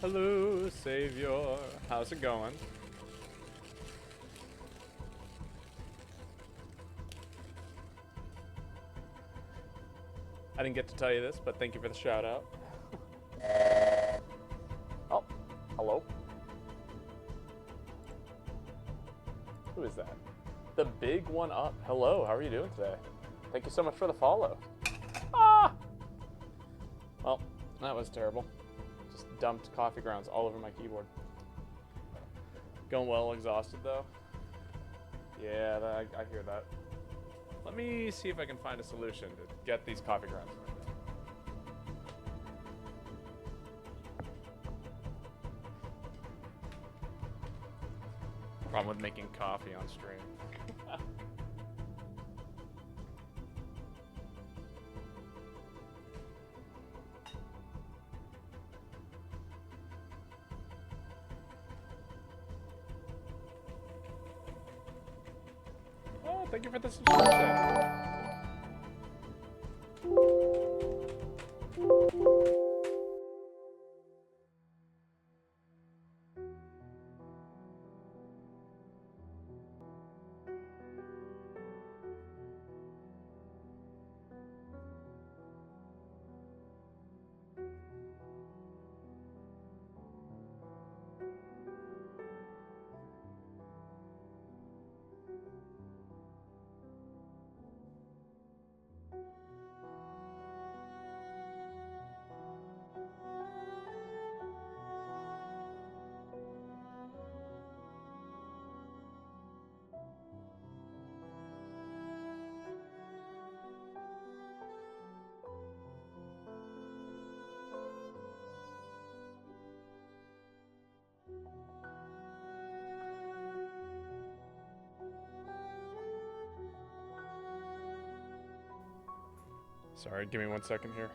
Hello, Savior. How's it going? I didn't get to tell you this, but thank you for the shout out. Oh, hello. Who is that? The big one up. Hello, how are you doing today? Thank you so much for the follow. Ah! Well, that was terrible. Just dumped coffee grounds all over my keyboard. Going well, exhausted though. Yeah, I hear that. Let me see if I can find a solution to get these coffee grounds. Problem with making coffee on stream. Oh, thank you for the subscription. Sorry, give me 1 second here.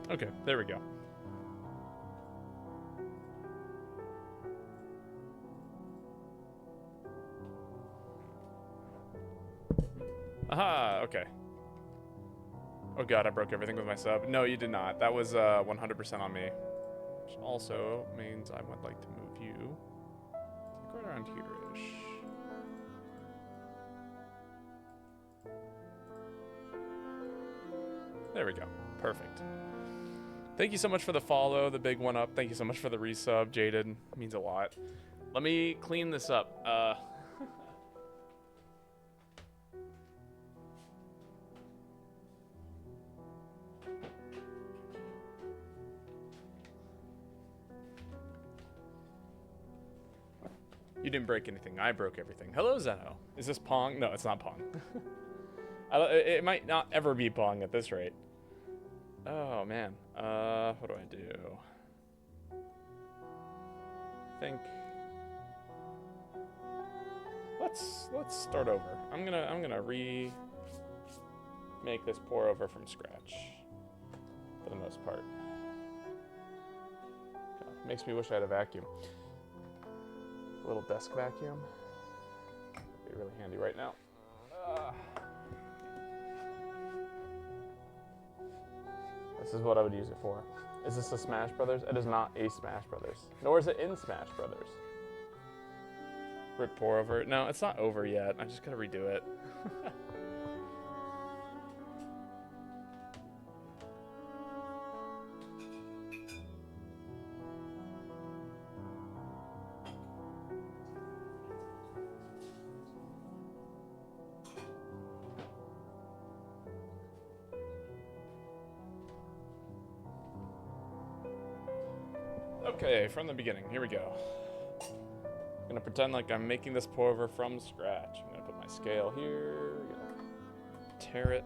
Okay, there we go. Aha, okay. Oh god, I broke everything with my sub. No, you did not. That was 100% on me. Which also means I would like to move you like right around here-ish. There we go. Perfect. Thank you so much for the follow, the big one up. Thank you so much for the resub, Jaded. Means a lot. Let me clean this up. You didn't break anything. I broke everything. Hello, Zeno. Is this Pong? No, it's not Pong. It might not ever be Pong at this rate. Oh, man. What do I do? I think... Let's start over. I'm gonna remake this pour over from scratch. For the most part. God, makes me wish I had a vacuum. A little desk vacuum. That'd be really handy right now. This is what I would use it for. Is this a Smash Brothers? It is not a Smash Brothers. Nor is it in Smash Brothers. Rip pour over it. No, it's not over yet. I just gotta redo it. Okay, from the beginning, here we go. I'm gonna pretend like I'm making this pour over from scratch. I'm gonna put my scale here, we're gonna tear it.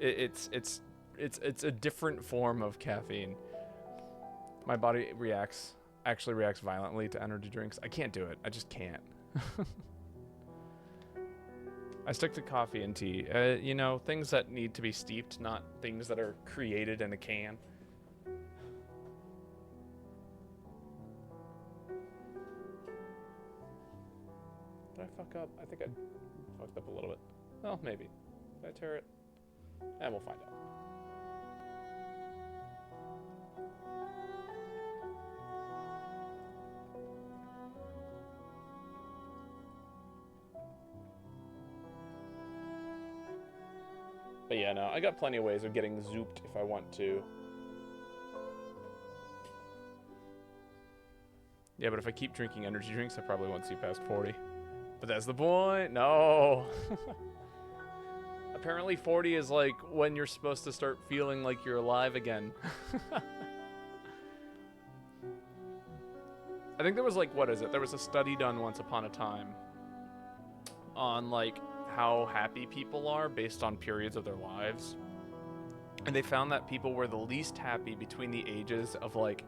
It's a different form of caffeine. My body actually reacts violently to energy drinks. I can't do it. I just can't. I stick to coffee and tea. You know, things that need to be steeped, not things that are created in a can. Did I fuck up? I think I fucked up a little bit. Well, maybe. Did I tear it? And we'll find out. But yeah, no, I got plenty of ways of getting zooped if I want to. Yeah, but if I keep drinking energy drinks, I probably won't see past 40. But that's the point. No. Apparently 40 is like when you're supposed to start feeling like you're alive again. I think there was like, what is it? There was a study done once upon a time on like how happy people are based on periods of their lives. And they found that people were the least happy between the ages of like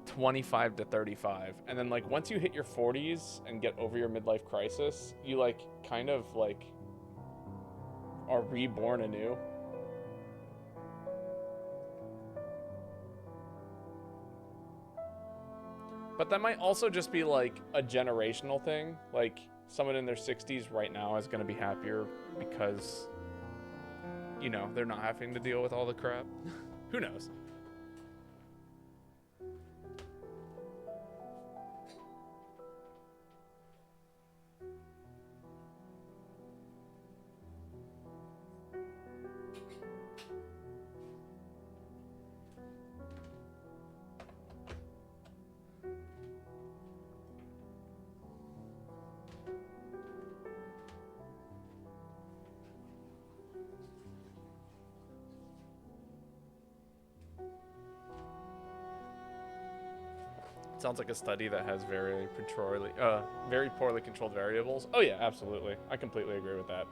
25 to 35. And then like once you hit your 40s and get over your midlife crisis, you like kind of like are reborn anew. But that might also just be like a generational thing. Like someone in their 60s right now is going to be happier because, you know, they're not having to deal with all the crap. Who knows? Sounds like a study that has very poorly controlled variables. Oh yeah, absolutely. I completely agree with that.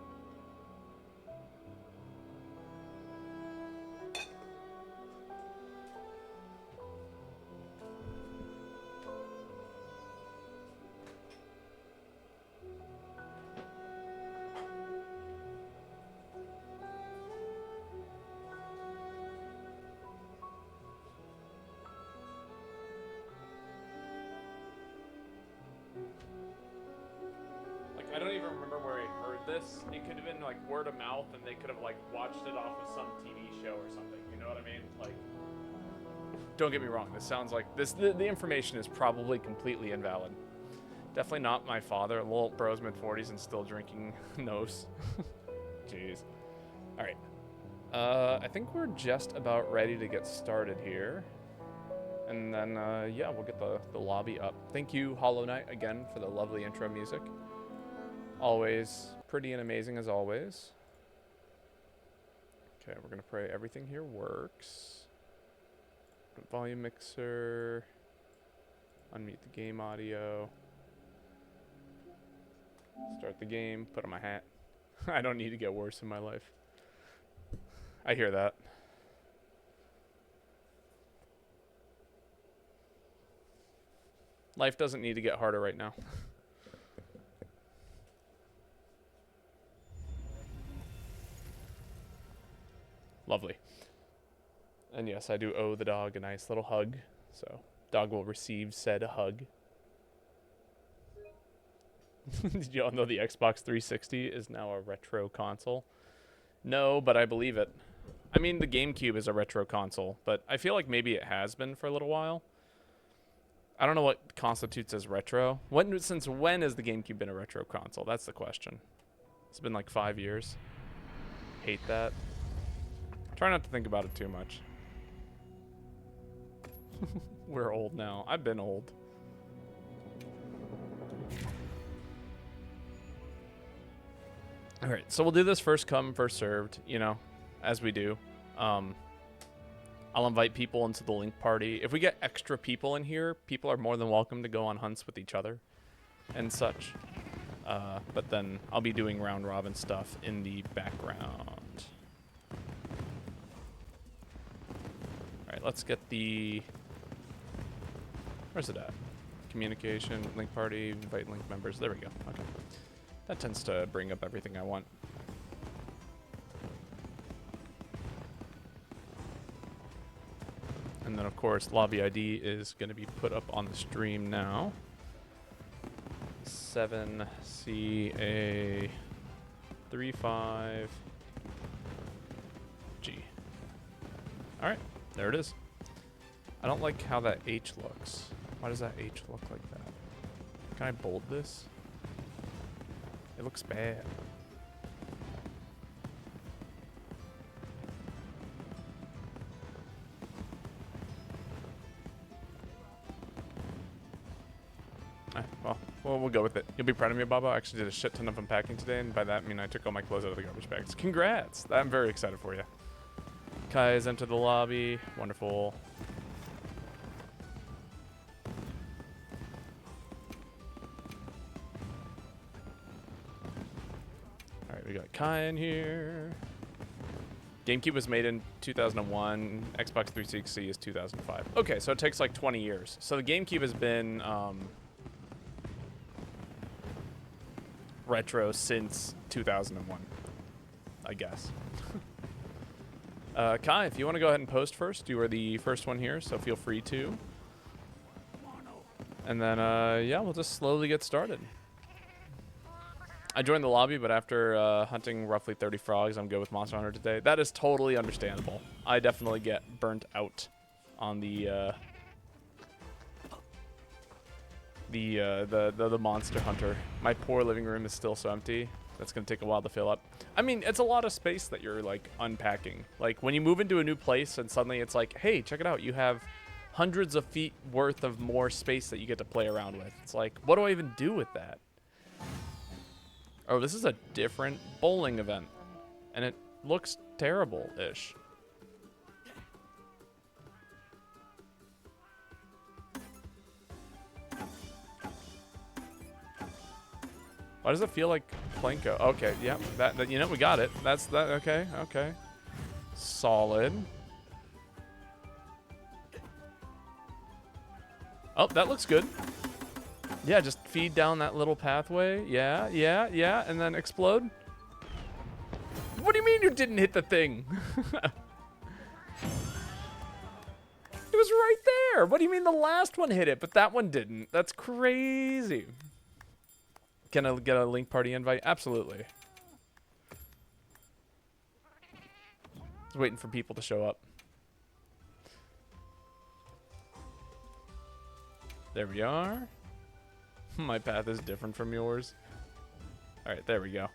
I don't even remember where I heard this. It could have been like word of mouth, and they could have like watched it off of some TV show or something. You know what I mean? Like, don't get me wrong. This sounds like this. The information is probably completely invalid. Definitely not my father. Little bro's mid-40s and still drinking nose. Jeez. All right. I think we're just about ready to get started here. And then, yeah, we'll get the lobby up. Thank you, Hollow Knight, again, for the lovely intro music. Always pretty and amazing as always. Okay, we're going to pray everything here works. Volume mixer. Unmute the game audio. Start the game. Put on my hat. I don't need to get worse in my life. I hear that. Life doesn't need to get harder right now. Lovely. And yes, I do owe the dog a nice little hug. So, dog will receive said hug. Did you all know the Xbox 360 is now a retro console? No, but I believe it. I mean, the GameCube is a retro console, but I feel like maybe it has been for a little while. I don't know what constitutes as retro. Since when has the GameCube been a retro console? That's the question. It's been like 5 years. Hate that. Try not to think about it too much. We're old now. I've been old. Alright, so we'll do this first come, first served, you know, as we do. I'll invite people into the link party. If we get extra people in here, people are more than welcome to go on hunts with each other and such. But then I'll be doing round robin stuff in the background. let's get the... Where's it at? Communication, link party, invite link members. There we go. Okay. That tends to bring up everything I want. And then, of course, lobby ID is going to be put up on the stream now. 7CA35G. All right, there it is. I don't like how that H looks. Why does that H look like that? Can I bold this? It looks bad. Well, we'll go with it. You'll be proud of me, Baba. I actually did a shit ton of unpacking today, and by that I mean I took all my clothes out of the garbage bags. Congrats! I'm very excited for you. Kai has entered the lobby. Wonderful. Alright, we got Kai in here. GameCube was made in 2001. Xbox 360 is 2005. Okay, so it takes like 20 years. So the GameCube has been retro since 2001, I guess. Kai, if you want to go ahead and post first, you are the first one here, so feel free to. And then, yeah, we'll just slowly get started. I joined the lobby, but after hunting roughly 30 frogs, I'm good with Monster Hunter today. That is totally understandable. I definitely get burnt out on the Monster Hunter. My poor living room is still so empty. That's gonna take a while to fill up. I mean, it's a lot of space that you're like unpacking. Like when you move into a new place and suddenly it's like, hey, check it out. You have hundreds of feet worth of more space that you get to play around with. It's like, what do I even do with that? Oh, this is a different bowling event. And it looks terrible-ish. Why does it feel like Plinko? Okay, yeah, that you know, we got it. That's that. Okay, okay. Solid. Oh, that looks good. Yeah, just feed down that little pathway. Yeah, yeah, yeah, and then explode. What do you mean you didn't hit the thing? It was right there. What do you mean the last one hit it, but that one didn't? That's crazy. Can I get a link party invite? Absolutely. Just waiting for people to show up. There we are. My path is different from yours. All right, there we go.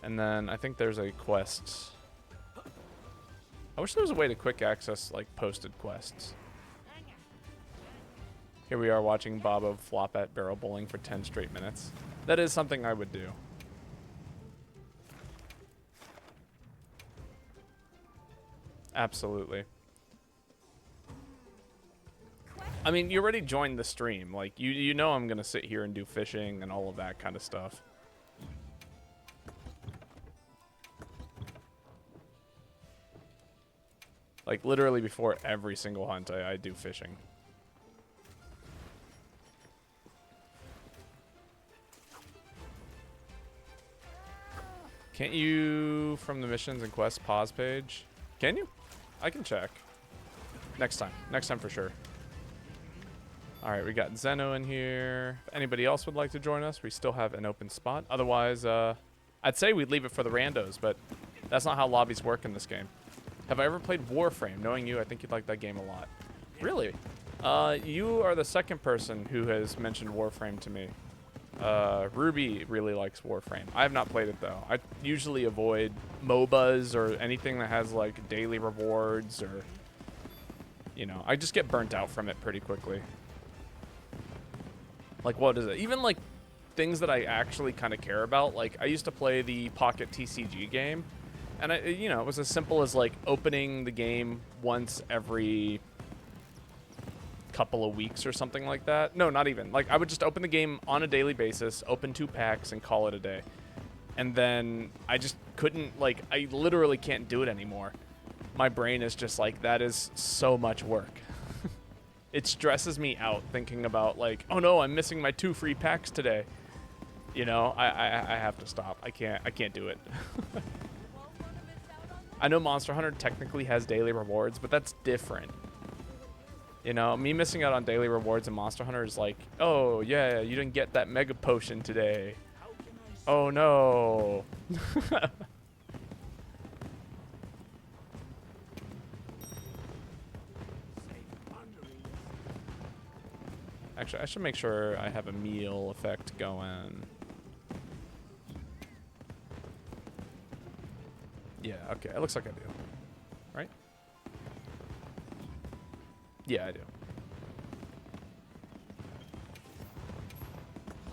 And then I think there's a quest. I wish there was a way to quick access like posted quests. Here we are watching Bobo flop at barrel bowling for 10 straight minutes. That is something I would do. Absolutely. I mean, you already joined the stream. Like, you know I'm going to sit here and do fishing and all of that kind of stuff. Like, literally before every single hunt, I do fishing. Can't you, from the missions and quests pause page? Can you? I can check. Next time. Next time for sure. Alright, we got Zeno in here. If anybody else would like to join us, we still have an open spot. Otherwise, I'd say we'd leave it for the randos, but that's not how lobbies work in this game. Have I ever played Warframe? Knowing you, I think you'd like that game a lot. Really? You are the second person who has mentioned Warframe to me. Ruby really likes Warframe. I have not played it though. I usually avoid MOBAs or anything that has like daily rewards or, you know, I just get burnt out from it pretty quickly. Like, what is it? Even like things that I actually kind of care about. Like, I used to play the Pocket TCG game, and you know, it was as simple as like opening the game once every couple of weeks or something like that. No, not even. Like, I would just open the game on a daily basis, open 2 packs, and call it a day. And then I just couldn't, like, I literally can't do it anymore. my brain is just like, that is so much work. It stresses me out thinking about like, oh no, I'm missing my 2 free packs today. You know, I have to stop. I can't do it. I know Monster Hunter technically has daily rewards, but that's different. You know, me missing out on daily rewards in Monster Hunter is like, oh yeah, you didn't get that mega potion today. Oh no. Actually, I should make sure I have a meal effect going. Yeah, okay, it looks like I do. Right? Yeah, I do.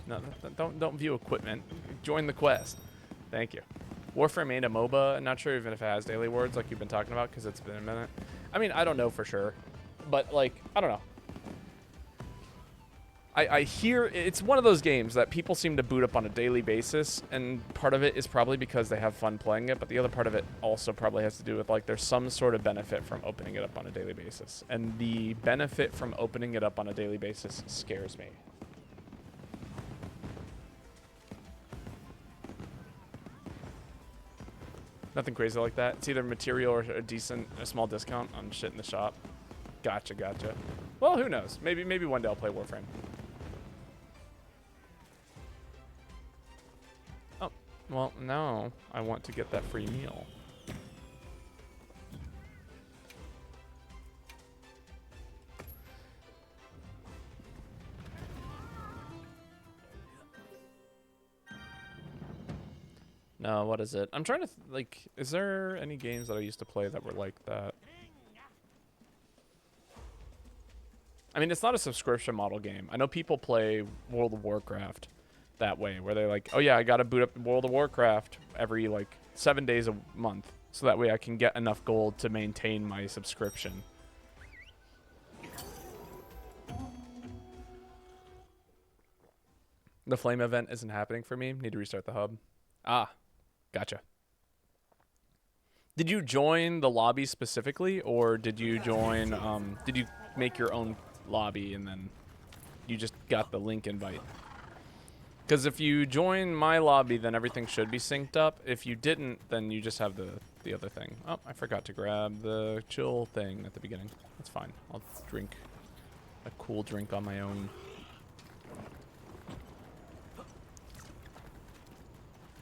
No, don't view equipment. Join the quest. Thank you. Warframe ain't a MOBA. Not sure even if it has daily rewards like you've been talking about because it's been a minute. I mean, I don't know for sure, but like, I don't know. I hear it's one of those games that people seem to boot up on a daily basis, and part of it is probably because they have fun playing it, but the other part of it also probably has to do with like there's some sort of benefit from opening it up on a daily basis, and the benefit from opening it up on a daily basis scares me. Nothing crazy like that. It's either material or a small discount on shit in the shop. Gotcha. Well, who knows? Maybe one day I'll play Warframe. Oh, well, now I want to get that free meal. No, what is it? I'm trying to, like, is there any games that I used to play that were like that? I mean, it's not a subscription model game. I know people play World of Warcraft that way, where they're like, oh yeah, I gotta boot up World of Warcraft every, like, 7 days a month, so that way I can get enough gold to maintain my subscription. The flame event isn't happening for me. Need to restart the hub. Ah, gotcha. Did you join the lobby specifically, or did you join, did you make your own lobby and then you just got the link invite? Because if you join my lobby, then everything should be synced up. If you didn't, then you just have the other thing. Oh, I forgot to grab the chill thing at the beginning. That's fine. I'll drink a cool drink on my own.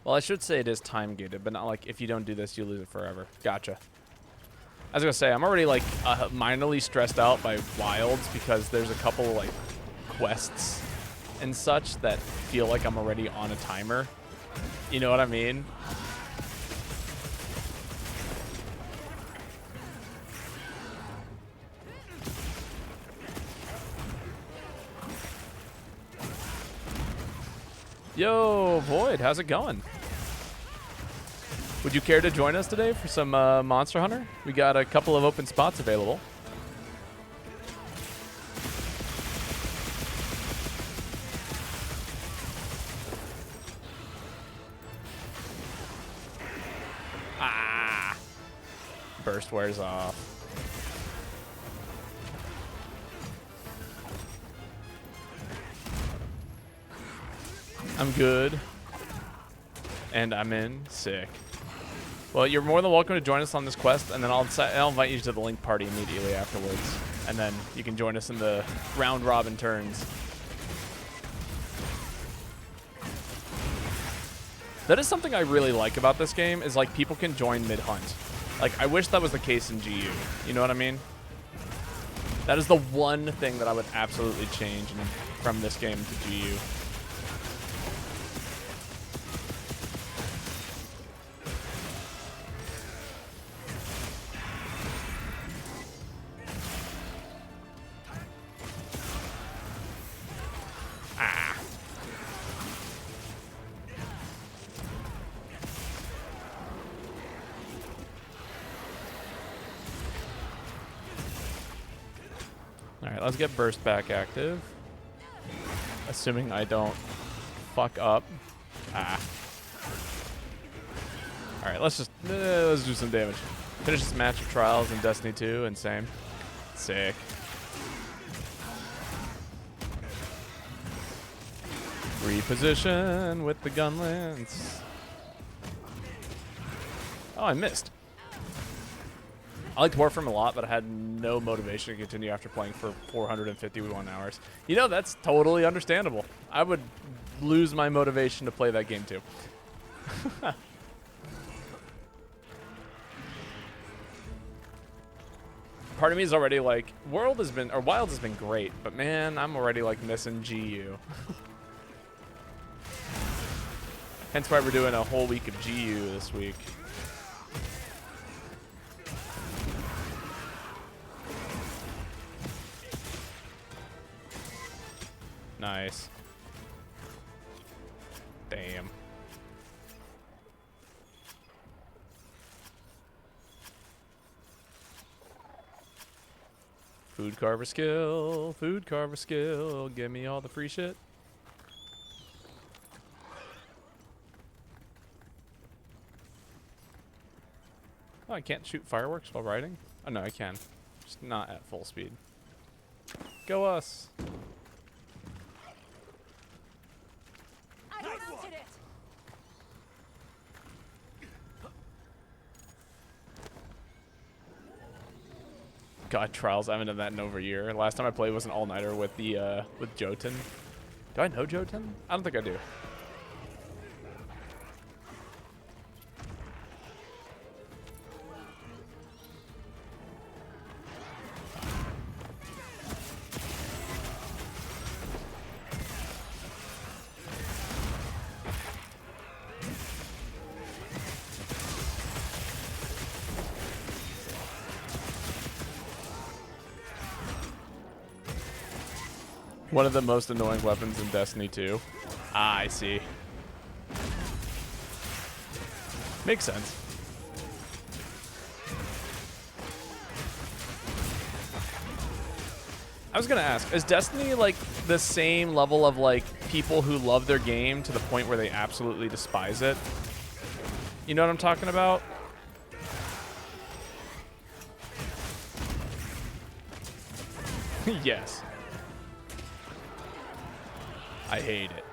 Well, I should say it is time gated, but not like if you don't do this, you lose it forever. Gotcha. I was gonna say, I'm already like minorly stressed out by Wilds because there's a couple like quests and such that feel like I'm already on a timer. You know what I mean? Yo, Void, how's it going? Would you care to join us today for some Monster Hunter? We got a couple of open spots available. Ah! Burst wears off. I'm good. And I'm in. Sick. Well, you're more than welcome to join us on this quest, and then I'll invite you to the Link party immediately afterwards. And then you can join us in the round-robin turns. That is something I really like about this game, is like people can join mid-hunt. Like, I wish that was the case in GU. You know what I mean? That is the one thing that I would absolutely change from this game to GU. Alright, let's get burst back active. Assuming I don't fuck up. Ah. Alright, let's do some damage. Finish this match of Trials in Destiny 2 and same. Sick. Reposition with the gun lance. Oh, I missed. I liked Warframe a lot, but I had no motivation to continue after playing for 451 hours. You know, that's totally understandable. I would lose my motivation to play that game too. Part of me is already like, Wild has been great, but man, I'm already like missing GU. Hence why we're doing a whole week of GU this week. Nice. Damn. Food carver skill, give me all the free shit. Oh, I can't shoot fireworks while riding? Oh no, I can. Just not at full speed. Go us! God, Trials, I haven't done that in over a year. Last time I played was an all-nighter with the with Jotun. Do I know Jotun? I don't think I do. One of the most annoying weapons in Destiny 2. Ah, I see. Makes sense. I was gonna ask, is Destiny like the same level of like people who love their game to the point where they absolutely despise it? You know what I'm talking about? Yes. I hate it.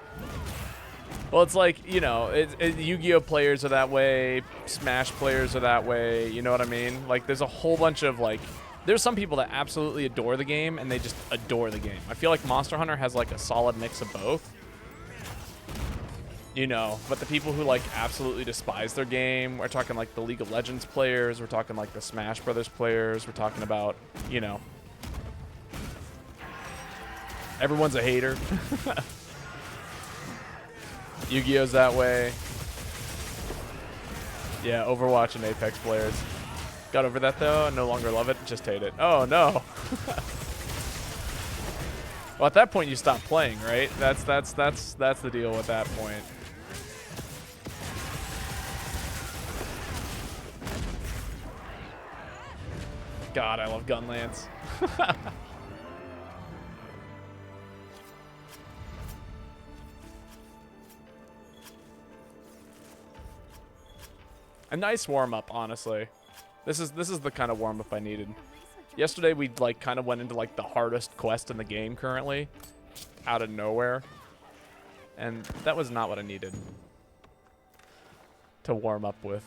Well, it's like, you know, Yu-Gi-Oh players are that way, Smash players are that way, you know what I mean? Like, there's a whole bunch of, like, there's some people that absolutely adore the game, and they just adore the game. I feel like Monster Hunter has, like, a solid mix of both. You know, but the people who, like, absolutely despise their game, we're talking, like, the League of Legends players, we're talking, like, the Smash Brothers players, we're talking about, you know, everyone's a hater. Yu-Gi-Oh's that way. Yeah, Overwatch and Apex players. Got over that though. I no longer love it. Just hate it. Oh no. Well, at that point you stop playing, right? That's the deal at that point. God, I love Gunlance. A nice warm-up, honestly. This is the kind of warm-up I needed. Yesterday we like kind of went into like the hardest quest in the game currently, out of nowhere, and that was not what I needed to warm up with.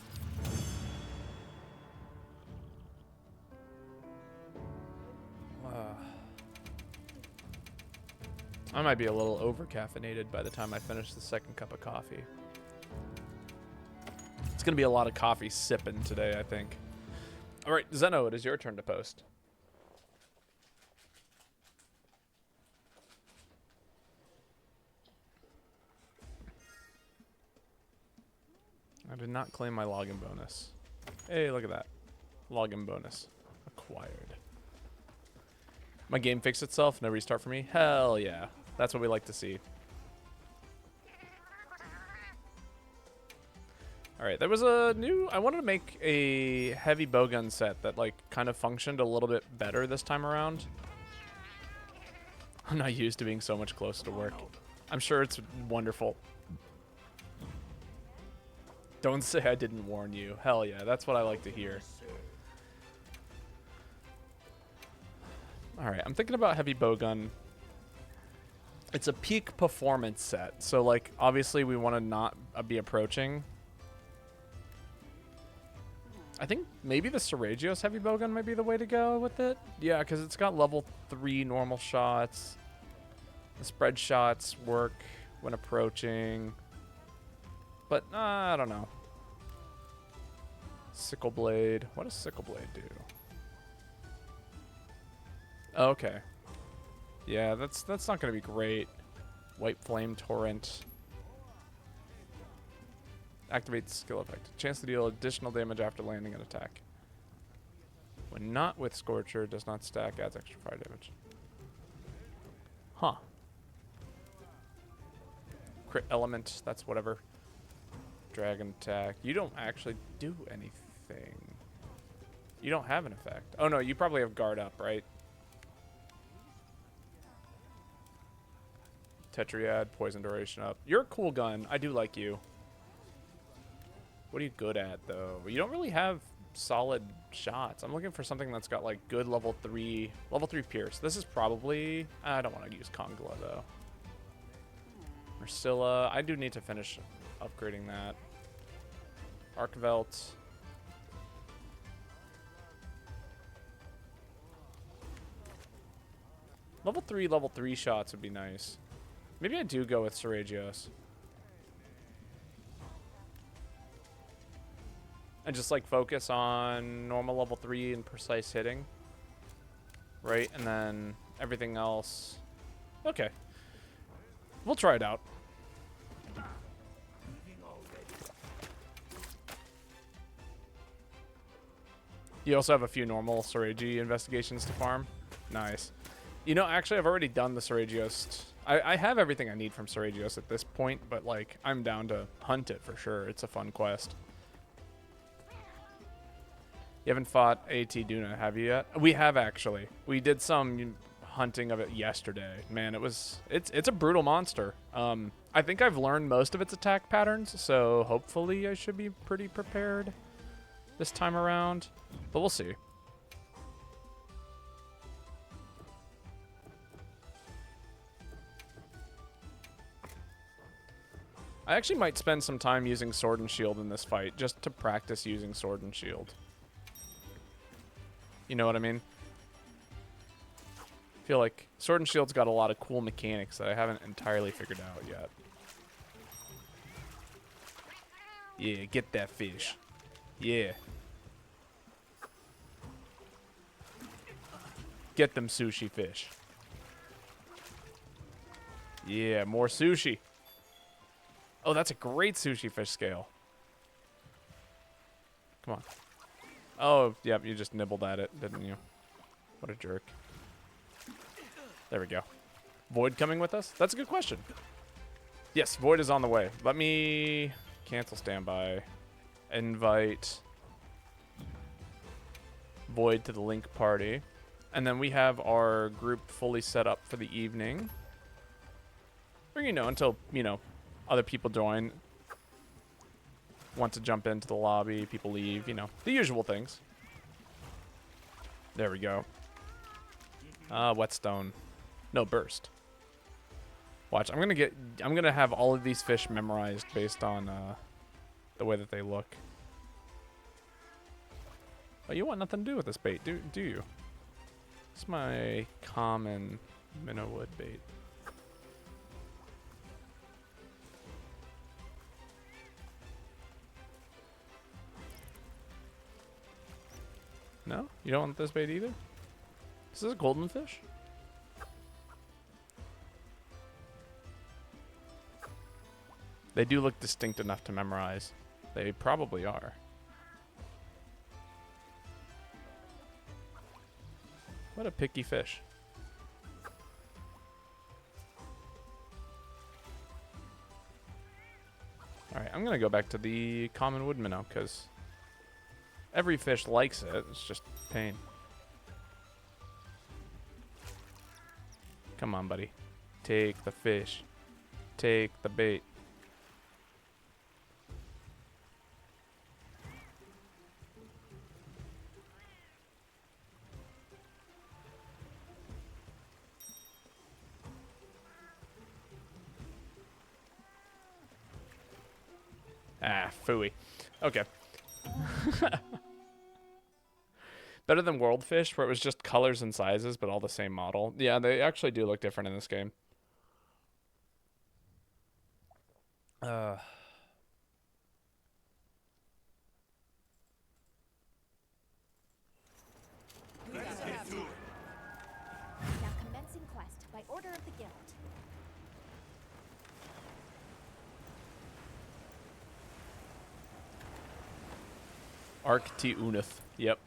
I might be a little over-caffeinated by the time I finish the second cup of coffee. It's going to be a lot of coffee sipping today, I think. All right, Zeno, it is your turn to post. I did not claim my login bonus. Hey, look at that. Login bonus. Acquired. My game fixed itself? No restart for me? Hell yeah. That's what we like to see. Alright, there was a new... I wanted to make a heavy bowgun set that, like, kind of functioned a little bit better this time around. I'm not used to being so much closer to work. I'm sure it's wonderful. Don't say I didn't warn you. Hell yeah, that's what I like to hear. Alright, I'm thinking about heavy bowgun. It's a peak performance set, so like obviously we want to not be approaching. I think maybe the Seragios heavy bowgun might be the way to go with it. Yeah, because it's got level 3 normal shots. The spread shots work when approaching. But I don't know. Sickle blade. What does sickle blade do? Oh, okay. Yeah, that's not going to be great. White flame torrent. Activates skill effect. Chance to deal additional damage after landing an attack. When not with Scorcher, does not stack, adds extra fire damage. Huh. Crit element, that's whatever. Dragon attack. You don't actually do anything. You don't have an effect. Oh no, you probably have guard up, right? Tetriad, poison duration up. You're a cool gun. I do like you. What are you good at, though? You don't really have solid shots. I'm looking for something that's got, like, good level 3 pierce. This is probably... I don't want to use Kongla, though. Marcilla. I do need to finish upgrading that. Arcvelt. Level 3 shots would be nice. Maybe I do go with Seragios. And just like focus on normal level 3 and precise hitting. Right? And then everything else. Okay. We'll try it out. You also have a few normal Seragi investigations to farm. Nice. You know, actually, I've already done the Seragios. I have everything I need from Seragios at this point, but, like, I'm down to hunt it for sure. It's a fun quest. You haven't fought AT Duna, have you yet? We have, actually. We did some hunting of it yesterday. Man, it's a brutal monster. I think I've learned most of its attack patterns, so hopefully I should be pretty prepared this time around. But we'll see. I actually might spend some time using Sword and Shield in this fight, just to practice using Sword and Shield. You know what I mean? I feel like Sword and Shield's got a lot of cool mechanics that I haven't entirely figured out yet. Yeah, get that fish. Yeah. Get them sushi fish. Yeah, more sushi. Oh, that's a great sushi fish scale. Come on. Oh, yep, you just nibbled at it, didn't you? What a jerk. There we go. Void coming with us? That's a good question. Yes, Void is on the way. Let me cancel standby. Invite Void to the link party. And then we have our group fully set up for the evening. Or, you know, until, you know, other people join. Want to jump into the lobby, people leave, you know, the usual things. There we go. Whetstone. No, burst. Watch, I'm gonna have all of these fish memorized based on the way that they look. Oh, you want nothing to do with this bait, do you? It's my common minnow wood bait. No? You don't want this bait either? Is this a golden fish? They do look distinct enough to memorize. They probably are. What a picky fish. Alright, I'm gonna go back to the common wood minnow, because every fish likes it. It's just pain. Come on, buddy. Take the fish. Take the bait. Ah, phooey. Okay. Better than Worldfish, where it was just colors and sizes, but all the same model. Yeah, they actually do look different in this game. Uh... Now commencing quest by order of the guild. Arcti Unith. Yep.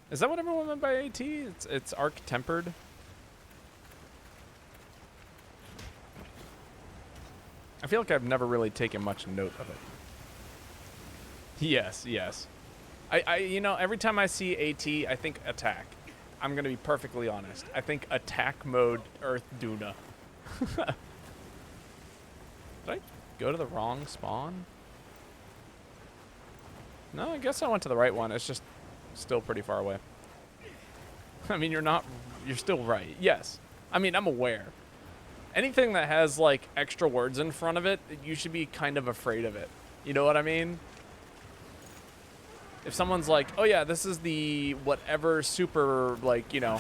Is that what everyone meant by AT? It's arc tempered. I feel like I've never really taken much note of it. Yes, yes. You know, every time I see AT, I think attack. I'm gonna be perfectly honest. I think attack mode Earth Duna. Did I go to the wrong spawn? No, I guess I went to the right one. It's just still pretty far away. I mean, you're still right. Yes. I mean, I'm aware. Anything that has, like, extra words in front of it, you should be kind of afraid of it. You know what I mean? If someone's like, oh yeah, this is the whatever super, like, you know,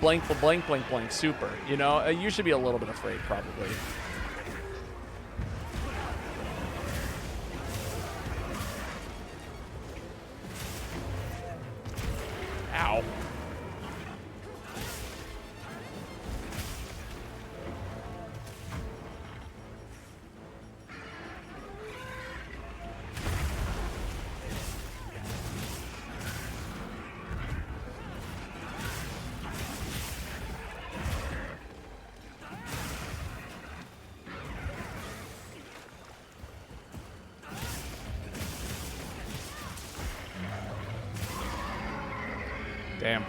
blank, blank, blank, blank, super, you know, you should be a little bit afraid, probably. Ow. Damn.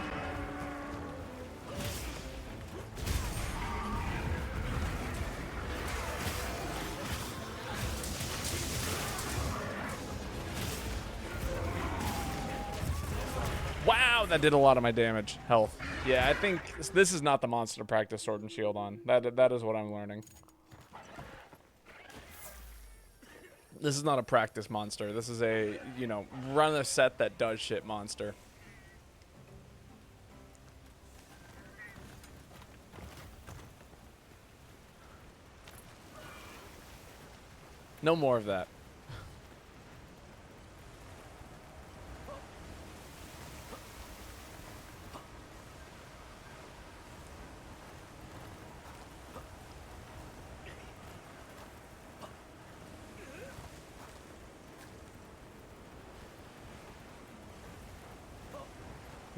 Wow, that did a lot of my damage. Health. Yeah, I think this is not the monster to practice Sword and Shield on. That is what I'm learning. This is not a practice monster. This is a, you know, run a set that does shit monster. No more of that.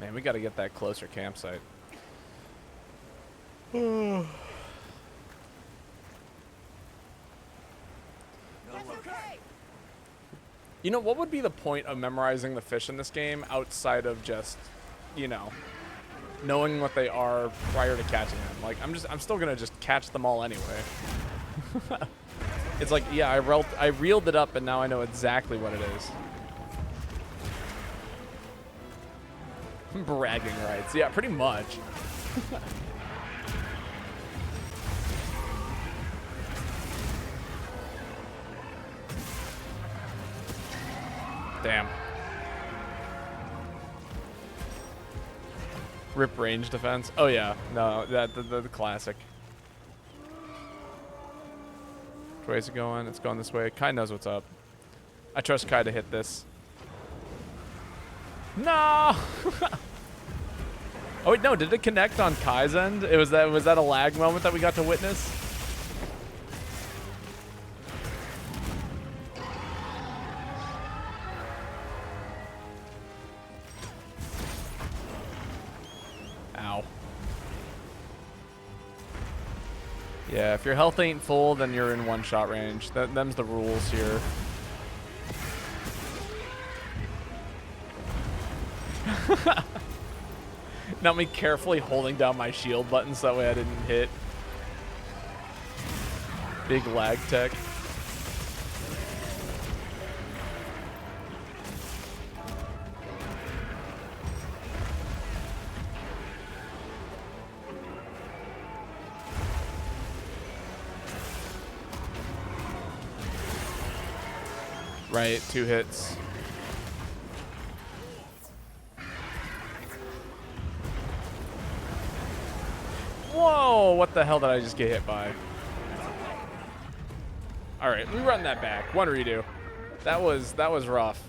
Man, we got to get that closer campsite. You know, what would be the point of memorizing the fish in this game outside of just, you know, knowing what they are prior to catching them? Like, I'm still gonna just catch them all anyway. It's like, yeah, I reeled it up and now I know exactly what it is. Bragging rights. Yeah, pretty much. Damn. Rip range defense. Oh yeah, no, the classic. Which way is it going? It's going this way. Kai knows what's up. I trust Kai to hit this. No. Oh wait, no. Did it connect on Kai's end? Was that a lag moment that we got to witness? Ow. Yeah, if your health ain't full, then you're in one-shot range. Them's the rules here. Not me carefully holding down my shield button so that way I didn't hit. Big lag tech. Right, 2 hits. Whoa, what the hell did I just get hit by? All right, we run that back. One redo. That was rough.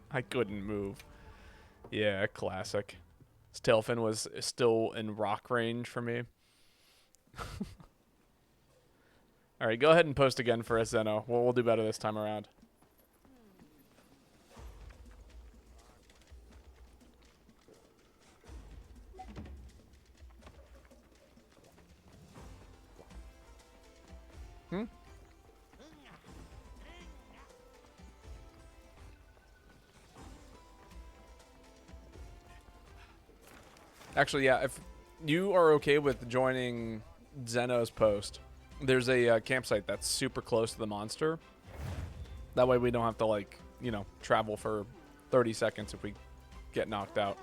I couldn't move. Yeah, classic. Stelfin was still in rock range for me. All right, go ahead and post again for us, Zeno. We'll do better this time around. Actually, yeah, if you are okay with joining Zeno's post, there's a campsite that's super close to the monster. That way we don't have to, like, you know, travel for 30 seconds if we get knocked out.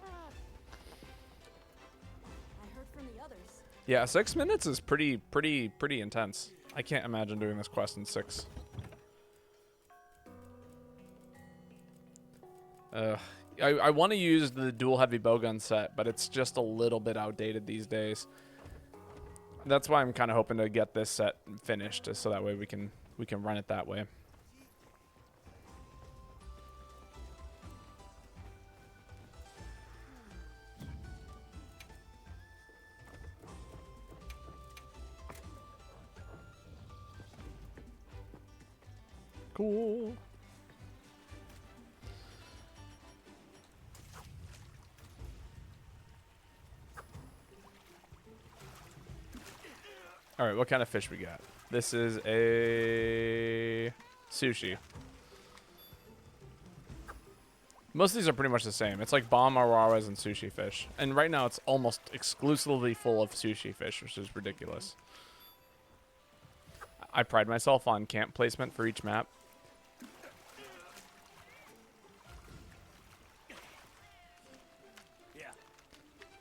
I heard from the others. Yeah, 6 minutes is pretty intense. I can't imagine doing this quest in 6. I want to use the dual heavy bowgun set, but it's just a little bit outdated these days. That's why I'm kind of hoping to get this set finished, so that way we can run it that way. Cool. All right, what kind of fish we got? This is a sushi. Most of these are pretty much the same. It's like bomb araras and sushi fish. And right now it's almost exclusively full of sushi fish, which is ridiculous. I pride myself on camp placement for each map.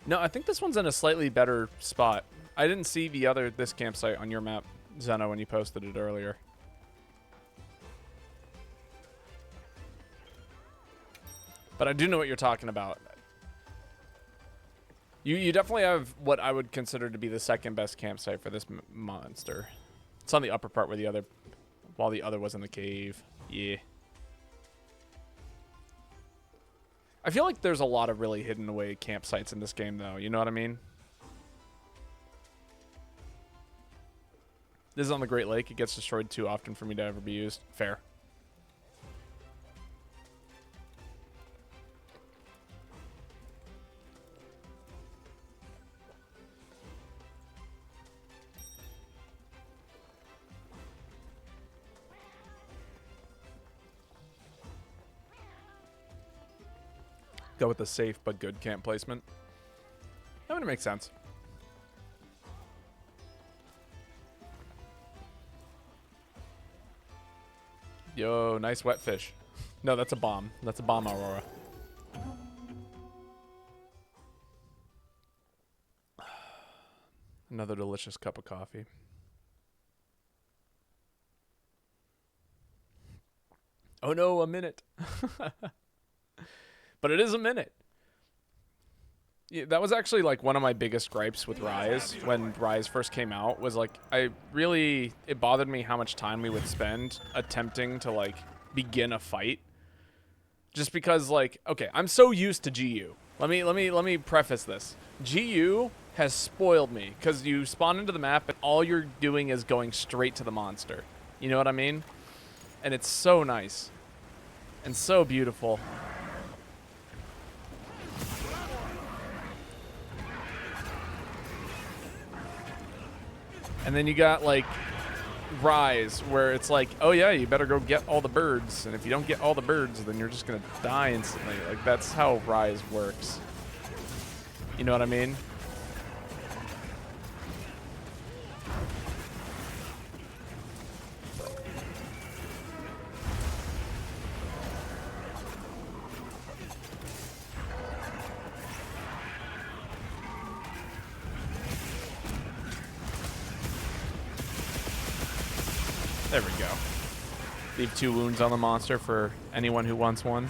No, I think this one's in a slightly better spot. I didn't see this campsite on your map, Zeno, when you posted it earlier. But I do know what you're talking about. You definitely have what I would consider to be the second best campsite for this monster. It's on the upper part where while the other was in the cave. Yeah. I feel like there's a lot of really hidden away campsites in this game, though. You know what I mean? This is on the Great Lake. It gets destroyed too often for me to ever be used. Fair. Go with the safe but good camp placement. That would make sense. Yo, nice wet fish. No, that's a bomb. That's a bomb aurora. Another delicious cup of coffee. Oh no, a minute. But it is a minute. Yeah, that was actually like one of my biggest gripes with Rise when Rise first came out, was like it bothered me how much time we would spend attempting to like begin a fight. Just because, like, okay, I'm so used to GU. Let me preface this. GU has spoiled me because you spawn into the map and all you're doing is going straight to the monster. You know what I mean? And it's so nice and so beautiful. And then you got, like, Rise, where it's like, oh yeah, you better go get all the birds. And if you don't get all the birds, then you're just going to die instantly. Like, that's how Rise works. You know what I mean? There we go. Leave 2 wounds on the monster for anyone who wants one.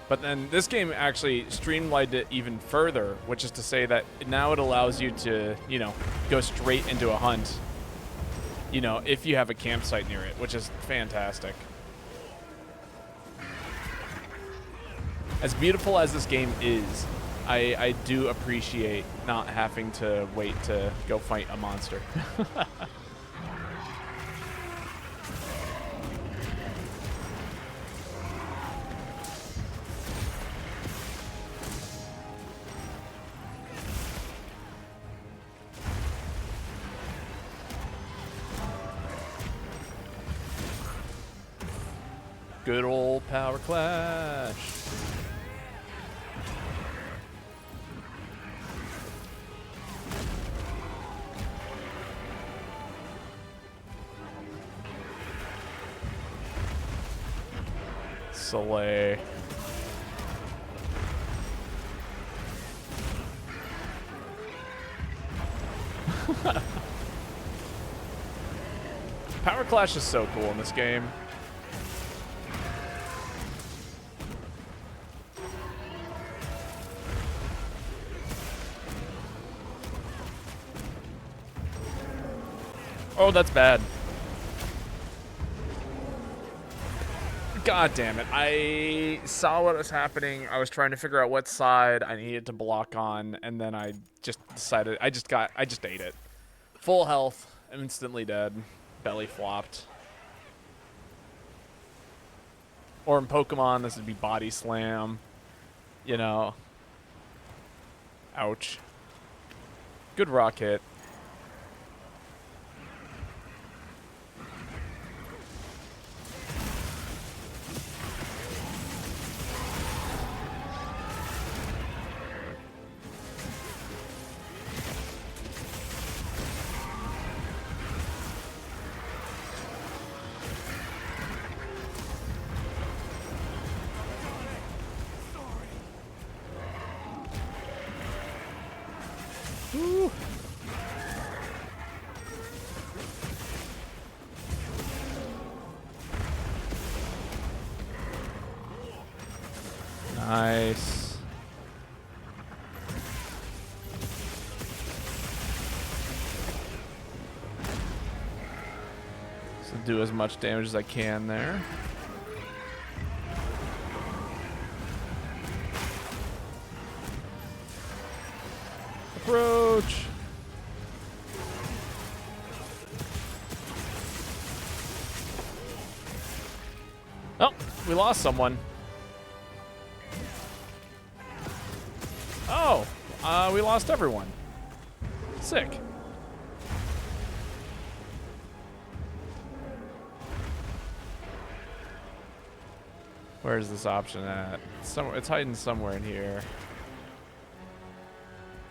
But then this game actually streamlined it even further, which is to say that now it allows you to, you know, go straight into a hunt, you know, if you have a campsite near it, which is fantastic. As beautiful as this game is, I do appreciate not having to wait to go fight a monster. Good old power clash. Slay. Power clash is so cool in this game. Oh, that's bad. God damn it. I saw what was happening. I was trying to figure out what side I needed to block on, and then I just decided, I just ate it. Full health, instantly dead, belly flopped. Or in Pokemon, this would be body slam, you know. Ouch. Good rock hit. Woo. Nice. So do as much damage as I can there. Approach. Oh, we lost someone. Oh, we lost everyone. Sick. Where's this option at? Somewhere, it's hiding somewhere in here.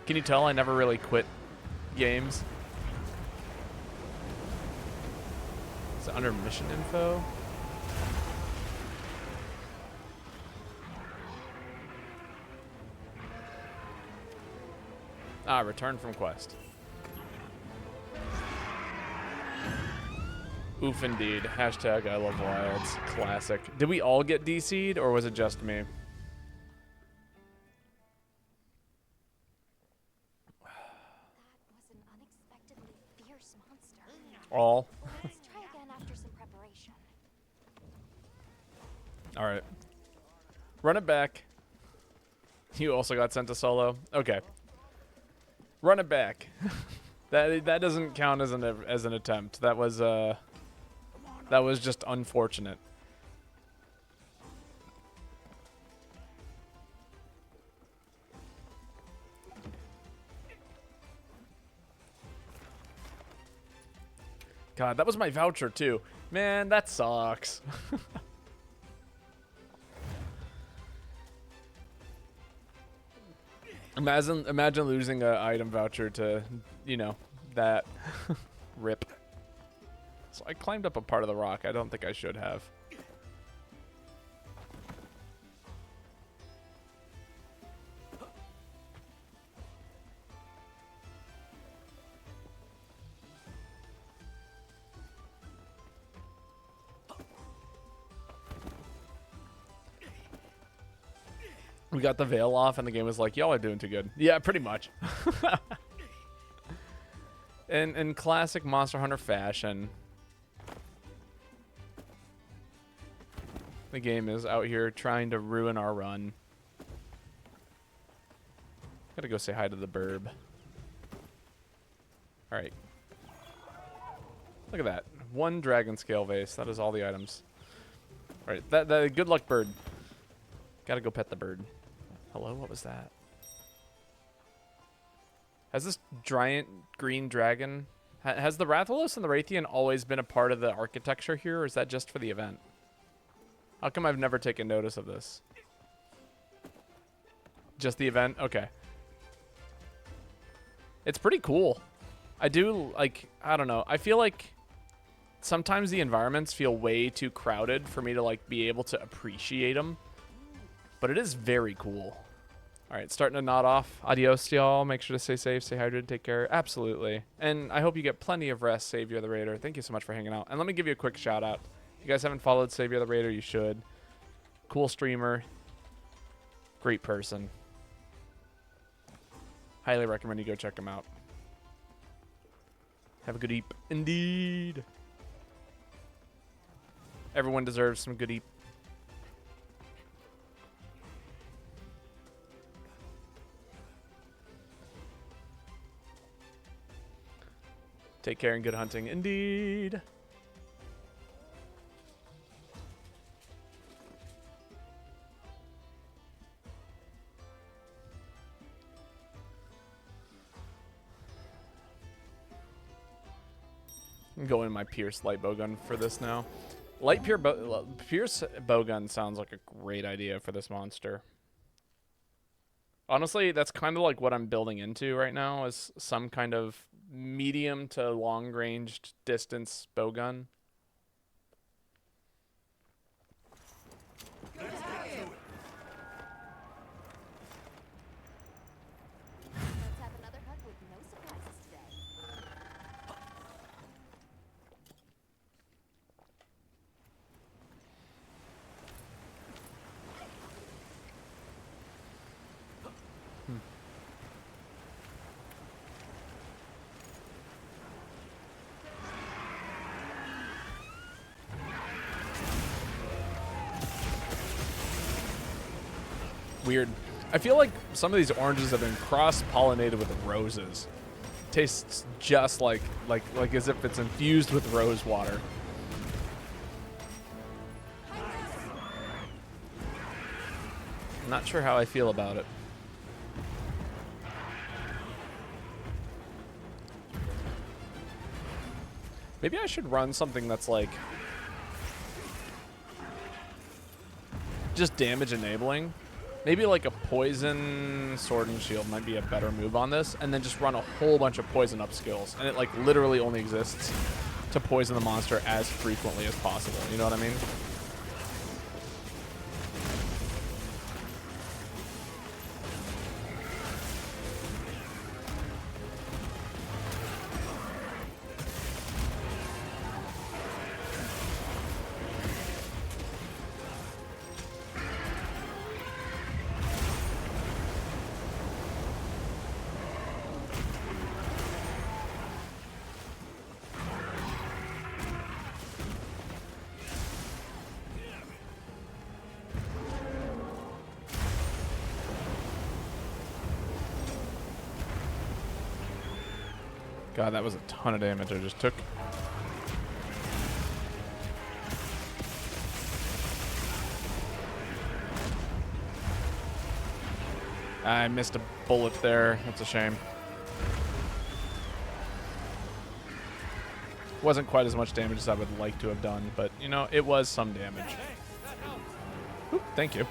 Can you tell I never really quit games? Is it under mission info? Ah, return from quest. Oof indeed. Hashtag I love wilds. Classic. Did we all get DC'd or was it just me? All. Let's try again after some preparation. All right. Run it back. You also got sent to solo. Okay. Run it back. that doesn't count as an attempt. That was just unfortunate. God, that was my voucher too. Man, that sucks. Imagine losing an item voucher to, you know, that. Rip. So I climbed up a part of the rock I don't think I should have. We got the veil off and the game was like, y'all are doing too good. Yeah, pretty much. In classic Monster Hunter fashion, the game is out here trying to ruin our run. Gotta go say hi to the burb. Alright. Look at that. 1 dragon scale vase. That is all the items. Alright, that good luck bird. Gotta go pet the bird. Hello, what was that? Has this giant green dragon... Has the Rathalos and the Raytheon always been a part of the architecture here, or is that just for the event? How come I've never taken notice of this? Just the event? Okay. It's pretty cool. I do, like, I don't know. I feel like sometimes the environments feel way too crowded for me to, like, be able to appreciate them. But it is very cool. All right, starting to nod off. Adios, y'all. Make sure to stay safe, stay hydrated, take care. Absolutely. And I hope you get plenty of rest, Savior the Raider. Thank you so much for hanging out. And let me give you a quick shout out. If you guys haven't followed Savior the Raider, you should. Cool streamer. Great person. Highly recommend you go check him out. Have a good eep. Indeed. Everyone deserves some good eep. Take care and good hunting. Indeed. I'm going my Pierce light bowgun for this now. Pierce bowgun sounds like a great idea for this monster. Honestly, that's kind of like what I'm building into right now, is some kind of medium to long-ranged distance bowgun. Let's have another hunt with no surprises today. Weird. I feel like some of these oranges have been cross-pollinated with roses. Tastes just like as if it's infused with rose water. I'm not sure how I feel about it. Maybe I should run something that's like just damage enabling. Maybe like a poison sword and shield might be a better move on this, and then just run a whole bunch of poison up skills, and it like literally only exists to poison the monster as frequently as possible. You know what I mean? God, that was a ton of damage I just took. I missed a bullet there. That's a shame. Wasn't quite as much damage as I would like to have done, but, you know, it was some damage. Oop, thank you.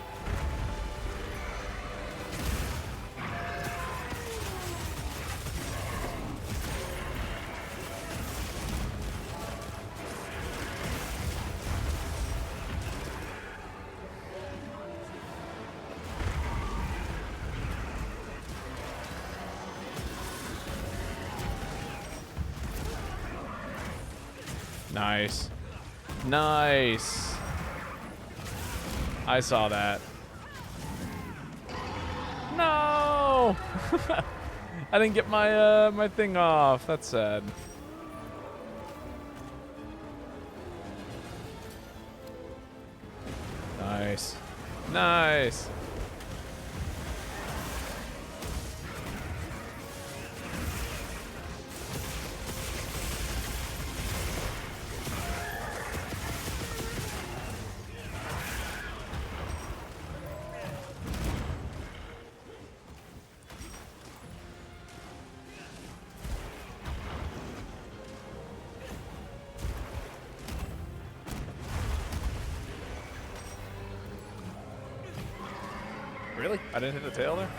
Nice. Nice. I saw that. No! I didn't get my my thing off. That's sad. Nice. Nice. Really? I didn't hit the tail there?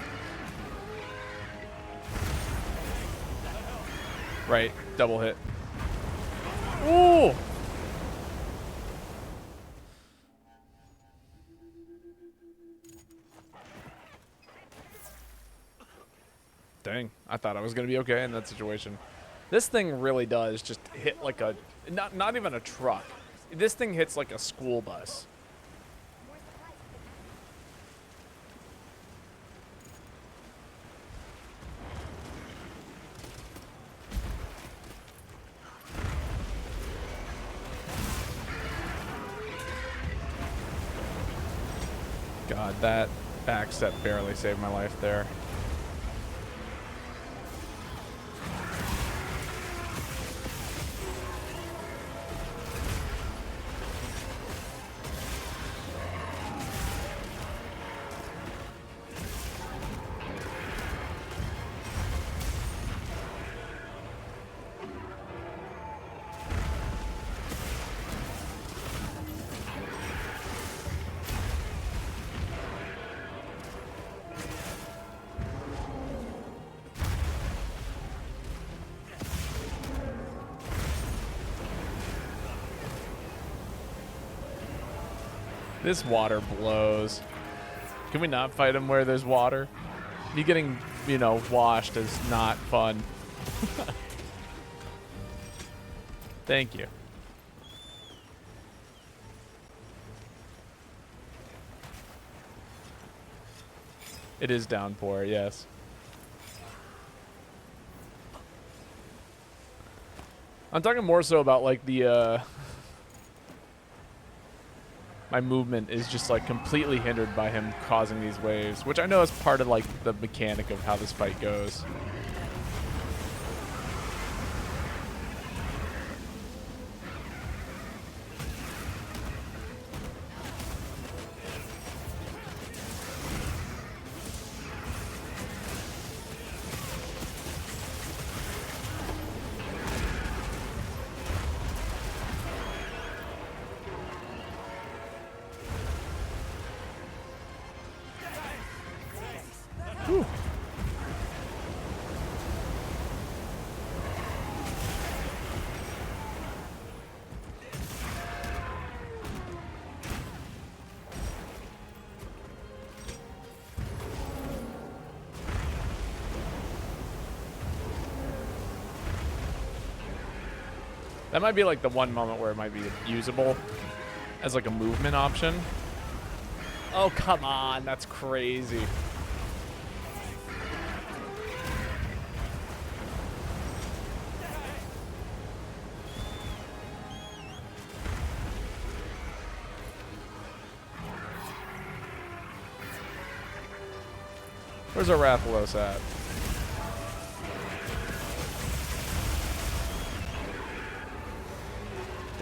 Right. Double hit. Ooh! Dang. I thought I was going to be okay in that situation. This thing really does just hit like a... Not even a truck. This thing hits like a school bus. God, that backstep barely saved my life there. This water blows. Can we not fight him where there's water? Me getting, you know, washed is not fun. Thank you. It is downpour, yes. I'm talking more so about like the my movement is just like completely hindered by him causing these waves, which I know is part of like the mechanic of how this fight goes. Whew. That might be like the one moment where it might be usable as like a movement option. Oh, come on. That's crazy. Where's our Rathalos at?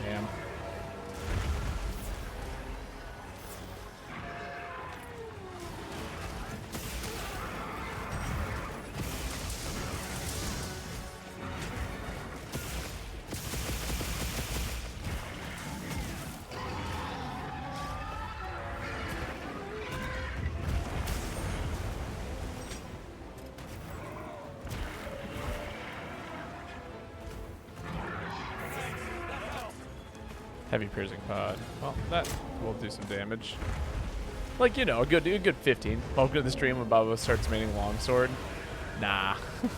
Damn. Heavy piercing pod. Well, that will do some damage. Like, you know, a good 15. Welcome to the stream when Babo starts maining longsword. Nah.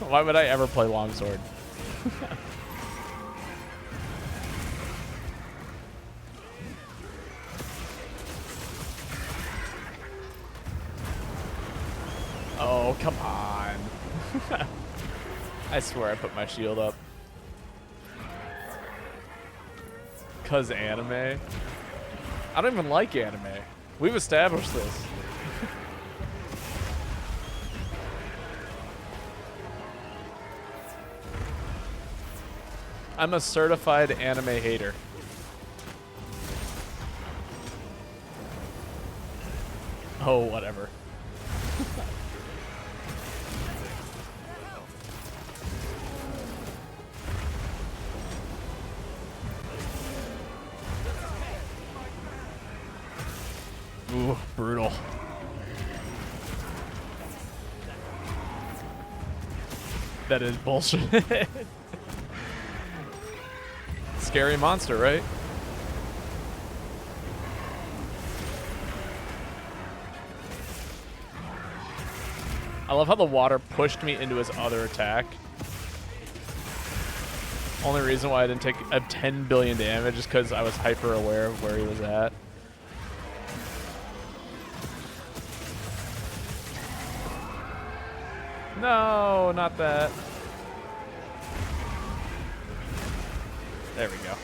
Why would I ever play longsword? Oh, come on. I swear I put my shield up. 'Cause anime? I don't even like anime. We've established this. I'm a certified anime hater. Oh, whatever. Ooh, brutal. That is bullshit. Scary monster, right? I love how the water pushed me into his other attack. Only reason why I didn't take a 10 billion damage is because I was hyper aware of where he was at. No, not that. There we go.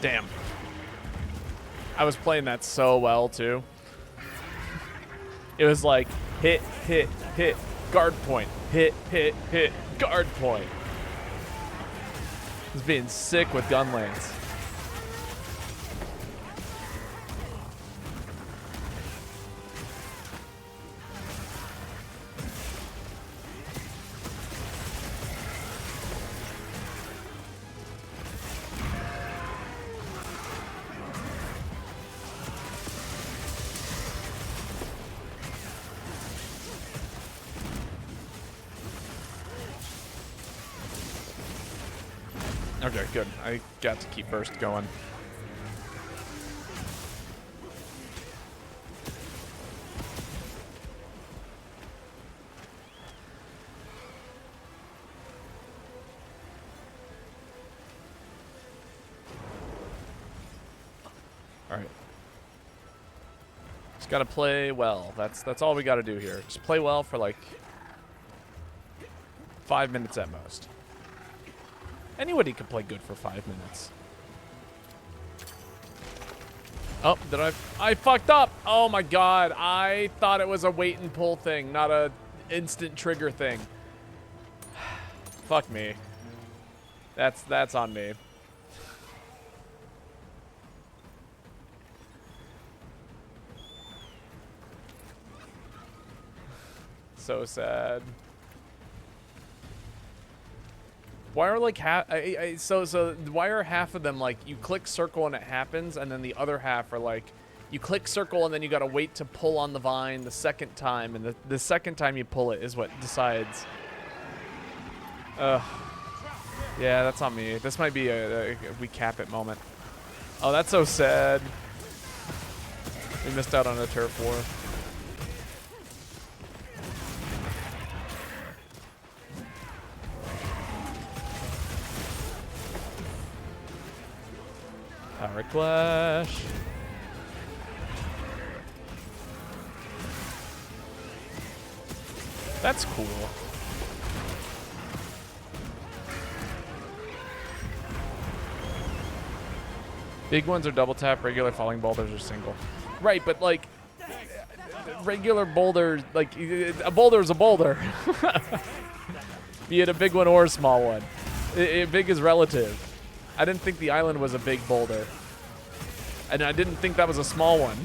Damn. I was playing that so well, too. It was like, hit, hit, hit, guard point. Hit, hit, hit, guard point. I was being sick with gun lanes. Okay, good. I got to keep burst going. All right. Just gotta play well. That's all we gotta do here. Just play well for like 5 minutes at most. Anybody can play good for 5 minutes. Oh, did I fucked up. Oh my god. I thought it was a wait and pull thing, not a instant trigger thing. Fuck me. That's on me. So sad. Why are like so why are half of them like you click circle and it happens, and then the other half are like you click circle and then you gotta wait to pull on the vine the second time, and the second time you pull it is what decides. Yeah, that's on me. This might be a we cap it moment. Oh, that's so sad. We missed out on a turf war. Power Clash. That's cool. Big ones are double tap, regular falling boulders are single. Right, but like regular boulders, like a boulder is a boulder. Be it a big one or a small one. Big is relative. I didn't think the island was a big boulder. And I didn't think that was a small one.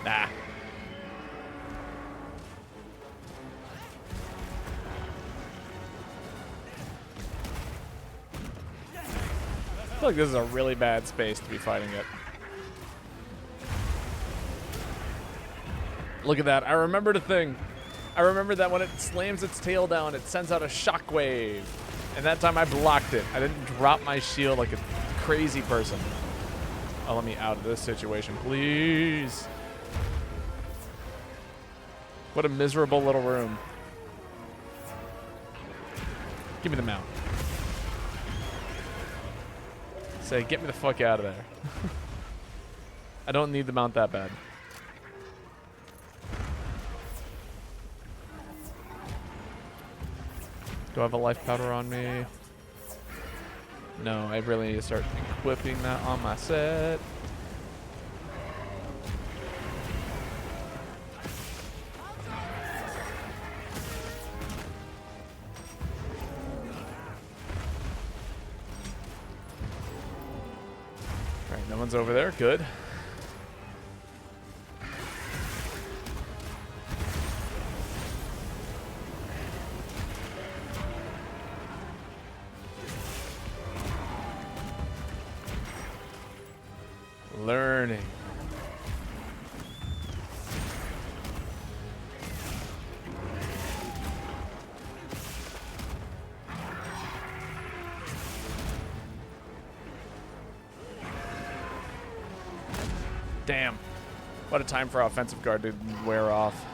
Nah. I feel like this is a really bad space to be fighting it. Look at that. I remembered a thing. I remembered that when it slams its tail down, it sends out a shockwave. And that time I blocked it. I didn't drop my shield like a crazy person. Oh, let me out of this situation, please. What a miserable little room. Give me the mount. Say, get me the fuck out of there. I don't need the mount that bad. Do I have a life powder on me? No, I really need to start equipping that on my set. Alright, no one's over there. Good. Learning. Damn. What a time for our offensive guard to wear off.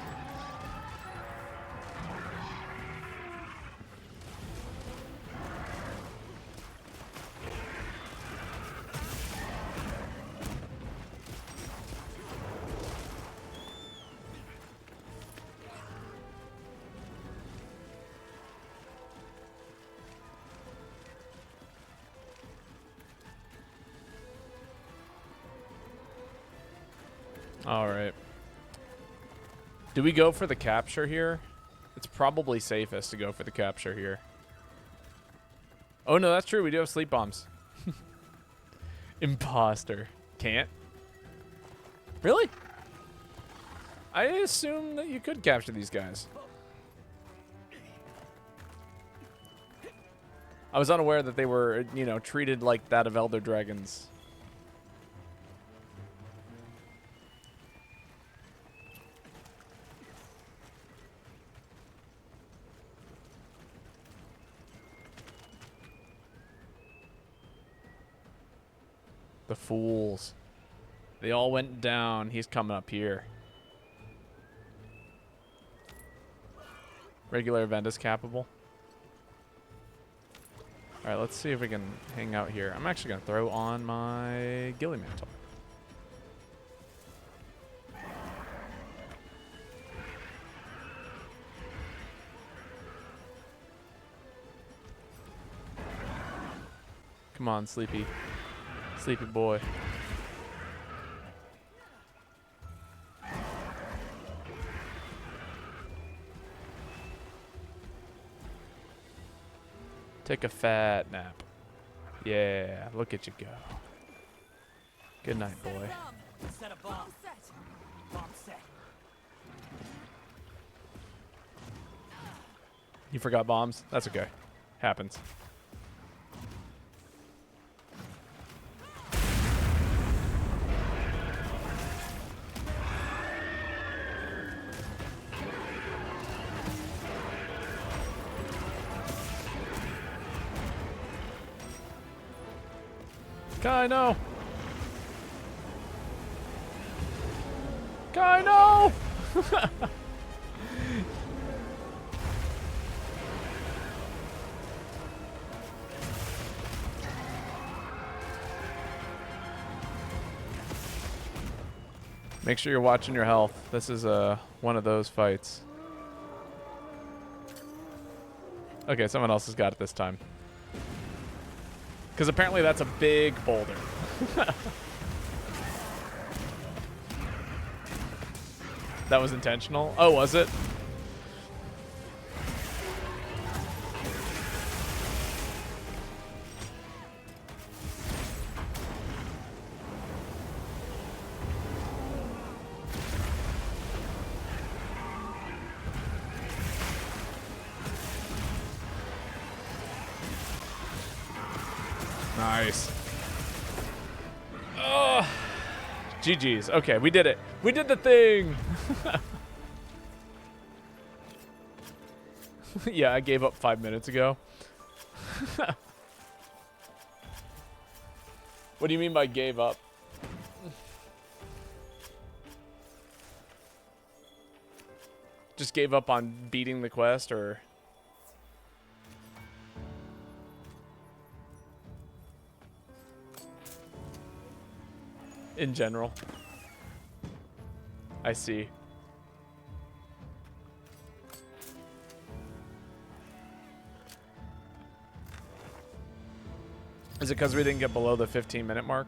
All right. Do we go for the capture here? It's probably safest to go for the capture here. Oh, no, that's true. We do have sleep bombs. Imposter. Can't. Really? I assume that you could capture these guys. I was unaware that they were, you know, treated like that of Elder Dragons. The fools. They all went down. He's coming up here. Regular event is capable. Alright, let's see if we can hang out here. I'm actually going to throw on my ghillie mantle. Come on, Sleepy. Sleepy boy. Take a fat nap. Yeah, look at you go. Good night, boy. Set a bomb. Bomb set. You forgot bombs? That's okay. Happens. Kai, no! Kai, no! Make sure you're watching your health. This is one of those fights. Okay, someone else has got it this time. Because apparently that's a big boulder. That was intentional? Oh, was it? Nice. Oh, GG's. Okay, we did it. We did the thing. Yeah, I gave up 5 minutes ago. What do you mean by gave up? Just gave up on beating the quest, or? In general. I see. Is it because we didn't get below the 15-minute mark?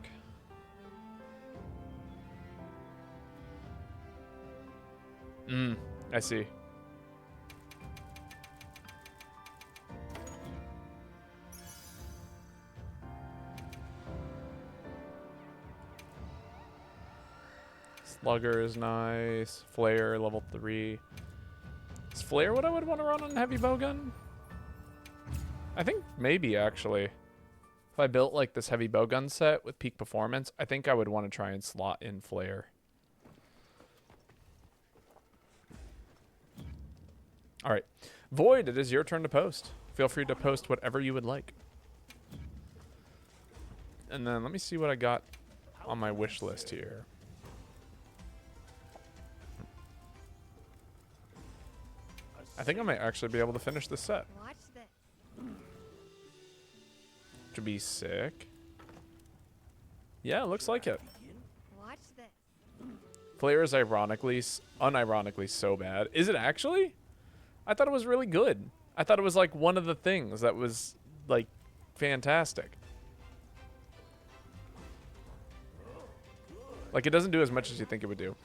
I see. Slugger is nice. Flare, level 3. Is Flare what I would want to run on heavy bowgun? I think maybe, actually. If I built like this heavy bowgun set with peak performance, I think I would want to try and slot in Flare. All right. Void, it is your turn to post. Feel free to post whatever you would like. And then let me see what I got on my wish list here. I think I might actually be able to finish this set. Watch this. Which would be sick. Yeah, it looks like it. Watch this. Flare is unironically so bad. Is it actually? I thought it was really good. I thought it was like one of the things that was like fantastic. Like it doesn't do as much as you think it would do.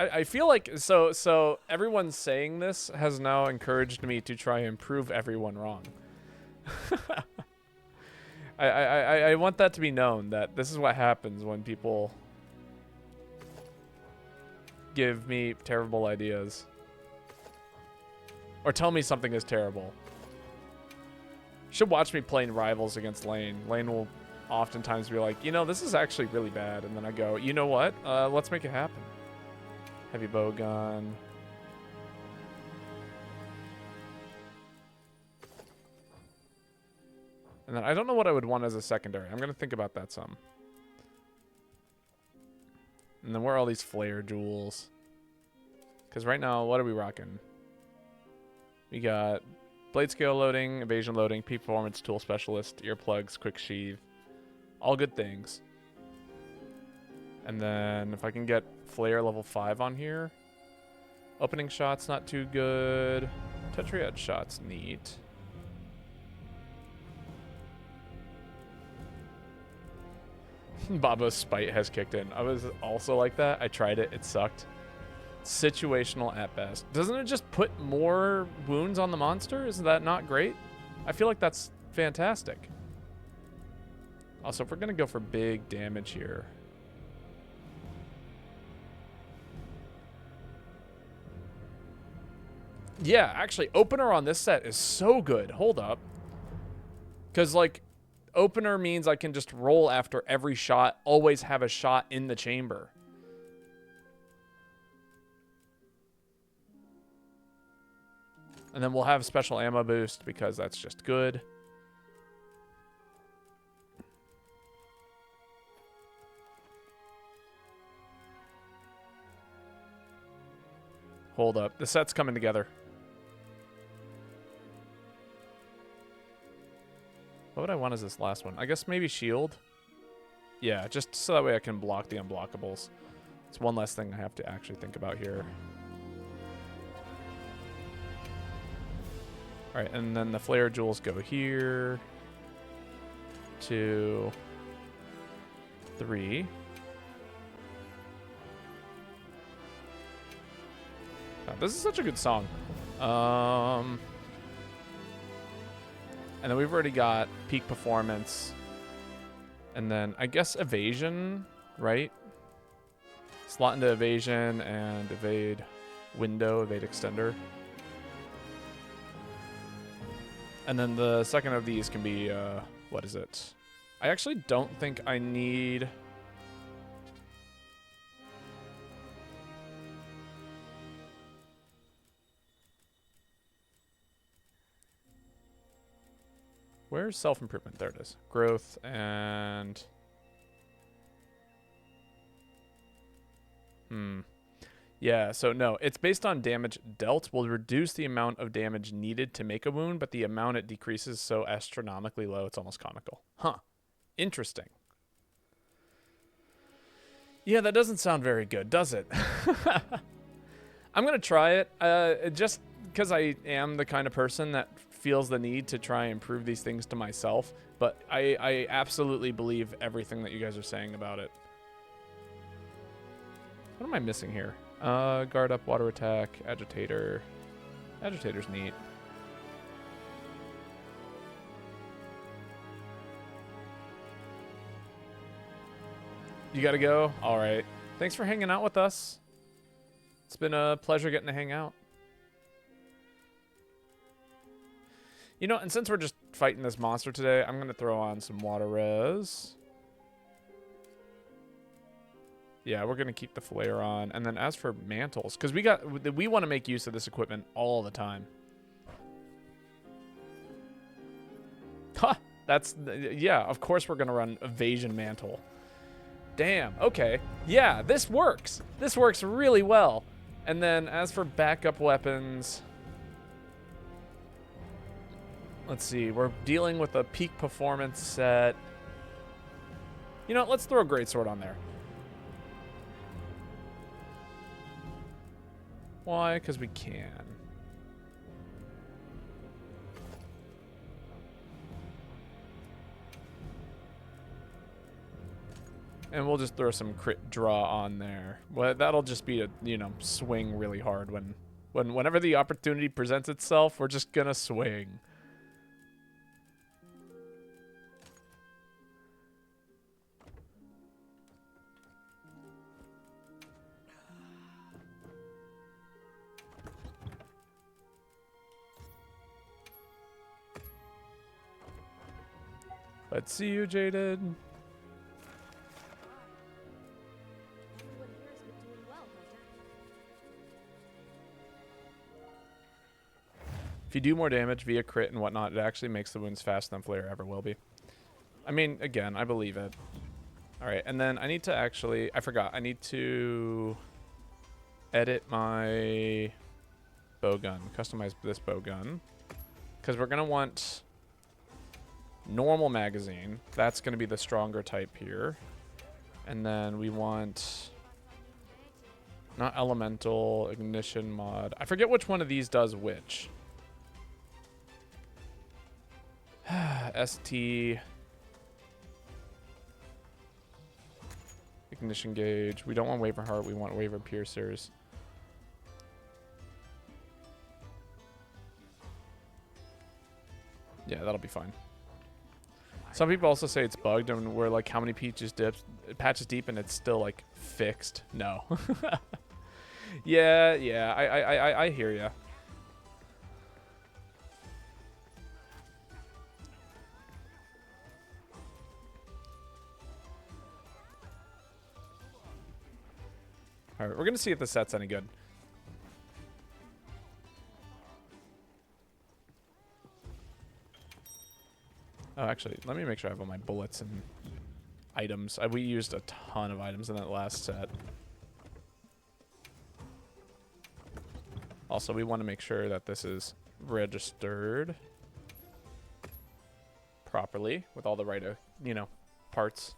I feel like so everyone saying this has now encouraged me to try and prove everyone wrong. I want that to be known that this is what happens when people give me terrible ideas or tell me something is terrible. You should watch me playing rivals against Lane. Lane will oftentimes be like, you know, this is actually really bad, and then I go, you know what? Let's make it happen. Heavy bowgun. And then I don't know what I would want as a secondary. I'm going to think about that some. And then where are all these flare jewels? Because right now, what are we rocking? We got blade scale loading, evasion loading, peak performance, tool specialist, earplugs, quick sheath. All good things. And then if I can get flare level 5 on here. Opening shot's not too good. Tetriad shot's neat. Babo's spite has kicked in. I was also like that. I tried it. It sucked. Situational at best. Doesn't it just put more wounds on the monster? Isn't that not great? I feel like that's fantastic. Also, if we're going to go for big damage here. Yeah, actually, opener on this set is so good. Hold up. Because, like, opener means I can just roll after every shot, always have a shot in the chamber. And then we'll have special ammo boost because that's just good. Hold up. The set's coming together. What would I want as this last one? I guess maybe shield. Yeah, just so that way I can block the unblockables. It's one less thing I have to actually think about here. All right, and then the flare jewels go here. 2, 3. Oh, this is such a good song. And then we've already got peak performance. And then I guess evasion, right? Slot into evasion and evade window, evade extender. And then the second of these can be, what is it? I actually don't think I need... Where's self-improvement? There it is. Growth and... Yeah, so no, it's based on damage dealt. Will reduce the amount of damage needed to make a wound, but the amount it decreases so astronomically low, it's almost comical. Huh. Interesting. Yeah, that doesn't sound very good, does it? I'm going to try it, just because I am the kind of person that feels the need to try and improve these things to myself, but I absolutely believe everything that you guys are saying about it. What am I missing here? Guard up, water attack, agitator. Agitator's neat. You gotta go? Alright. Thanks for hanging out with us. It's been a pleasure getting to hang out. You know, and since we're just fighting this monster today, I'm gonna throw on some water res. Yeah, we're gonna keep the flare on. And then as for mantles, because we want to make use of this equipment all the time. Ha! That's, yeah, of course we're gonna run evasion mantle. Damn, okay. Yeah, this works. This works really well. And then as for backup weapons, let's see, we're dealing with a peak performance set. You know, let's throw a greatsword on there. Why? Because we can. And we'll just throw some crit draw on there. Well, that'll just be a, you know, swing really hard whenever the opportunity presents itself, we're just gonna swing. Let's see you, Jaded. Everyone here has been doing well, Hunter. If you do more damage via crit and whatnot, it actually makes the wounds faster than Flare ever will be. I mean, again, I believe it. Alright, and then I need to actually... I forgot. I need to edit my bowgun. Customize this bowgun. Because we're going to want normal magazine. That's going to be the stronger type here. And then we want... not elemental, ignition mod. I forget which one of these does which. ST... ignition gauge. We don't want waver heart. We want waver piercers. Yeah, that'll be fine. Some people also say it's bugged, and we're like, how many patches deep, and it's still like fixed. No. yeah. I hear ya. All right, we're gonna see if the set's any good. Oh, actually, let me make sure I have all my bullets and items. We used a ton of items in that last set. Also, we want to make sure that this is registered properly with all the right, you know, parts.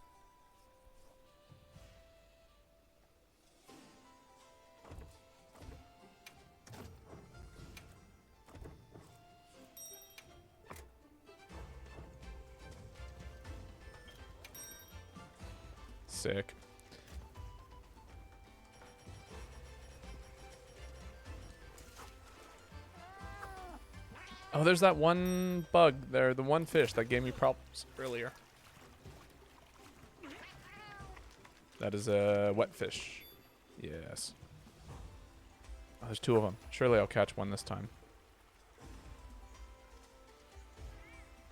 Sick. Oh, there's that one bug there, the one fish that gave me problems earlier. That is a wet fish. Yes. Oh, there's two of them. Surely I'll catch one this time.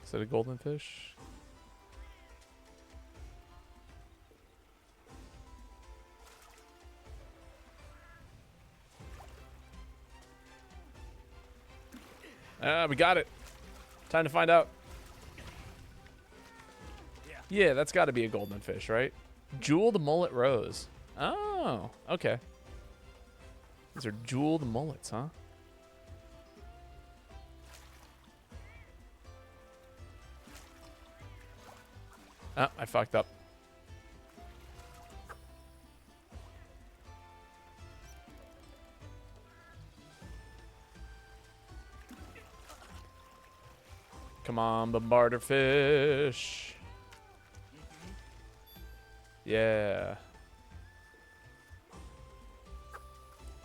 Is it a golden fish? Ah, we got it. Time to find out. Yeah, that's got to be a golden fish, right? Jeweled mullet rose. Oh, okay. These are jeweled mullets, huh? Ah, I fucked up. Come on, bombarder fish. Yeah.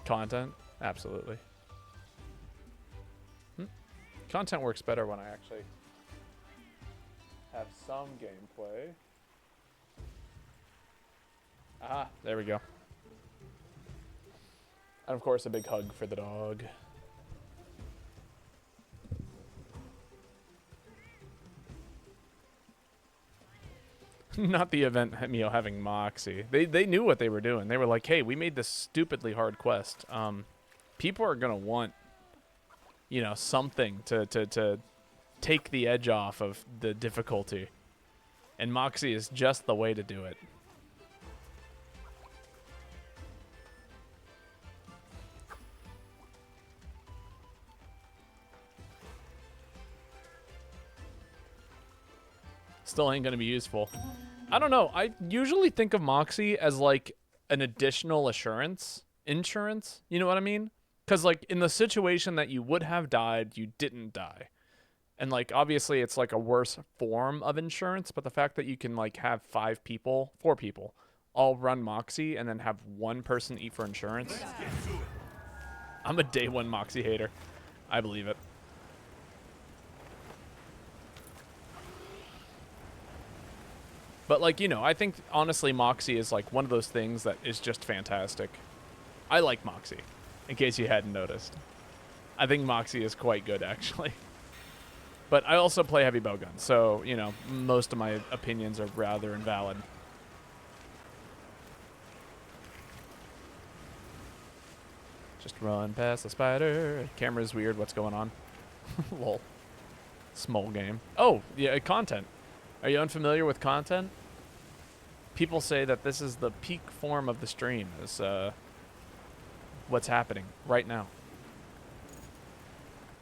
Content? Absolutely. Content works better when I actually have some gameplay. Aha, there we go. And of course, a big hug for the dog. Not the event, you know, having Moxie. They knew what they were doing. They were like, hey, we made this stupidly hard quest. People are gonna want, you know, something to take the edge off of the difficulty. And Moxie is just the way to do it. Still ain't gonna be useful. I don't know. I usually think of Moxie as like an additional insurance. You know what I mean? Because like in the situation that you would have died, you didn't die. And like obviously it's like a worse form of insurance, but the fact that you can like have 4 people, all run Moxie and then have one person eat for insurance. I'm a day 1 Moxie hater. I believe it. But, like, you know, I think, honestly, Moxie is, like, one of those things that is just fantastic. I like Moxie, in case you hadn't noticed. I think Moxie is quite good, actually. But I also play heavy bowgun, so, you know, most of my opinions are rather invalid. Just run past the spider. Camera's weird. What's going on? Lol. Small game. Oh, yeah, content. Are you unfamiliar with content? People say that this is the peak form of the stream, is what's happening right now.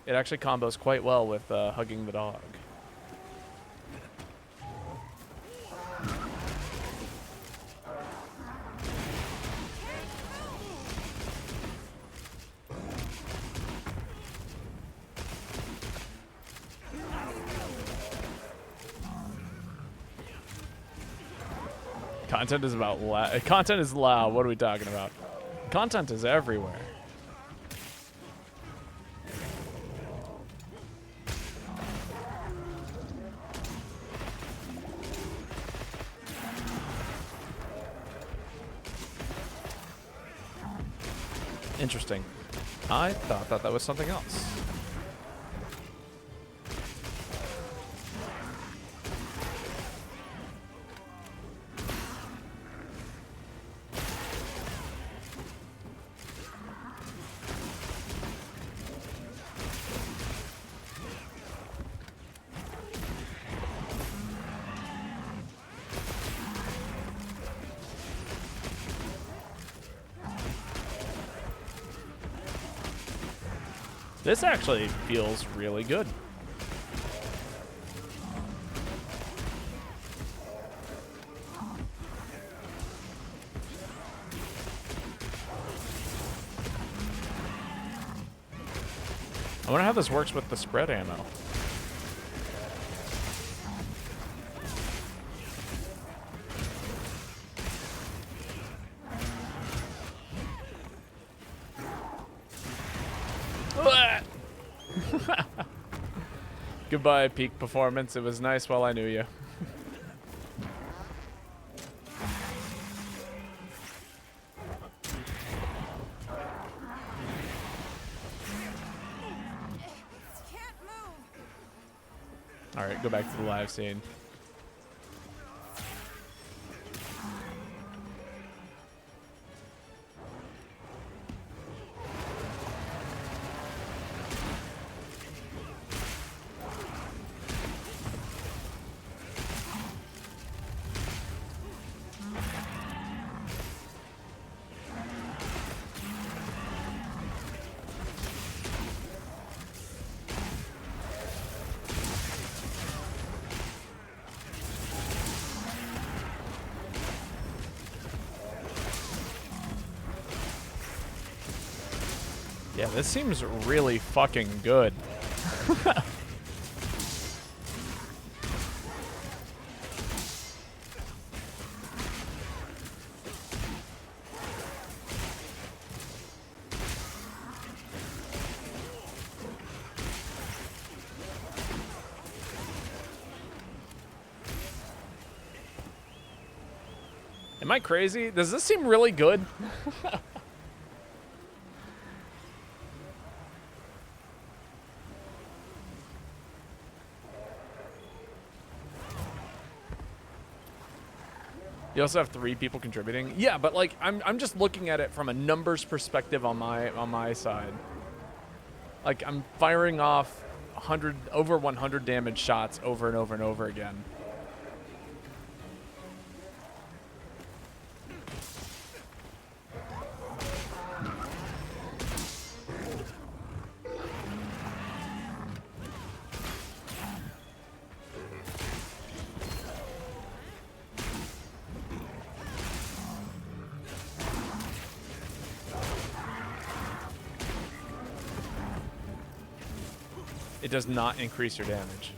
It actually combos quite well with hugging the dog. Content is about content is loud. What are we talking about? Content is everywhere. Interesting. I thought that that was something else. This actually feels really good. I wonder how this works with the spread ammo. Goodbye, peak performance. It was nice while I knew you. All right, go back to the live scene. Yeah, this seems really fucking good. Am I crazy? Does this seem really good? You also have 3 people contributing. Yeah, but like I'm just looking at it from a numbers perspective on my side. Like I'm firing off over 100 damage shots over and over and over again. It does not increase your damage.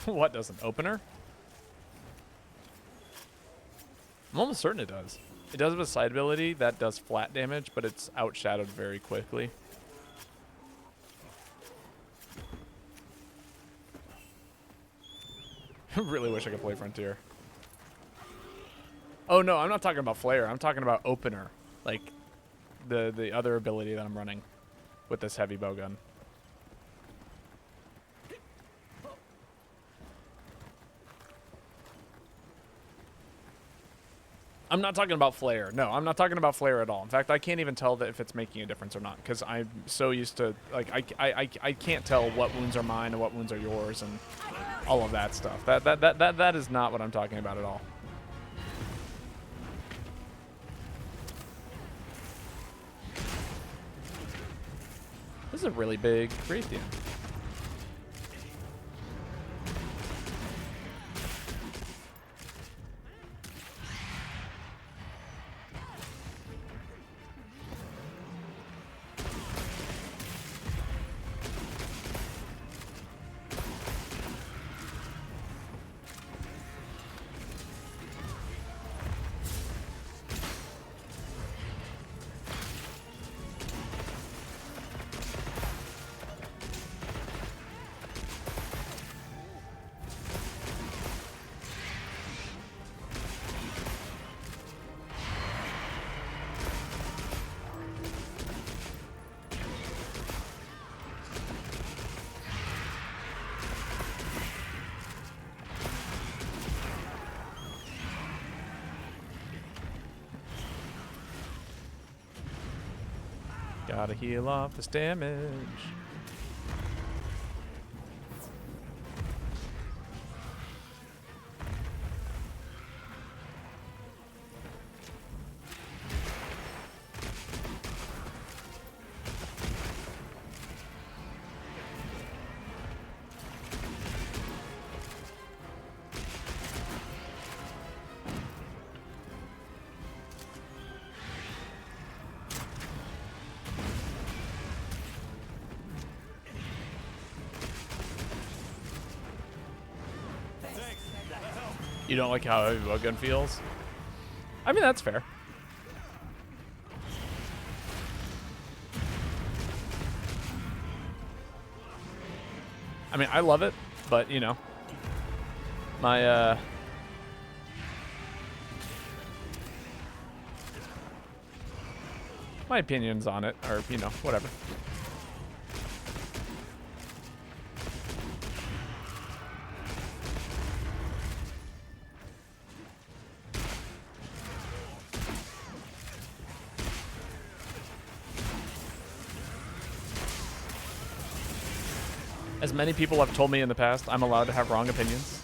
What does an opener? I'm almost certain it does. It does have a side ability that does flat damage, but it's outshadowed very quickly. I really wish I could play Frontier. Oh no, I'm not talking about Flare. I'm talking about opener. Like the other ability that I'm running with this heavy bowgun. I'm not talking about Flare. No, I'm not talking about Flare at all. In fact, I can't even tell that if it's making a difference or not because I'm so used to, like, I can't tell what wounds are mine and what wounds are yours and all of that stuff. That is not what I'm talking about at all. This is a really big Raytheon. Gotta heal off this damage. You don't like how a bowgun feels? I mean, that's fair. I mean, I love it, but, you know, my opinions on it are, you know, whatever. As many people have told me in the past, I'm allowed to have wrong opinions.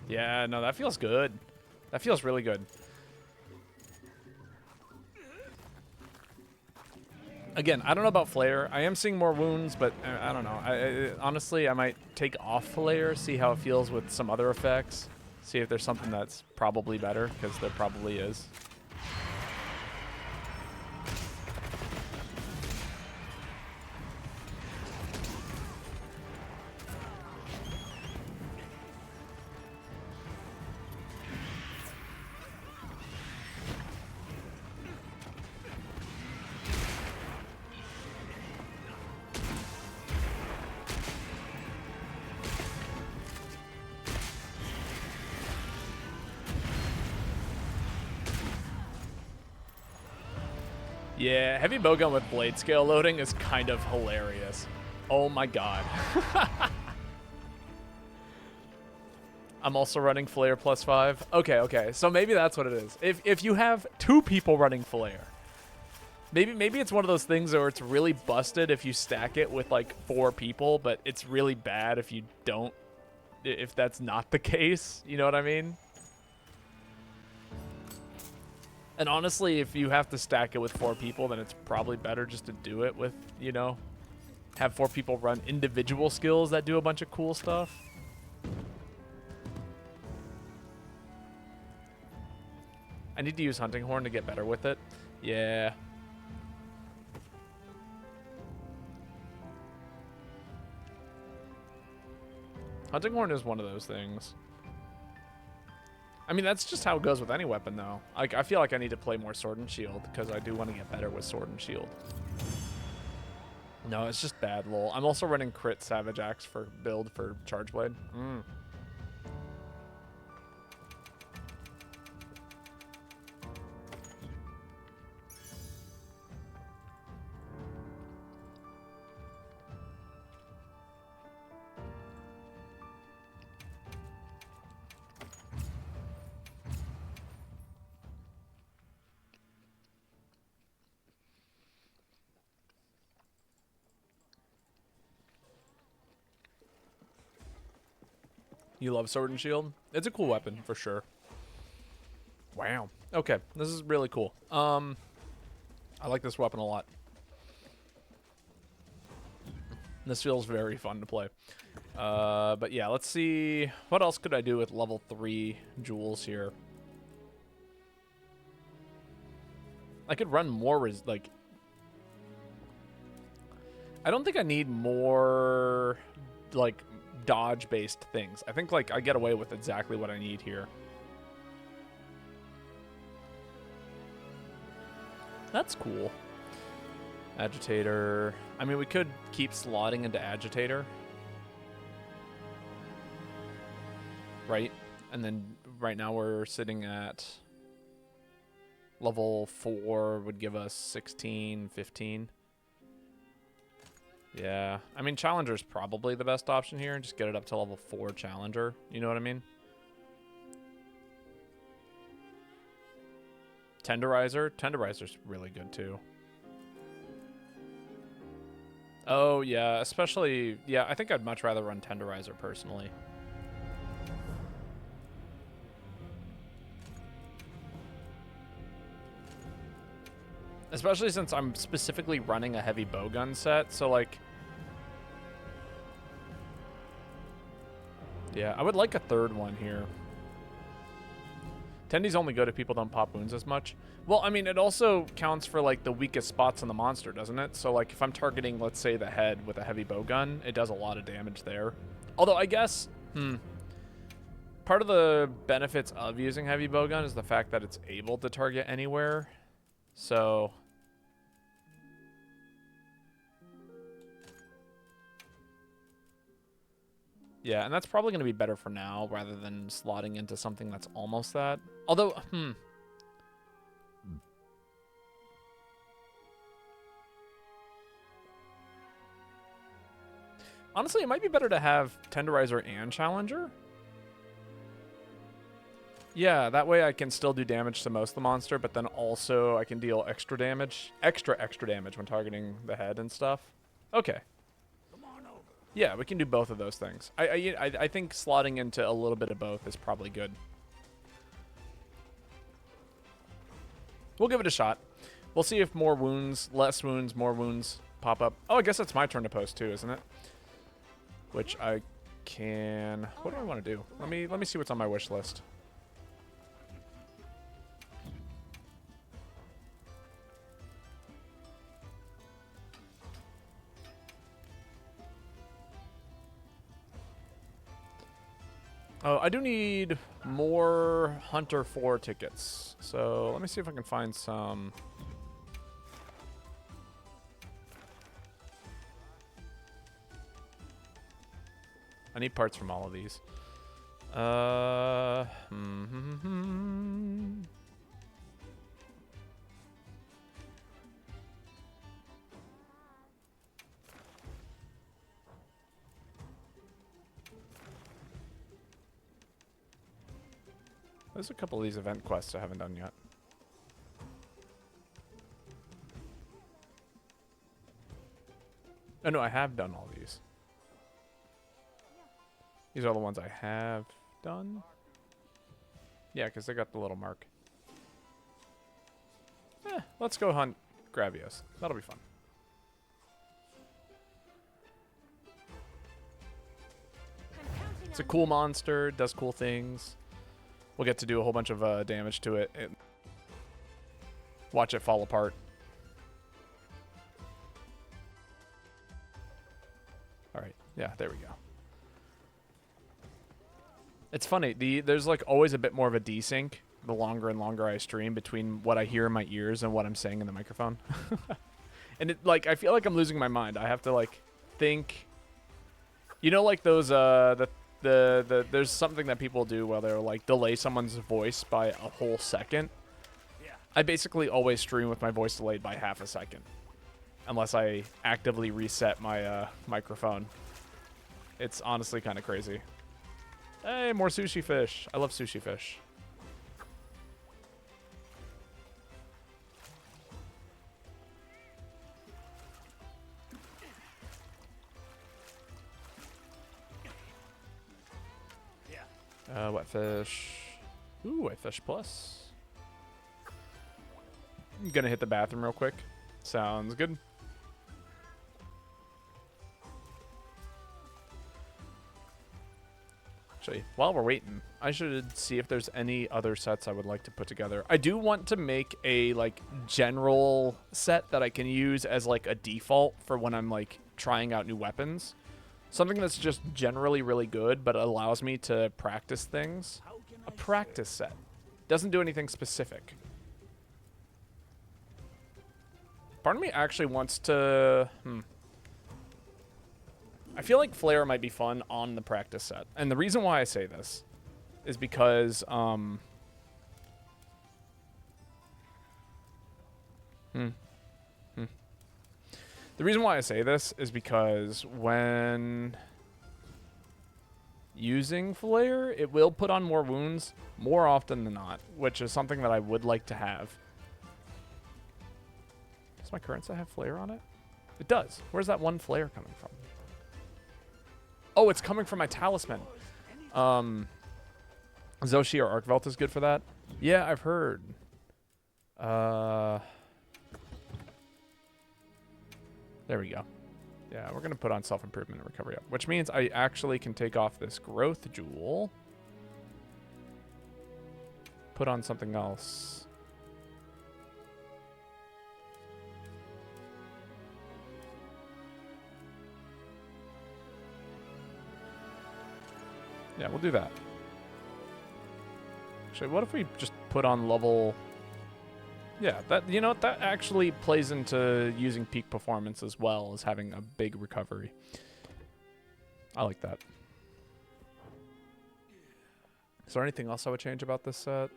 Yeah, no, that feels good. That feels really good. Again, I don't know about Flare. I am seeing more wounds, but I don't know. Honestly, I might take off Flare, see how it feels with some other effects. See if there's something that's probably better, because there probably is. Yeah, heavy bowgun with blade scale loading is kind of hilarious. Oh my god. I'm also running Flare +5. Okay. So maybe that's what it is. If you have 2 people running Flare, maybe it's one of those things where it's really busted if you stack it with like 4 people, but it's really bad if you don't, if that's not the case. You know what I mean? And honestly, if you have to stack it with 4 people, then it's probably better just to do it with, you know, have 4 people run individual skills that do a bunch of cool stuff. I need to use Hunting Horn to get better with it. Yeah. Hunting Horn is one of those things. I mean, that's just how it goes with any weapon, though. Like, I feel like I need to play more Sword and Shield, because I do want to get better with Sword and Shield. No, it's just bad, lol. I'm also running Crit Savage Axe for build for Charge Blade. You love Sword and Shield? It's a cool weapon, for sure. Wow. Okay, this is really cool. I like this weapon a lot. This feels very fun to play. But yeah, let's see. What else could I do with level 3 jewels here? I could run more, like... I don't think I need more, like, dodge-based things. I think, like, I get away with exactly what I need here. That's cool. Agitator. I mean, we could keep slotting into Agitator. Right? And then right now we're sitting at level 4 would give us 16, 15. Yeah. I mean, Challenger's probably the best option here. Just get it up to level 4 Challenger. You know what I mean? Tenderizer. Tenderizer's really good, too. Oh, yeah. Especially... Yeah, I think I'd much rather run Tenderizer, personally. Especially since I'm specifically running a heavy bowgun set, so, like... Yeah, I would like a third one here. Tendy's only good if people don't pop wounds as much. Well, I mean, it also counts for, like, the weakest spots on the monster, doesn't it? So, like, if I'm targeting, let's say, the head with a heavy bowgun, it does a lot of damage there. Although, I guess, part of the benefits of using heavy bowgun is the fact that it's able to target anywhere. So... yeah, and that's probably going to be better for now rather than slotting into something that's almost that. Although, honestly, it might be better to have Tenderizer and Challenger. Yeah, that way I can still do damage to most of the monster, but then also I can deal extra damage. Extra damage when targeting the head and stuff. Okay. Yeah, we can do both of those things. I think slotting into a little bit of both is probably good. We'll give it a shot. We'll see if more wounds, less wounds, more wounds pop up. Oh, I guess it's my turn to post too, isn't it? Which I can... what do I want to do? Let me see what's on my wish list. Oh, I do need more Hunter 4 tickets. So let me see if I can find some. I need parts from all of these. There's a couple of these event quests I haven't done yet. Oh no, I have done all these. These are the ones I have done. Yeah, because they got the little mark. Let's go hunt Gravios. That'll be fun. It's a cool monster, does cool things. We'll get to do a whole bunch of damage to it. Watch it fall apart. All right. Yeah, there we go. It's funny. There's like always a bit more of a desync the longer and longer I stream between what I hear in my ears and what I'm saying in the microphone. And it like I feel like I'm losing my mind. I have to like think. You know, like those there's something that people do where they'll like delay someone's voice by a whole second. Yeah. I basically always stream with my voice delayed by half a second, unless I actively reset my microphone. It's honestly kind of crazy. Hey, more sushi fish. I love sushi fish. Wet fish. Ooh, wet fish plus. I'm gonna hit the bathroom real quick. Sounds good. Actually, while we're waiting, I should see if there's any other sets I would like to put together. I do want to make a like general set that I can use as like a default for when I'm like trying out new weapons. Something that's just generally really good, but allows me to practice things. A practice set. Doesn't do anything specific. Part of me actually wants to... I feel like Flare might be fun on the practice set. And the reason why I say this is because... The reason why I say this is because when using Flare, it will put on more wounds more often than not, which is something that I would like to have. Does my current set have Flare on it? It does. Where's that one Flare coming from? Oh, it's coming from my talisman. Zoshi or Arcvelt is good for that. Yeah, I've heard. There we go. Yeah, we're going to put on self-improvement and recovery up, which means I actually can take off this growth jewel. Put on something else. Yeah, we'll do that. Actually, what if we just put on level Yeah, that you know what, that actually plays into using peak performance as well as having a big recovery. I like that. Is there anything else I would change about this set?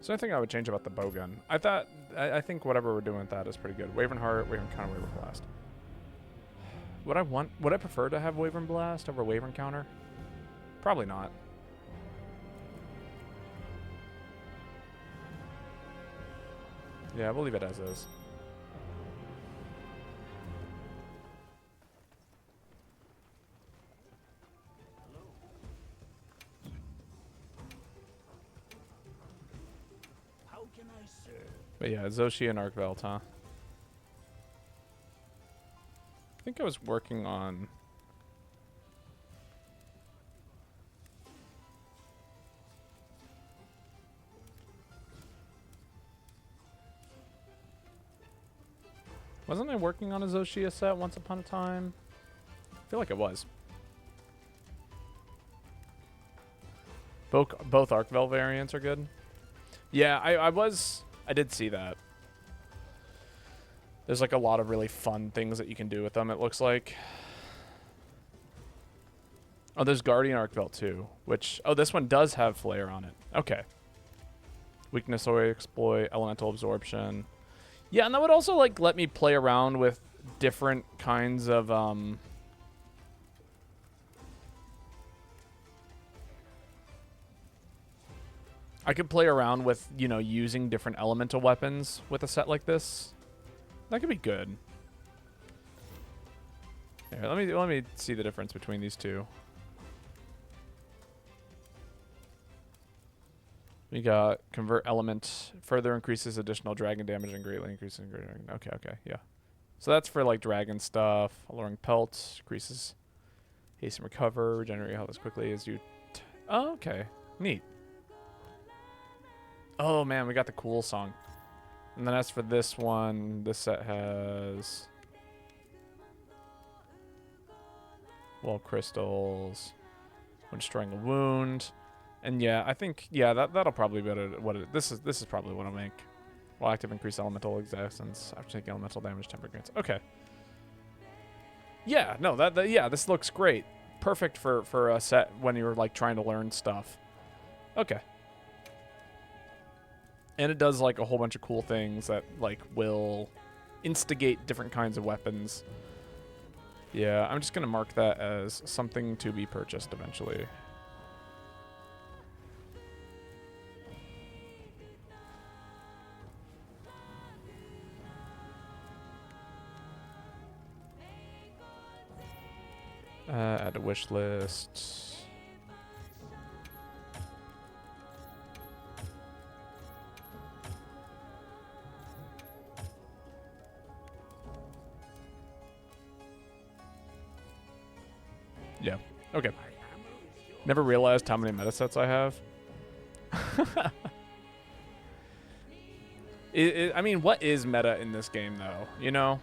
Is there anything I would change about the bowgun? I think whatever we're doing with that is pretty good. Wyvern Heart, Wyvern Counter, Wyvern Blast. Would I prefer to have Wyvern Blast over Wyvern Counter? Probably not. Yeah, we'll leave it as is. How can I serve? But yeah, Zoshi and Arcvelt, huh? I think I was working on... Wasn't I working on a Zoshia set once upon a time? I feel like it was. Both Arcveld variants are good. Yeah, I did see that. There's like a lot of really fun things that you can do with them, it looks like. Oh, there's Guardian Arcveld too, which... Oh, this one does have Flare on it. Okay. Weakness or Exploit, Elemental Absorption. Yeah, and that would also like let me play around with different kinds of I could play around with, you know, using different elemental weapons with a set like this. That could be good. Here, let me see the difference between these two. We got convert element, further increases additional dragon damage and greatly increases dragon. Okay, yeah. So that's for like dragon stuff. Alluring pelt increases haste and recover, regenerate health as quickly as you. Oh, okay, neat. Oh man, we got the cool song. And then as for this one, this set has wall crystals when destroying a wound. And yeah, I think that'll probably be what it. This is probably what I'll make. Will active increase elemental existence after taking elemental damage 10 grants. Okay. Yeah, no, yeah, this looks great. Perfect for a set when you're like trying to learn stuff. Okay. And it does like a whole bunch of cool things that like will instigate different kinds of weapons. Yeah, I'm just gonna mark that as something to be purchased eventually. Add a wish list. Yeah. Okay. Never realized how many meta sets I have. I mean, what is meta in this game, though? You know?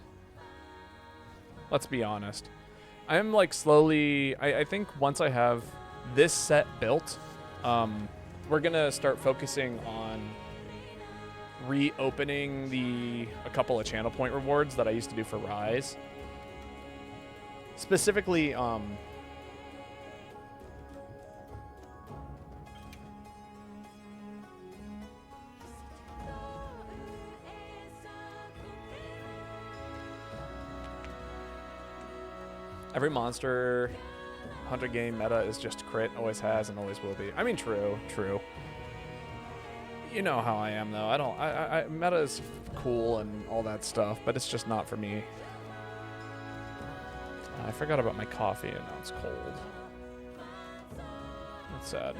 Let's be honest. I'm like slowly... I think once I have this set built, we're going to start focusing on reopening a couple of channel point rewards that I used to do for Rise. Specifically, every Monster Hunter game meta is just crit, always has and always will be. I mean, true. You know how I am, though. I meta is cool and all that stuff, but it's just not for me. I forgot about my coffee and now it's cold. That's sad.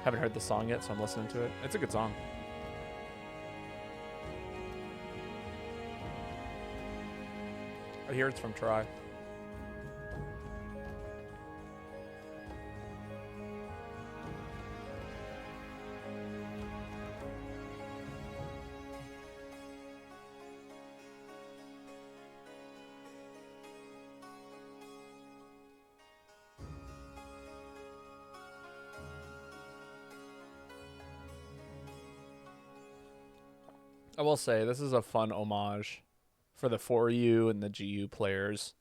Haven't heard the song yet, so I'm listening to it. It's a good song. I hear it's from Try. I will say, this is a fun homage for the 4U and the GU players.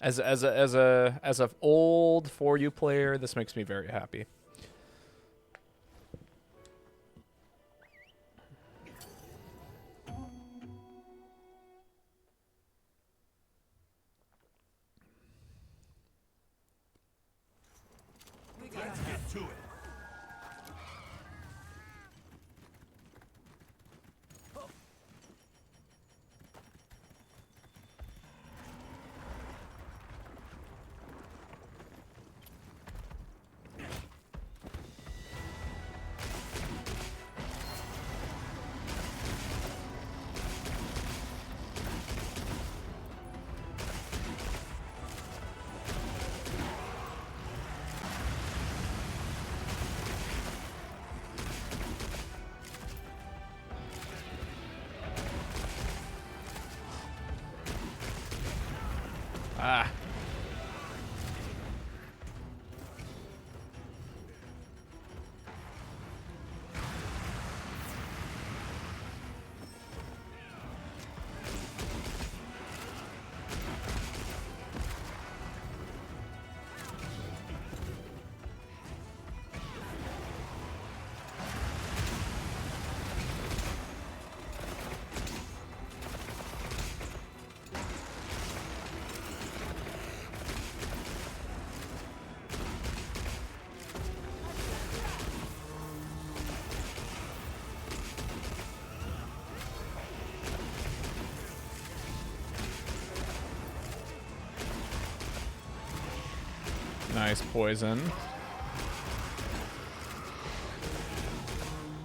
As a old 4U player, this makes me very happy. Let's get to it. Ah. Nice poison.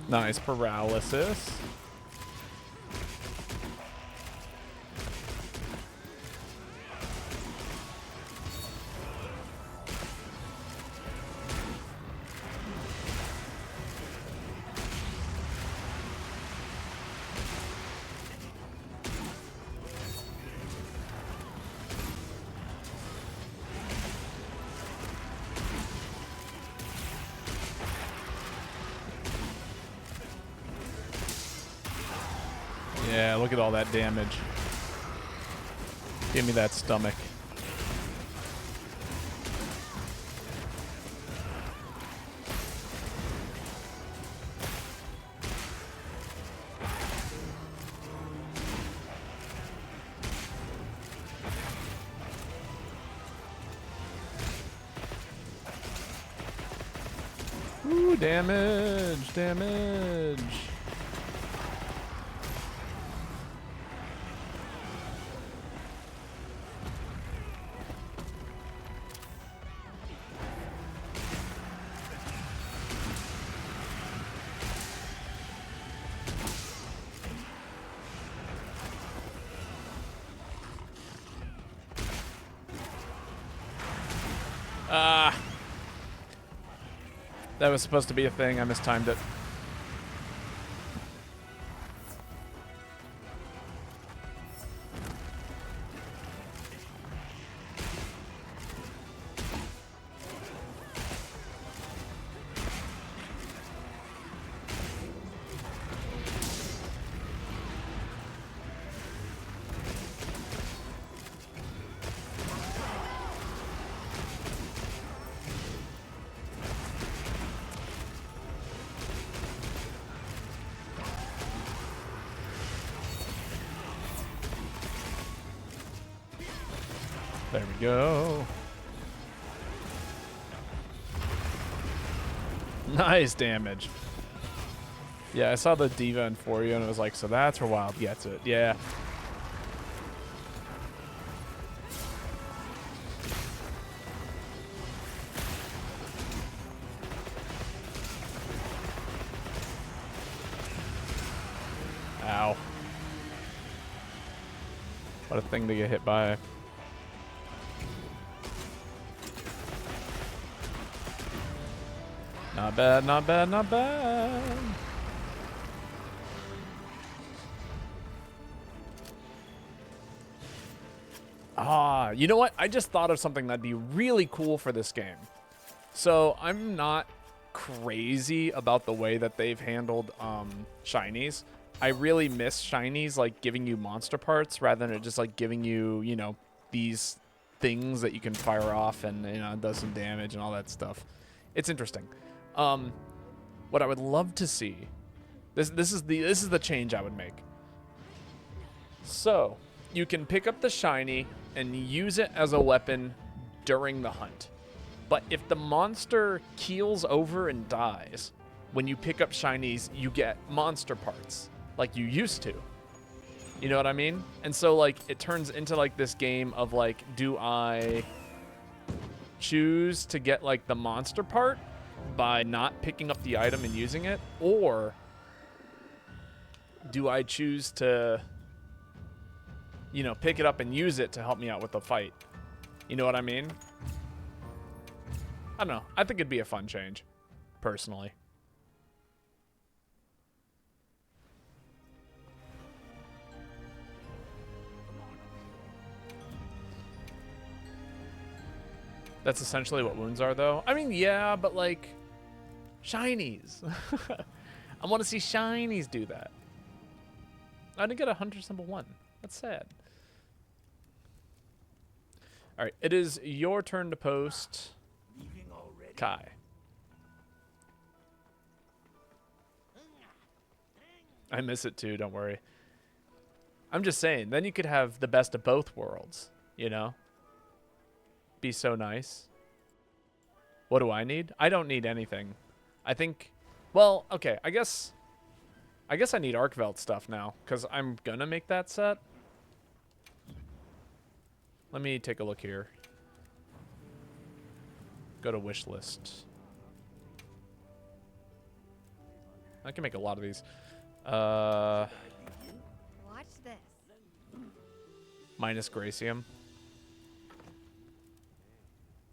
Nice paralysis. Yeah, look at all that damage. Give me that stomach. Ooh, damage, damage. Ah. That was supposed to be a thing. I mistimed it. There we go. Nice damage. Yeah, I saw the Diva in 4U and it was like, so that's where Wild gets it. Yeah. Ow. What a thing to get hit by. Not bad, not bad, not bad. You know what? I just thought of something that'd be really cool for this game. So I'm not crazy about the way that they've handled shinies. I really miss shinies like giving you monster parts rather than it just like giving you, you know, these things that you can fire off and, you know, does some damage and all that stuff. It's interesting. What I would love to see, this is the change I would make. So you can pick up the shiny and use it as a weapon during the hunt. But if the monster keels over and dies, when you pick up shinies, you get monster parts like you used to. You know what I mean? And so like it turns into like this game of like, do I choose to get like the monster part by not picking up the item and using it, or do I choose to, you know, pick it up and use it to help me out with the fight? You know what I mean? I don't know. I think it'd be a fun change, personally. That's essentially what wounds are, though. I mean, yeah, but like, shinies. I want to see shinies do that. I didn't get a hunter symbol 1. That's sad. All right, it is your turn to post. Kai. I miss it too, don't worry. I'm just saying, then you could have the best of both worlds, you know? Be so nice. What do I need? I don't need anything. I think, well, okay, I guess I need Arcvelt stuff now, because I'm gonna make that set. Let me take a look here. Go to wish list. I can make a lot of these. Watch this. Minus Gracium.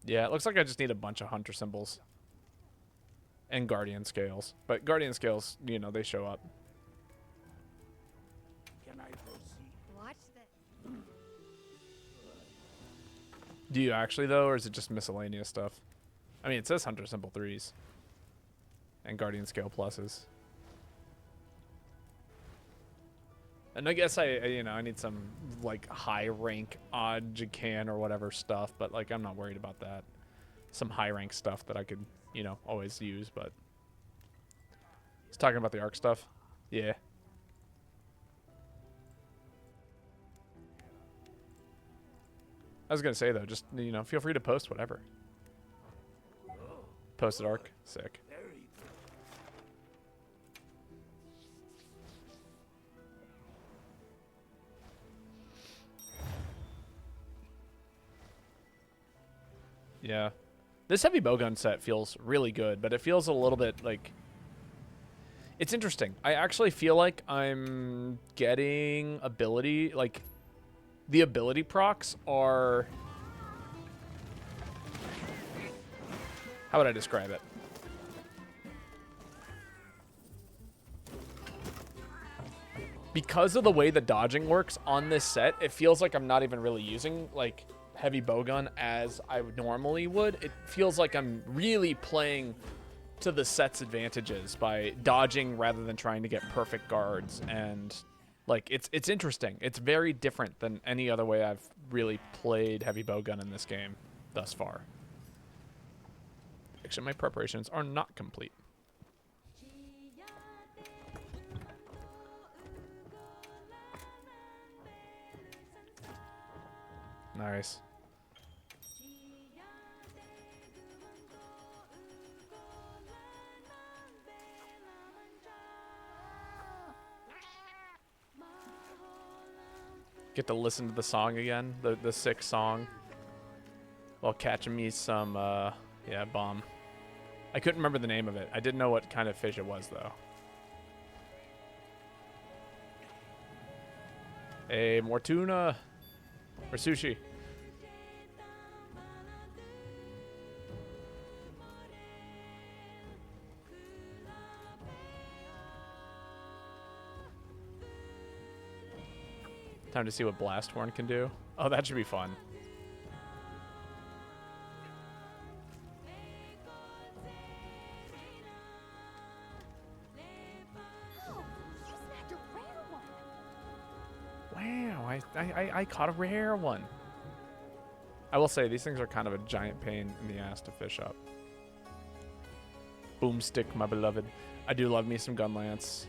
Yeah, it looks like I just need a bunch of hunter symbols. And Guardian Scales. But Guardian Scales, you know, they show up. Can I proceed? Watch this. Do you actually, though, or is it just miscellaneous stuff? I mean, it says hunter symbol 3s. And Guardian Scale pluses. And I guess you know, I need some, like, high rank Ojican or whatever stuff, but, like, I'm not worried about that. Some high rank stuff that I could, you know, always use, but. He's talking about the arc stuff? Yeah. I was gonna say, though, just, you know, feel free to post whatever. Posted arc? Sick. Yeah. This heavy bowgun set feels really good, but it feels a little bit like... It's interesting. I actually feel like I'm getting ability, like, the ability procs are... How would I describe it? Because of the way the dodging works on this set, it feels like I'm not even really using, like, heavy bowgun as I normally would. It feels like I'm really playing to the set's advantages by dodging rather than trying to get perfect guards, and like it's interesting. It's very different than any other way I've really played heavy bowgun in this game thus far. Actually, my preparations are not complete. Nice. Get to listen to the song again, the sick song, while catching me some, yeah, bomb. I couldn't remember the name of it. I didn't know what kind of fish it was, though. Hey, more tuna. Or sushi. Time to see what Blast Horn can do. Oh, that should be fun. I caught a rare one. I will say, these things are kind of a giant pain in the ass to fish up. Boomstick, my beloved. I do love me some Gunlance.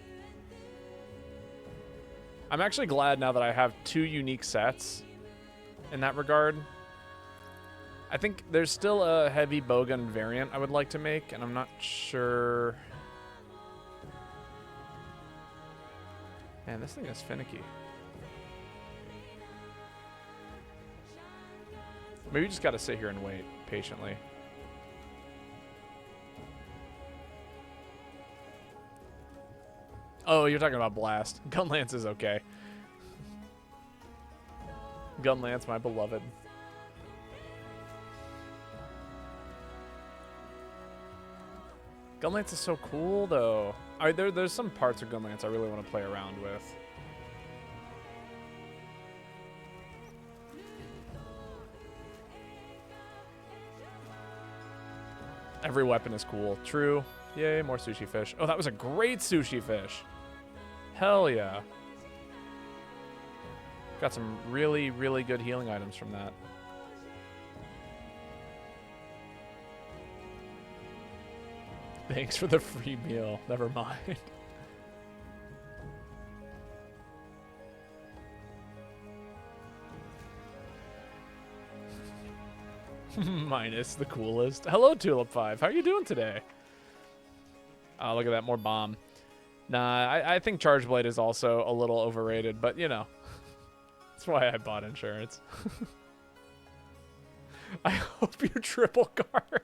I'm actually glad now that I have 2 unique sets in that regard. I think there's still a heavy bowgun variant I would like to make, and I'm not sure. Man, this thing is finicky. Maybe you just gotta sit here and wait patiently. Oh, you're talking about Blast. Gunlance is okay. Gunlance, my beloved. Gunlance is so cool, though. There's some parts of Gunlance I really want to play around with. Every weapon is cool. True. Yay, more sushi fish. Oh, that was a great sushi fish. Hell yeah. Got some really, really good healing items from that. Thanks for the free meal. Never mind. Minus the coolest. Hello, Tulip5. How are you doing today? Oh, look at that. More bomb. Nah, I think Charge Blade is also a little overrated, but you know. That's why I bought insurance. I hope you triple card.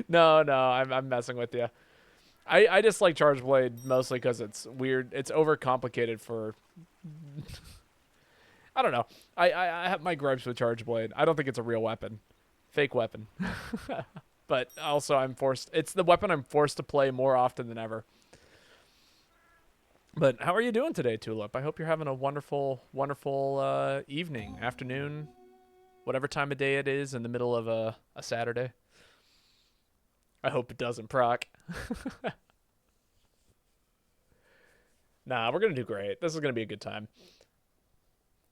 No, I'm messing with you. I just like Charge Blade mostly because it's weird. It's overcomplicated for... I don't know. I have my gripes with Charge Blade. I don't think it's a real weapon. Fake weapon. But also it's the weapon I'm forced to play more often than ever. But how are you doing today, Tulip? I hope you're having a wonderful, wonderful evening, afternoon, whatever time of day it is in the middle of a Saturday. I hope it doesn't proc. Nah, we're going to do great. This is going to be a good time.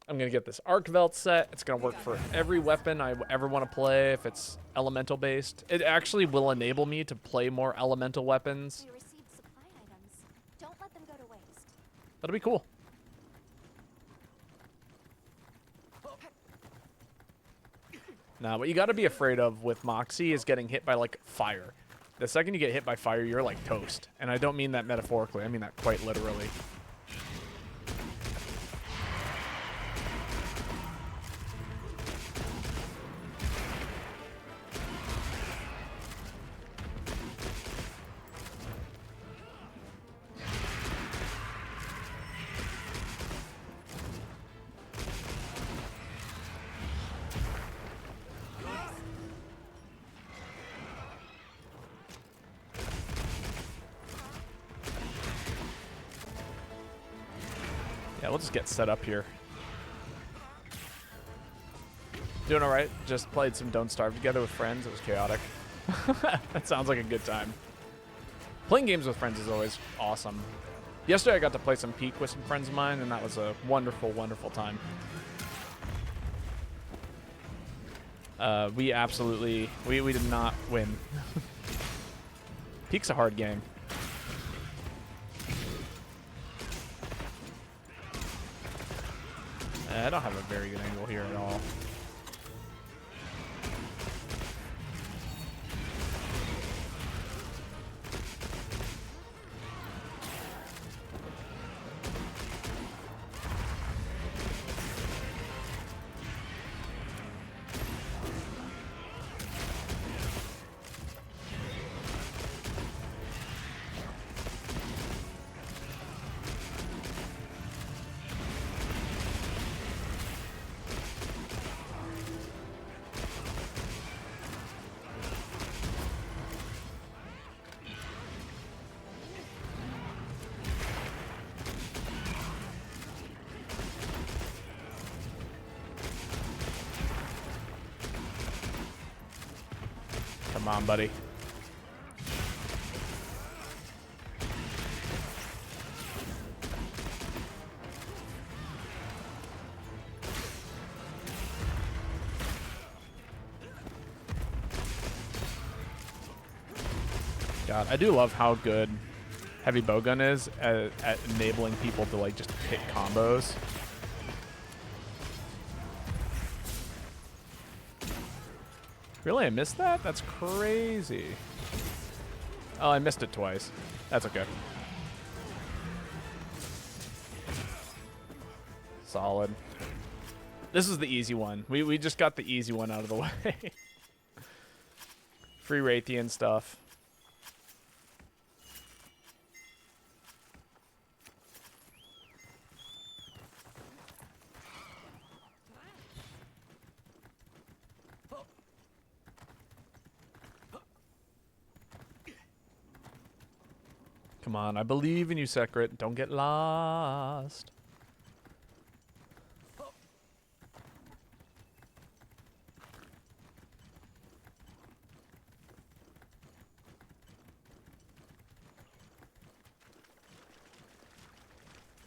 I'm going to get this Arcvelt set. It's going to work for every weapon I ever want to play if it's elemental based. It actually will enable me to play more elemental weapons. We received supply items. Don't let them go to waste. That'll be cool. Now, what you got to be afraid of with Moxie is getting hit by, like, fire. The second you get hit by fire, you're like toast. And I don't mean that metaphorically. I mean that quite literally. Yeah, we'll just get set up here. Doing all right. Just played some Don't Starve together with friends. It was chaotic. That sounds like a good time. Playing games with friends is always awesome. Yesterday I got to play some Peak with some friends of mine, and that was a wonderful, wonderful time. We absolutely... We did not win. Peak's a hard game. I don't have a very good angle here at all. Come on, buddy. God, I do love how good heavy bowgun is at enabling people to like just hit combos. Really, I missed that? That's crazy. Oh, I missed it twice. That's okay. Solid. This is the easy one. We just got the easy one out of the way. Free Raytheon stuff. Come on, I believe in you, Secret. Don't get lost.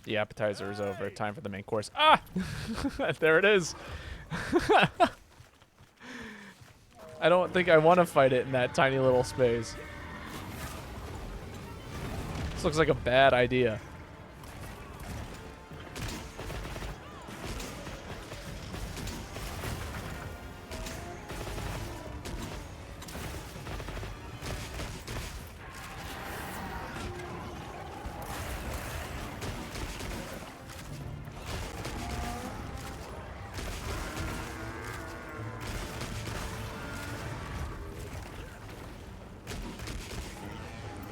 The appetizer is over. Time for the main course. Ah! There it is. I don't think I want to fight it in that tiny little space. This looks like a bad idea.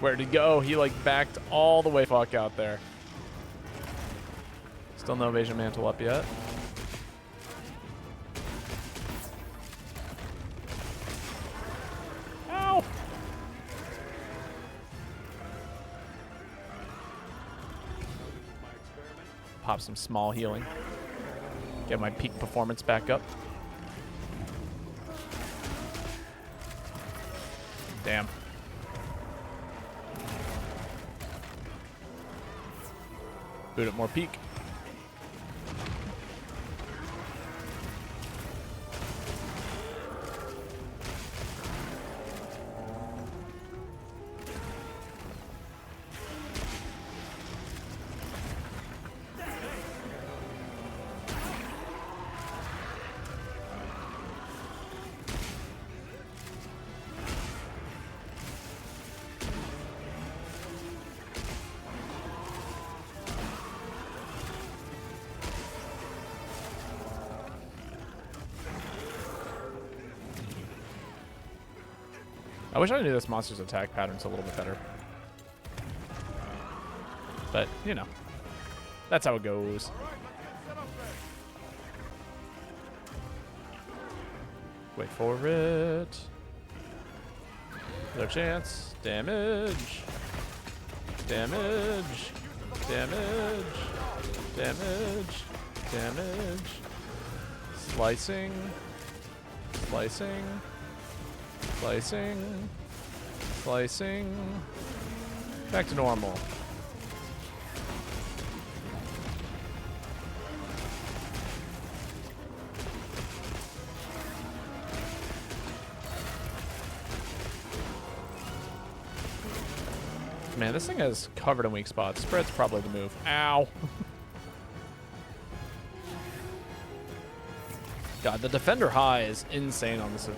Where'd he go? He like backed all the way fuck out there. Still no evasion mantle up yet. Ow! Pop some small healing. Get my peak performance back up. Damn. Boot up more peak. I wish I knew this monster's attack patterns a little bit better. But, you know, that's how it goes. Wait for it. Another chance. Damage. Damage. Damage. Damage. Damage. Slicing. Slicing. Slicing. Slicing. Back to normal. Man, this thing is covered in weak spots. Spread's probably the move. Ow. God, the defender high is insane on this.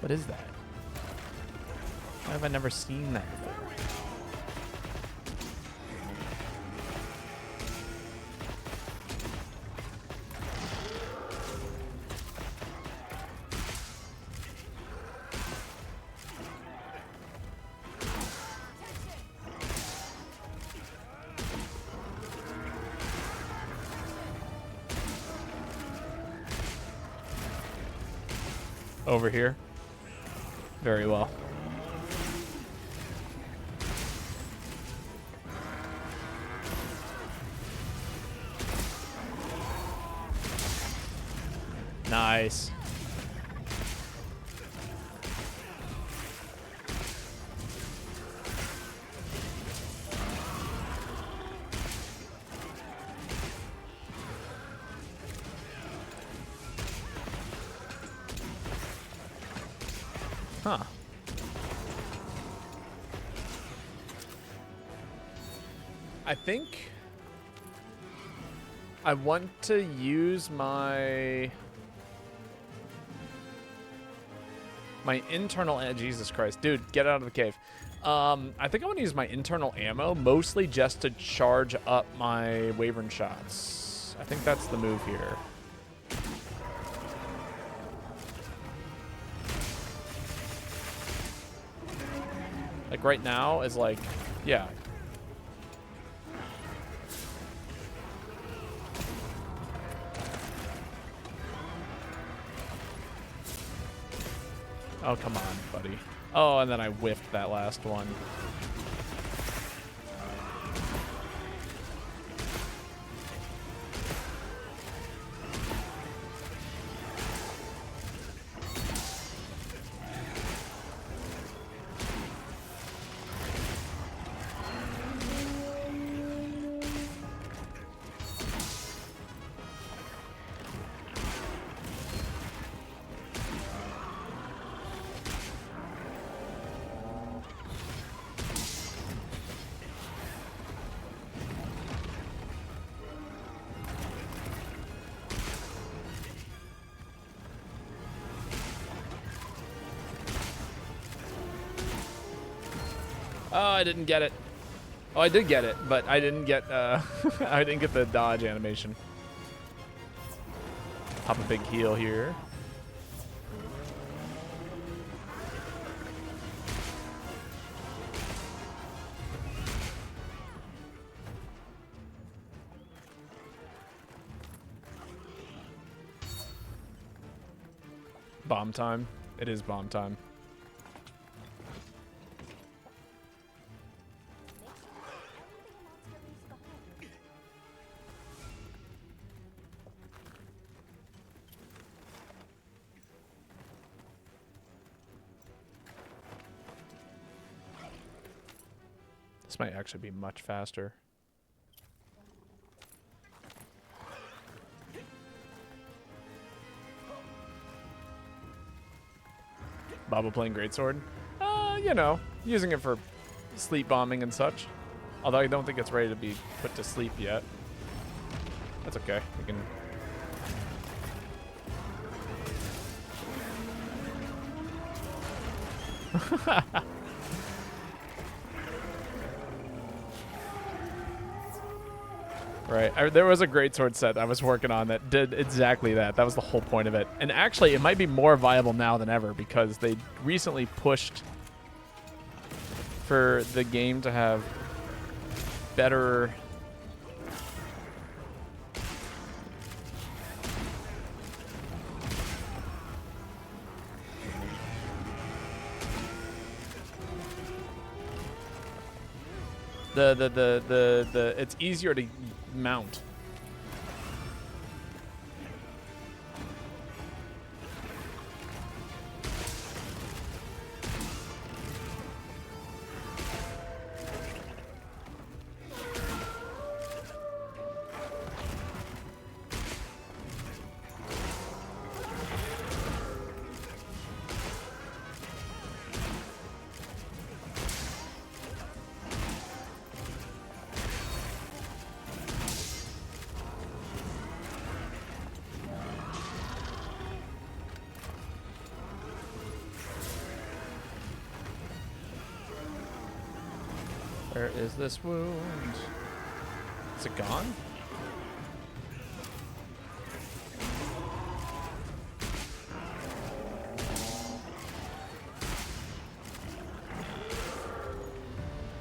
What is that? Why have I never seen that before? over here. Very well. Nice. Huh. I think I want to use my internal Jesus Christ, dude, get out of the cave. I think I want to use my internal ammo mostly just to charge up my Wyvern shots. I think that's the move here. Like right now is like, yeah. Oh, come on, buddy. Oh, and then I whiffed that last one. Oh, I didn't get it. Oh, I did get it, but I didn't get I didn't get the dodge animation. Pop a big heal here. Bomb time. It is bomb time. This might actually be much faster. Baba playing greatsword? You know, using it for sleep bombing and such. Although I don't think it's ready to be put to sleep yet. That's okay. We can... Right. There was a greatsword set I was working on that did exactly that. That was the whole point of it. And actually, it might be more viable now than ever because they recently pushed for the game to have better... It's easier to mount. Where is this wound? Is it gone?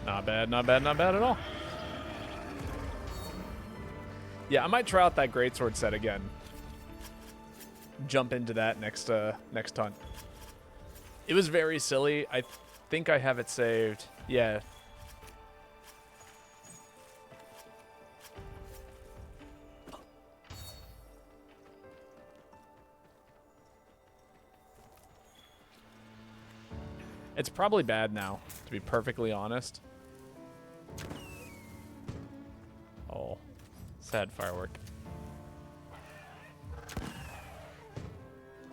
Not bad, not bad, not bad at all. Yeah, I might try out that greatsword set again. jump into that next next hunt. It was very silly. I think I have it saved. Yeah. It's probably bad now, to be perfectly honest. Oh, sad firework.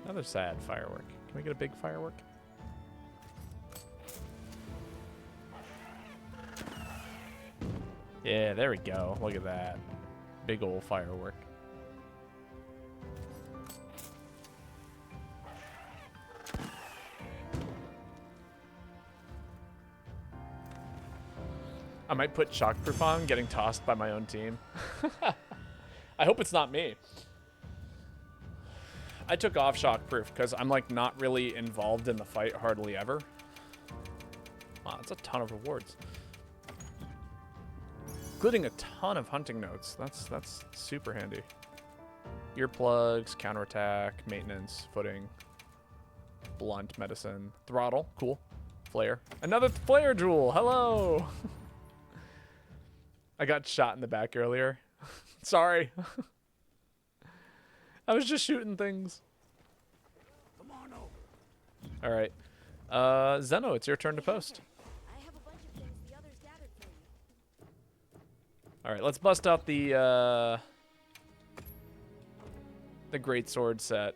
Another sad firework. Can we get a big firework? Yeah, there we go. Look at that. Big old firework. I might put shockproof on getting tossed by my own team. I hope it's not me. I took off shockproof because I'm like not really involved in the fight hardly ever. Wow, that's a ton of rewards. Including a ton of hunting notes. That's super handy. Earplugs, counterattack, maintenance, footing, blunt, medicine, throttle, cool. Flare. Another flare jewel. Hello. I got shot in the back earlier. Sorry. I was just shooting things. Come on over. All right. Zeno, it's your turn to post. I have a bunch of things the others gathered for you. All right, let's bust out the great sword set.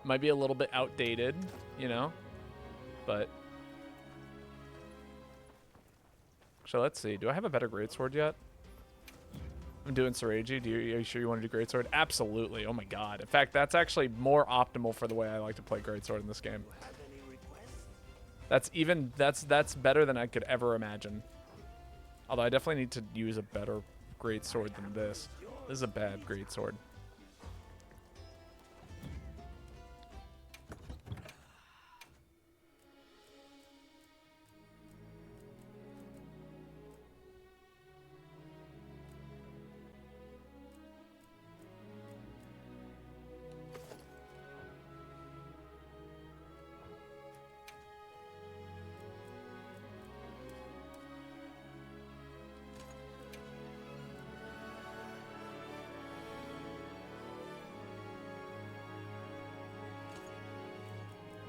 Might be a little bit outdated, you know, but so let's see. Do I have a better greatsword yet? I'm doing Saraji. Are you sure you want to do greatsword? Absolutely. Oh my god. In fact, that's actually more optimal for the way I like to play greatsword in this game. That's better than I could ever imagine. Although I definitely need to use a better greatsword than this. This is a bad greatsword.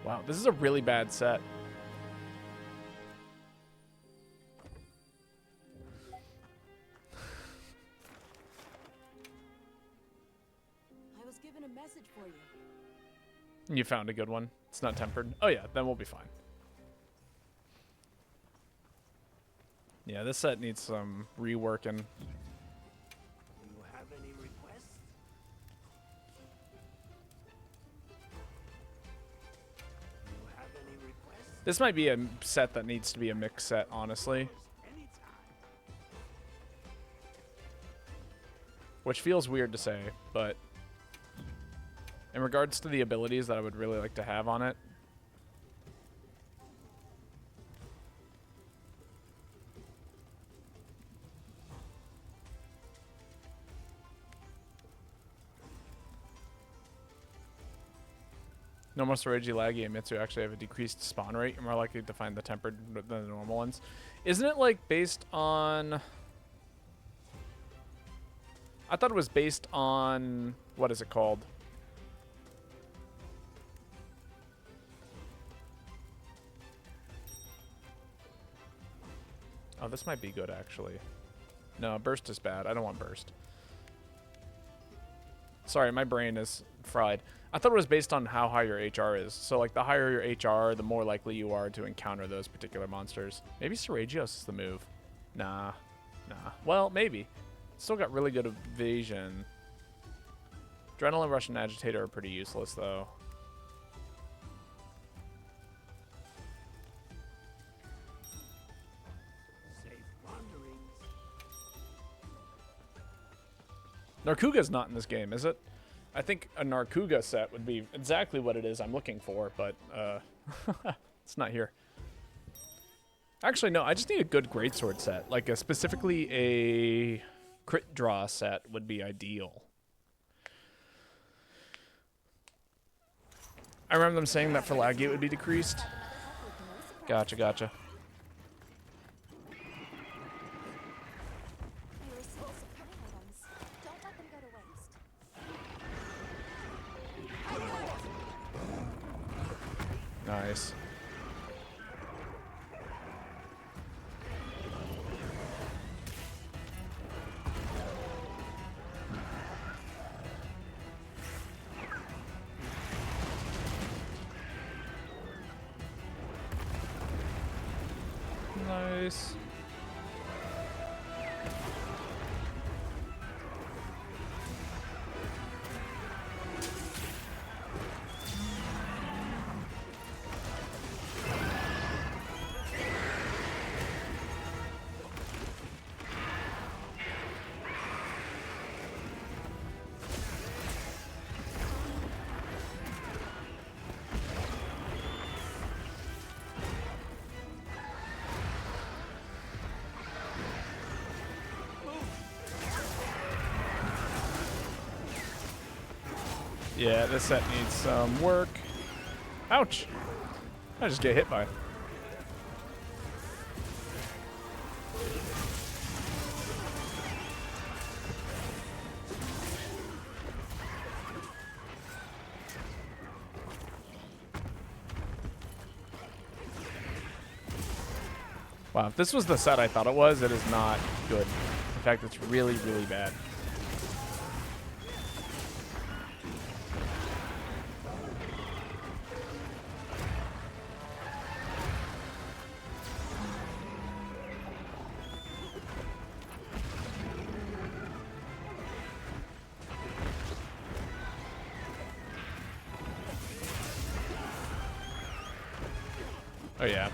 Wow, this is a really bad set. I was given a message for you. You found a good one. It's not tempered. Oh yeah, then we'll be fine. Yeah, this set needs some reworking. Do you have any requests? Do you have any requests? This might be a set that needs to be a mix set, honestly. Anytime. Which feels weird to say, but in regards to the abilities that I would really like to have on it, no more Soreji Laggy and Mitsu actually have a decreased spawn rate. You're more likely to find the tempered than the normal ones. Isn't it like based on... I thought it was based on... What is it called? Oh, this might be good, actually. No, burst is bad. I don't want burst. Sorry, my brain is fried. I thought it was based on how high your HR is. So, like, the higher your HR, the more likely you are to encounter those particular monsters. Maybe Seragios is the move. Nah. Well, maybe. Still got really good evasion. Adrenaline Rush and Agitator are pretty useless, though. Safe wanderings. Narkuga's not in this game, is it? I think a Narkuga set would be exactly what it is I'm looking for, but it's not here. Actually, no, I just need a good greatsword set. Like, specifically a crit draw set would be ideal. I remember them saying that for lag gate would be decreased. Gotcha, gotcha. You receive supply items. Don't let them go to waste. Nice. Nice. Yeah, this set needs some work. Ouch! I just get hit by. Wow, if this was the set I thought it was, it is not good. In fact, it's really, really bad. Oh yeah,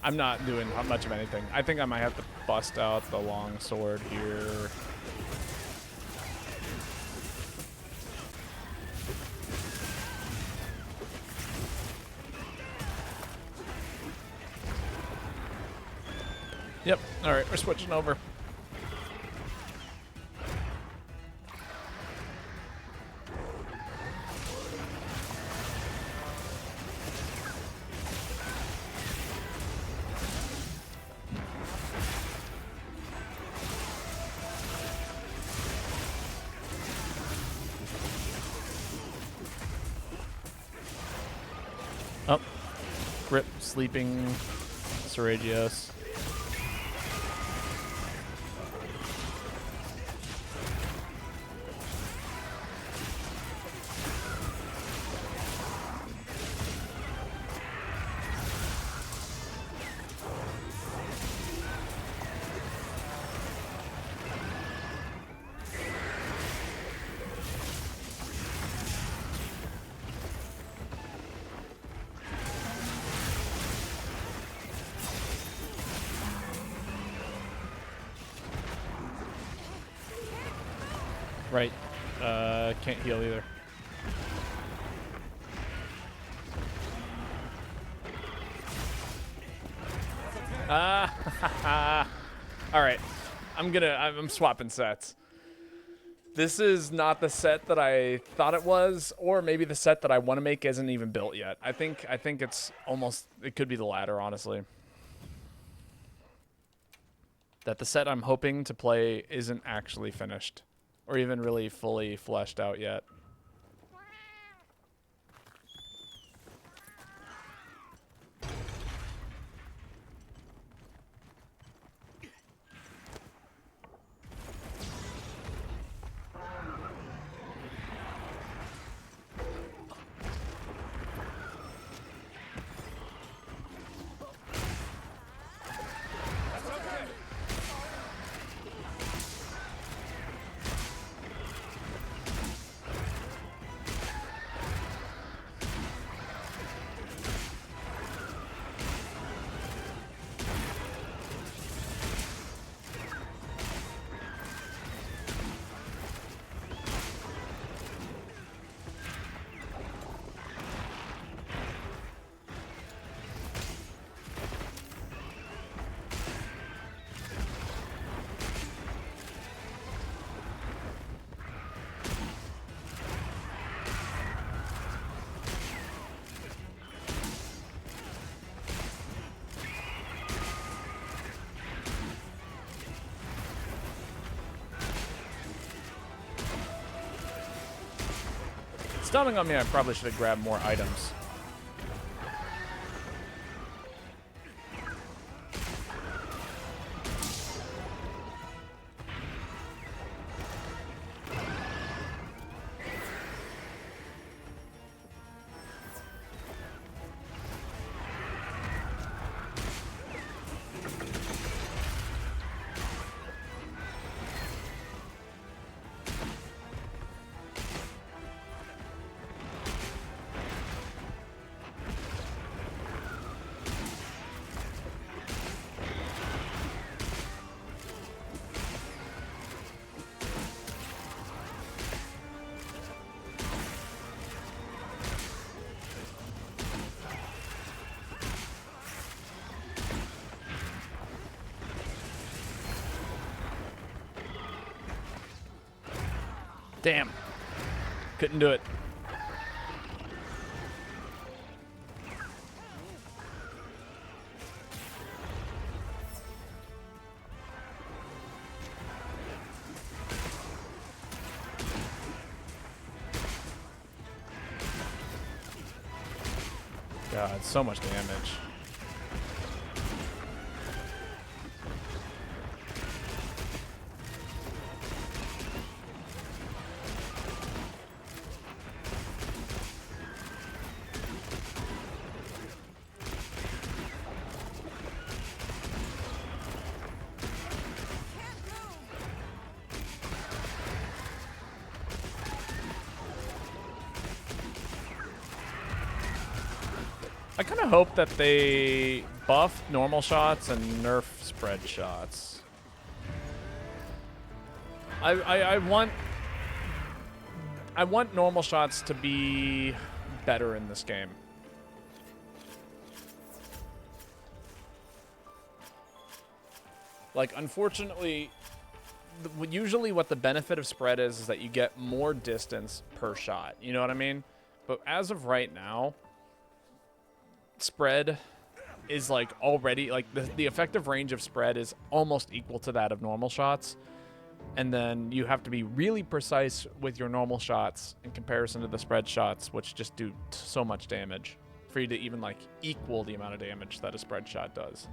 I'm not doing much of anything. I think I might have to bust out the long sword here. Yep, alright, we're switching over. Oh, Grip, sleeping, Seragios. Right. Can't heal either. Alright. I'm swapping sets. This is not the set that I thought it was, or maybe the set that I want to make isn't even built yet. I think it's almost, it could be the latter, honestly. That the set I'm hoping to play isn't actually finished. Or even really fully fleshed out yet. dawning on me I probably should have grabbed more items. Damn. Couldn't do it. God, so much damage. I kind of hope that they buff normal shots and nerf spread shots. I want normal shots to be better in this game. Like, unfortunately, usually what the benefit of spread is that you get more distance per shot. You know what I mean? But as of right now, spread is like already like the effective range of spread is almost equal to that of normal shots, and then you have to be really precise with your normal shots in comparison to the spread shots, which just do so much damage for you to even like equal the amount of damage that a spread shot does.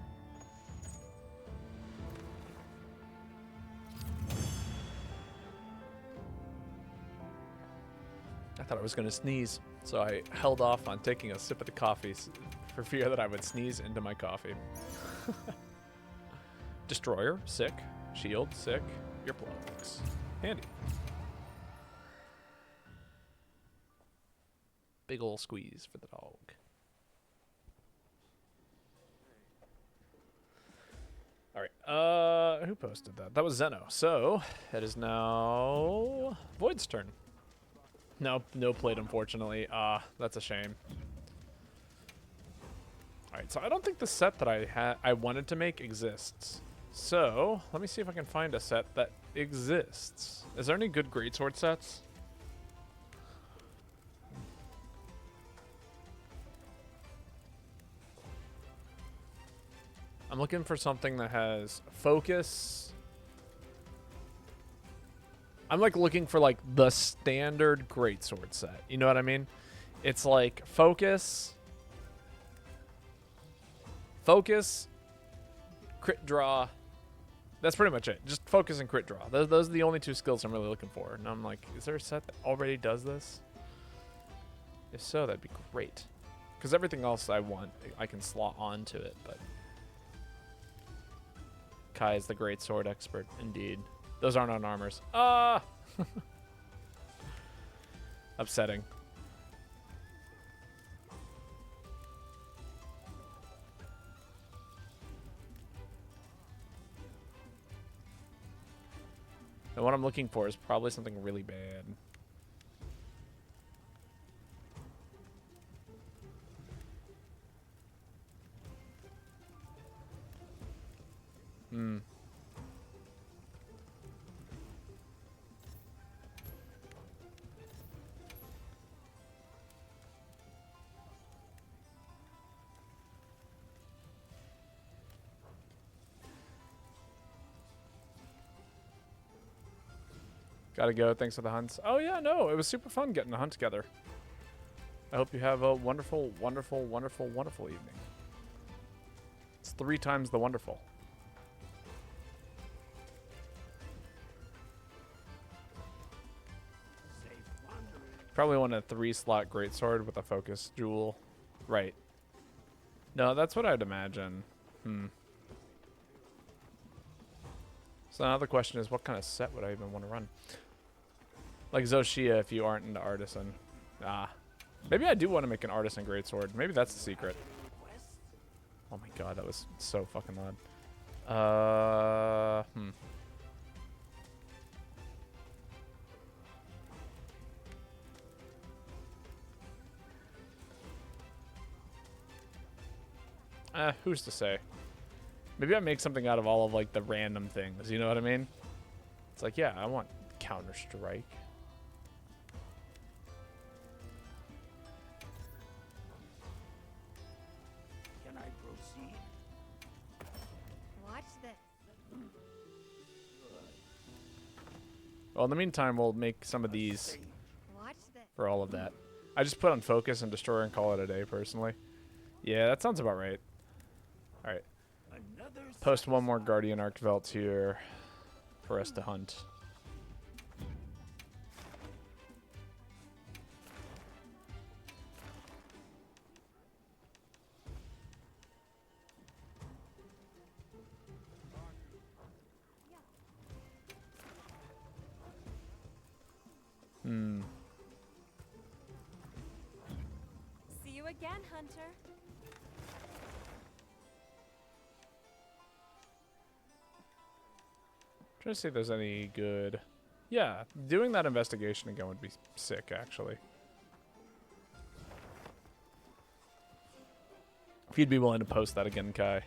I thought I was going to sneeze, so I held off on taking a sip of the coffee for fear that I would sneeze into my coffee. Destroyer, sick. Shield, sick. Earplugs, handy. Big ol' squeeze for the dog. Alright, who posted that? That was Zeno. So, it is now Void's turn. No plate, unfortunately. That's a shame. Alright, so I don't think the set that I wanted to make exists. So, let me see if I can find a set that exists. Is there any good greatsword sets? I'm looking for something that has focus. I'm like looking for like the standard greatsword set. You know what I mean? It's like focus, crit draw. That's pretty much it. Just focus and crit draw. Those are the only two skills I'm really looking for. And I'm like, is there a set that already does this? If so, that'd be great. Because everything else I want, I can slot onto it. But Kai is the great sword expert, indeed. Those aren't on armors. Ah! Upsetting. And what I'm looking for is probably something really bad. Gotta go. Thanks for the hunts. Oh, yeah, no. It was super fun getting the hunt together. I hope you have a wonderful, wonderful, wonderful, wonderful evening. It's 3 times the wonderful. Safe wandering. Probably want a 3-slot greatsword with a focus jewel. Right. No, that's what I'd imagine. So now the question is, what kind of set would I even want to run? Like Zoshia if you aren't into Artisan. Maybe I do want to make an Artisan greatsword. Maybe that's the secret. Requests? Oh my god, that was so fucking loud. Who's to say? Maybe I make something out of all of like the random things, you know what I mean? It's like, yeah, I want Counter-Strike. Can I proceed? Watch this. Well, in the meantime, we'll make some of these Watch this. for all of that. I just put on focus and destroy and call it a day, personally. Yeah, that sounds about right. Alright. Another Post one more Guardian Archvelt here for us to hunt. See you again, Hunter. Trying to see if there's any good... Yeah, doing that investigation again would be sick, actually. If you'd be willing to post that again, Kai.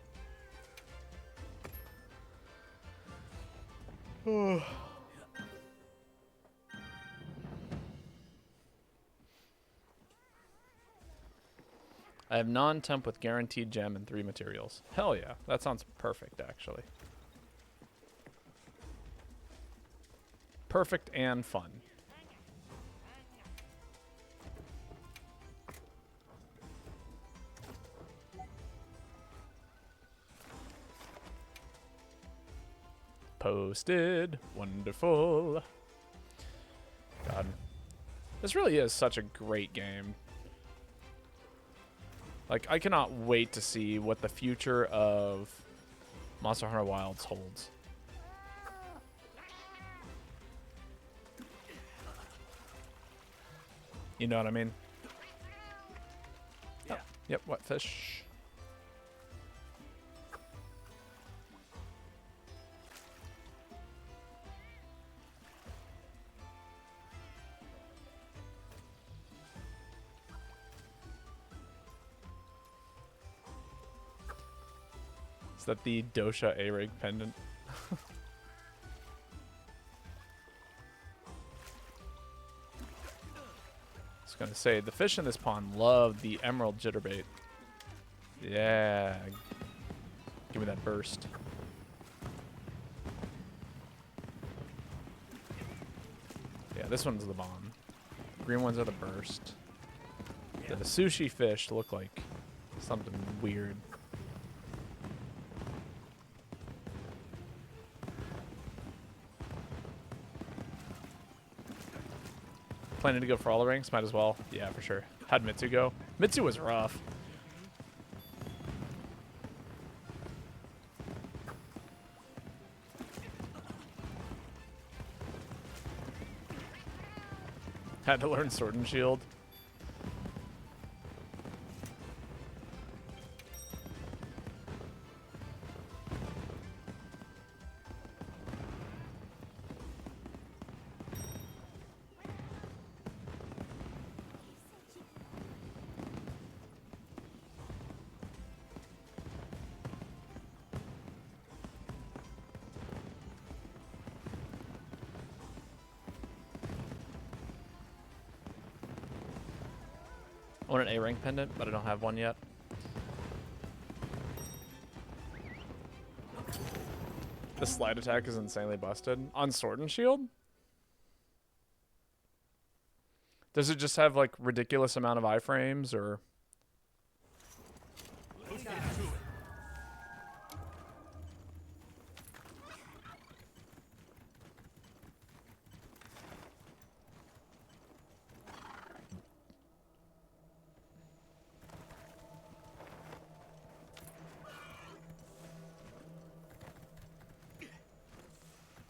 I have non-temp with guaranteed gem and 3 materials. Hell yeah, that sounds perfect, actually. Perfect and fun. Posted. Wonderful. God. This really is such a great game. Like, I cannot wait to see what the future of Monster Hunter Wilds holds. You know what I mean? Yeah. Oh, yep, what fish? Is that the Dosha A-Rig pendant? I was gonna say, the fish in this pond love the emerald jitterbait. Yeah. Give me that burst. Yeah, this one's the bomb. Green ones are the burst. Yeah, the sushi fish look like something weird. Planning to go for all the ranks? Might as well. Yeah, for sure. How'd Mitsu go? Mitsu was rough. Had to learn Sword and Shield. I want an A-rank pendant, but I don't have one yet. The slide attack is insanely busted. On Sword and Shield? Does it just have like ridiculous amount of iframes or? Let's get to it.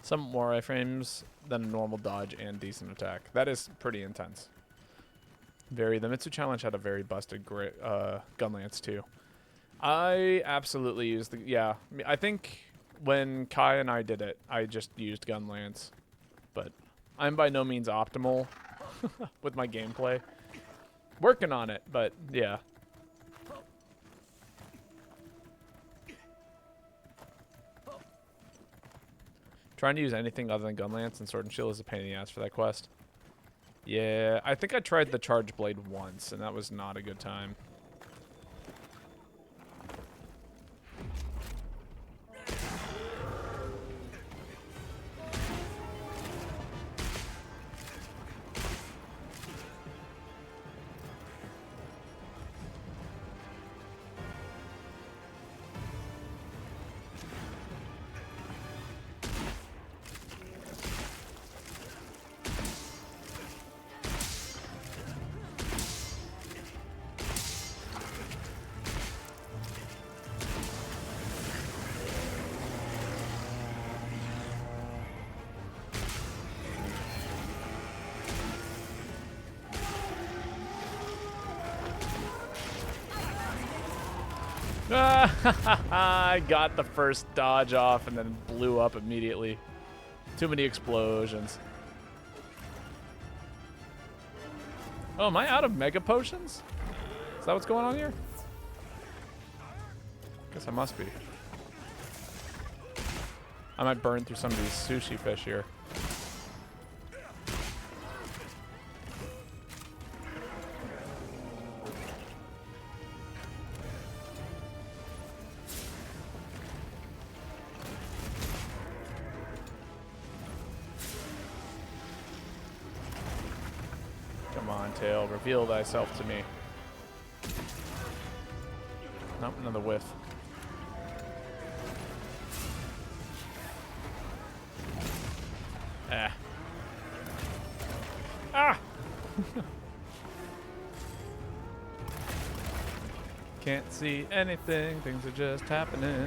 Some more iframes than a normal dodge and decent attack. That is pretty intense. The Mitsu challenge had a very busted gun lance too. I absolutely used I think when Kai and I did it, I just used gun lance. But I'm by no means optimal with my gameplay. Working on it, but yeah. Trying to use anything other than gun lance and sword and shield is a pain in the ass for that quest. Yeah, I think I tried the charge blade once, and that was not a good time. I got the first dodge off and then blew up immediately. Too many explosions. Oh, am I out of mega potions? Is that what's going on here? Guess I must be. I might burn through some of these sushi fish here. Tail, reveal thyself to me. Nope, another whiff. Ah. Ah! Can't see anything, things are just happening.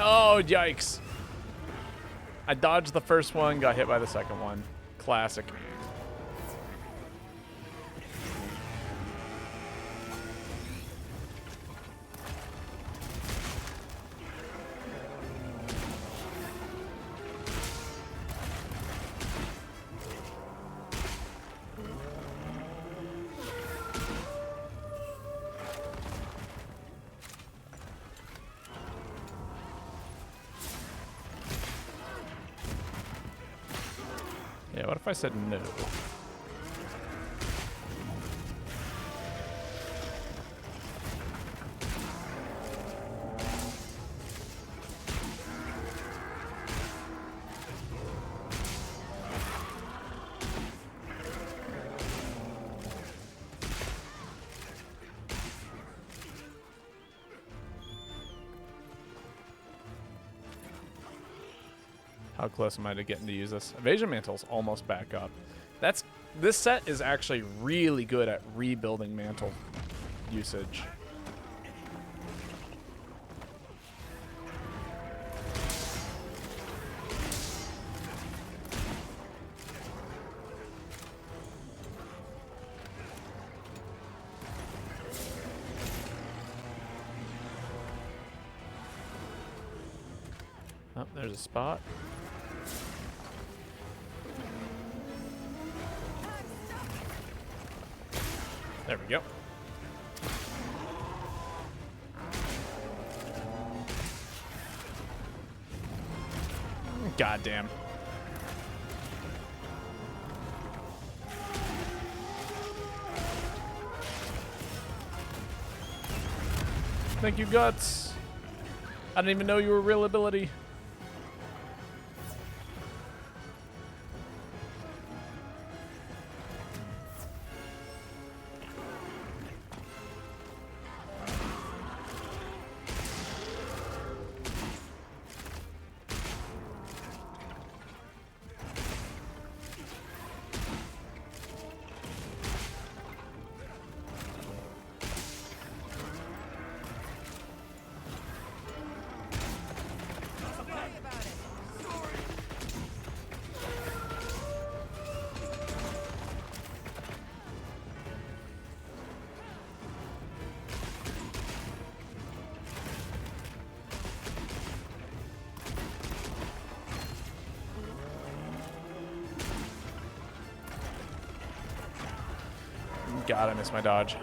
Oh, yikes. I dodged the first one, got hit by the second one. Classic. Yeah, what if I said no? How close am I to getting to use this? Evasion Mantle's almost back up. This set is actually really good at rebuilding mantle usage. Oh, there's a spot. There we go. Goddamn. Thank you, Guts. I didn't even know you were a real ability. God, I missed my dodge.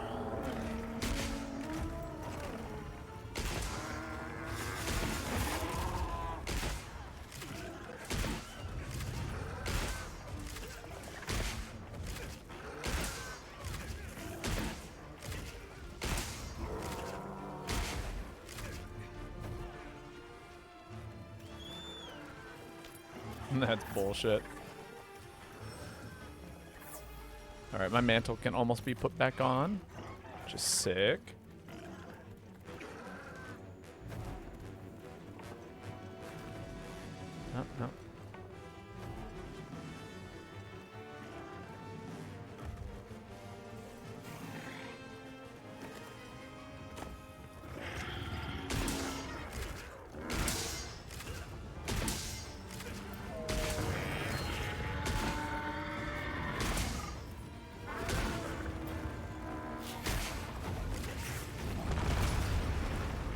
That's bullshit. Alright, my mantle can almost be put back on, which is sick. No, no.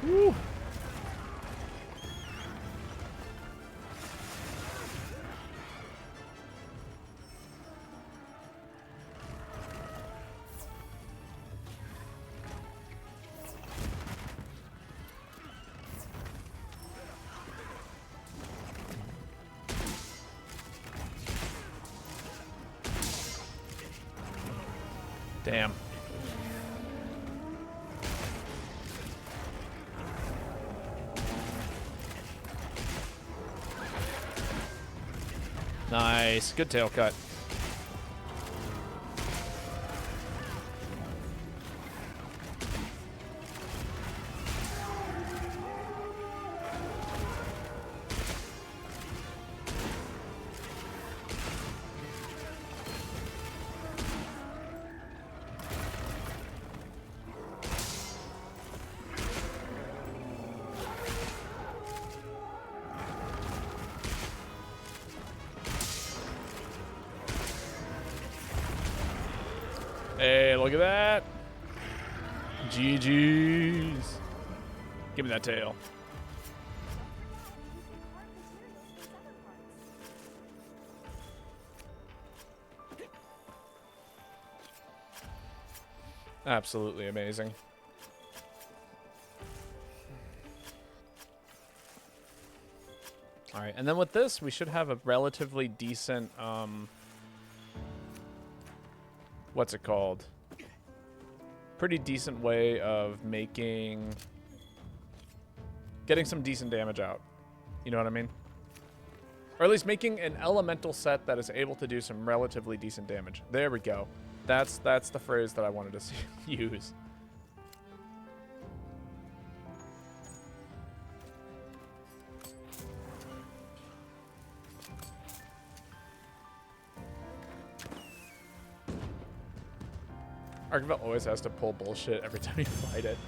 Woo. Damn. Nice. Good tail cut. Hey, look at that. GG's. Give me that tail. Absolutely amazing. All right, and then with this, we should have a relatively decent what's it called? Pretty decent way of getting some decent damage out. You know what I mean? Or at least making an elemental set that is able to do some relatively decent damage. There we go. That's the phrase that I wanted to use. Archiville always has to pull bullshit every time you fight it.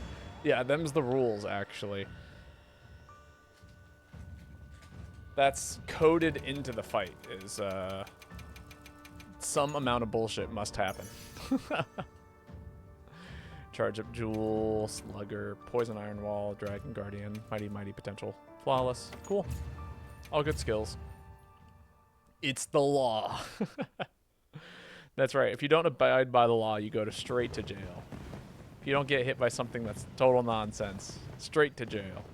Yeah, them's the rules, actually. That's coded into the fight, is, some amount of bullshit must happen. Charge up Jewel, Slugger, Poison Iron Wall, Dragon Guardian, Mighty Potential, Flawless. Cool. All good skills. It's the law. That's right. If you don't abide by the law, you go straight to jail. If you don't get hit by something that's total nonsense, straight to jail.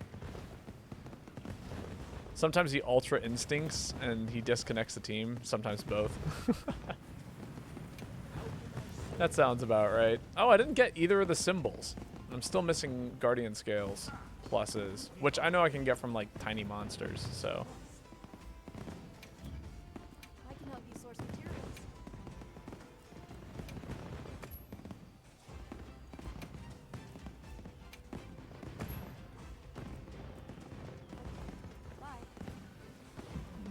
Sometimes he Ultra Instincts and he disconnects the team. Sometimes both. That sounds about right. Oh, I didn't get either of the symbols. I'm still missing Guardian Scales pluses, which I know I can get from, like, tiny monsters, so... I can help you source materials. Bye.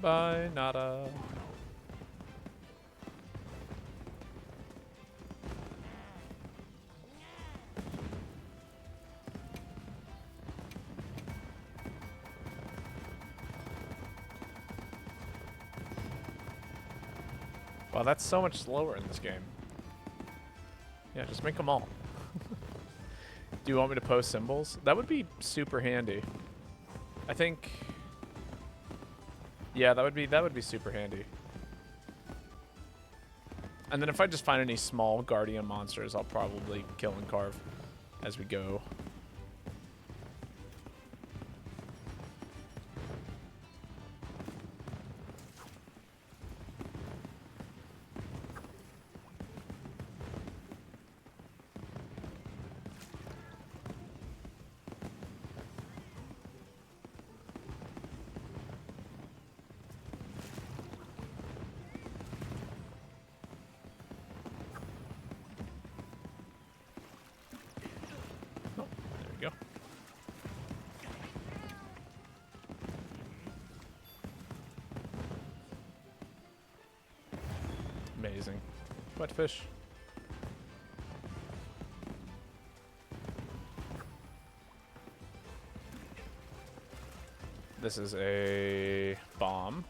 Bye, nada. Wow, that's so much slower in this game. Yeah, just make them all. Do you want me to post symbols? That would be super handy. I think... Yeah, that would be super handy. And then if I just find any small guardian monsters, I'll probably kill and carve as we go. Amazing. Wet fish. This is a bomb.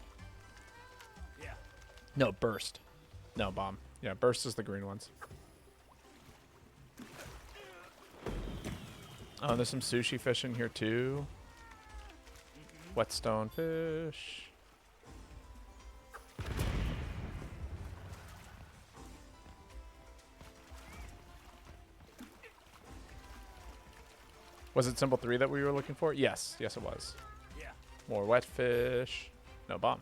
Yeah. No, burst. No, bomb. Yeah, burst is the green ones. Oh, there's some sushi fish in here too. Whetstone fish. Was it symbol 3 that we were looking for? Yes. Yes, it was. Yeah. More wet fish. No bomb.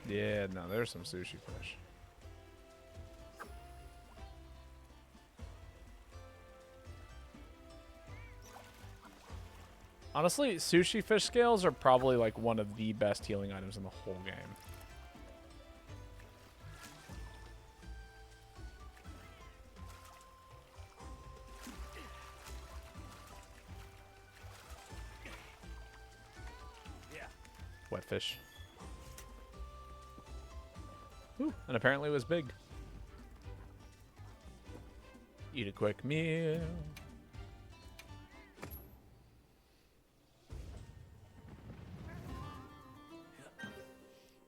Yeah, no, there's some sushi fish. Honestly, sushi fish scales are probably like one of the best healing items in the whole game. Yeah. Wet fish. Ooh, and apparently it was big. Eat a quick meal.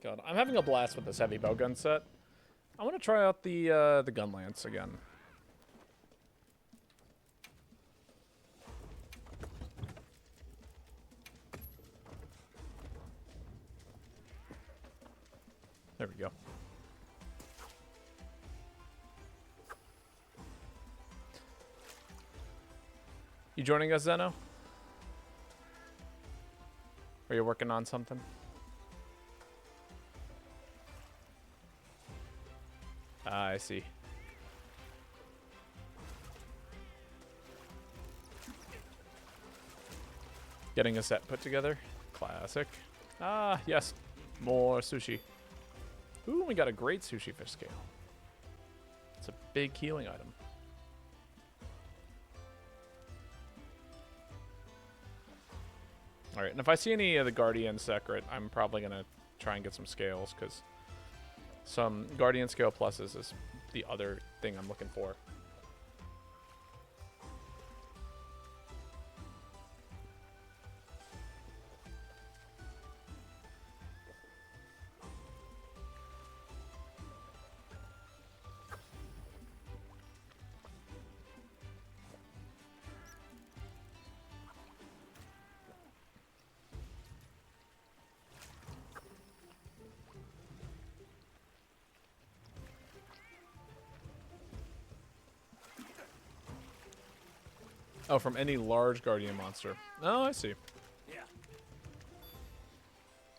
God, I'm having a blast with this heavy bowgun set. I want to try out the gun lance again. There we go. You joining us, Zeno? Are you working on something? Ah, I see. Getting a set put together. Classic. Ah, yes. More sushi. Ooh, we got a great sushi fish scale. It's a big healing item. Alright, and if I see any of the Guardian Secret, I'm probably going to try and get some scales, because some Guardian Scale Pluses is the other thing I'm looking for. Oh, from any large Guardian monster. Oh, I see. Yeah.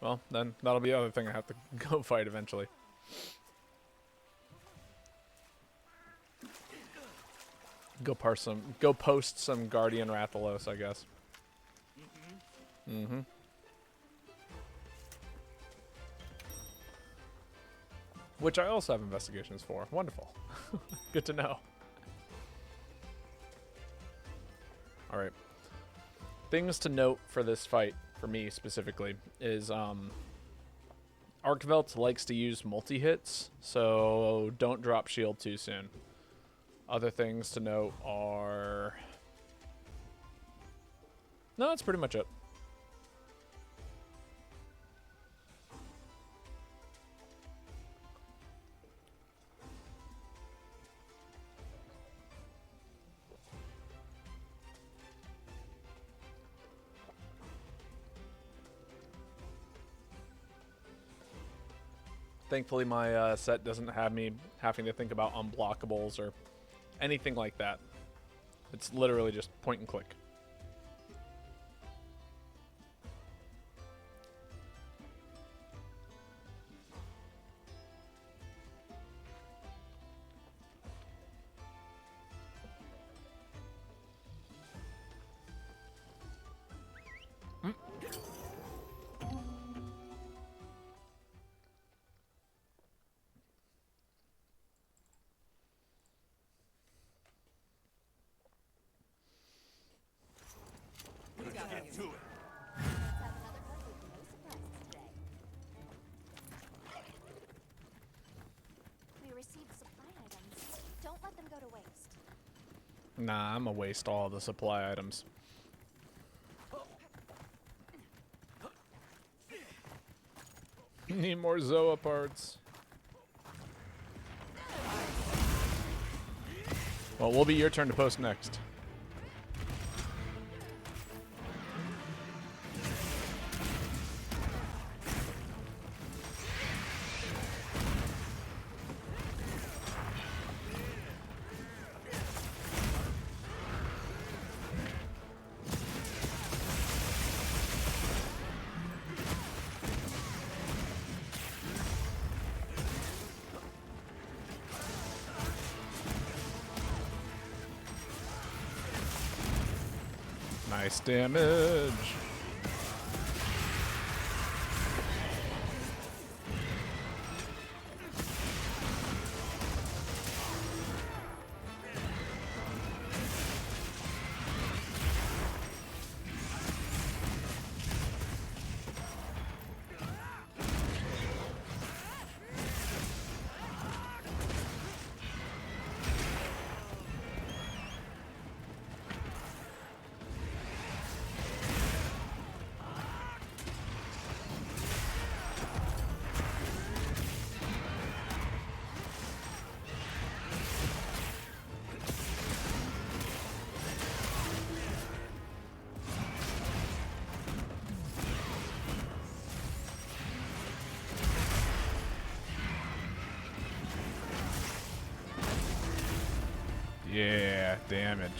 Well, then that'll be the other thing I have to go fight eventually. Go post some Guardian Rathalos, I guess. Mm-hmm. Which I also have investigations for. Wonderful. Good to know. Alright. Things to note for this fight, for me specifically, is Archvelt likes to use multi-hits, so don't drop shield too soon. Other things to note are... No, that's pretty much it. Thankfully, my set doesn't have me having to think about unblockables or anything like that. It's literally just point and click. Get to it. Let's have another one with no surprises today. We received supply items. Don't let them go to waste. Nah, I'm gonna waste all the supply items. Need more Zoa parts. Well, will be your turn to post next. Nice damage. Yeah, damage.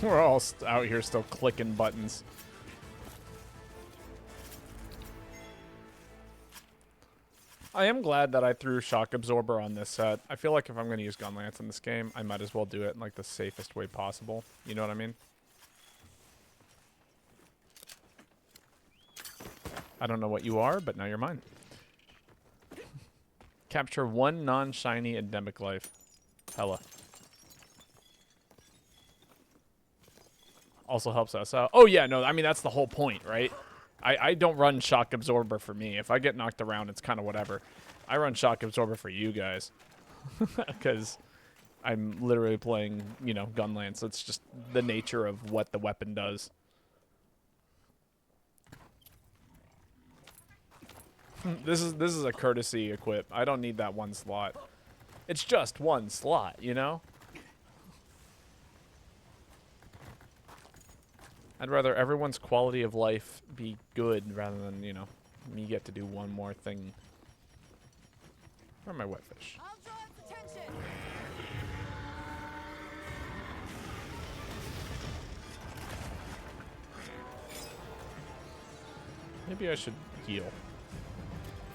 We're all out here still clicking buttons. I am glad that I threw Shock Absorber on this set. I feel like if I'm going to use Gun Lance in this game, I might as well do it in like the safest way possible. You know what I mean? I don't know what you are, but now you're mine. Capture 1 non-shiny endemic life. Hella. Also helps us out. Oh yeah, no, I mean that's the whole point, right? I don't run Shock Absorber for me. If I get knocked around, it's kind of whatever. I run Shock Absorber for you guys. Because I'm literally playing, you know, Gun Lance. It's just the nature of what the weapon does. This is a courtesy equip. I don't need that one slot. It's just one slot, you know? I'd rather everyone's quality of life be good rather than, you know, me get to do one more thing. Where are my wetfish? I'll draw its attention. Maybe I should heal.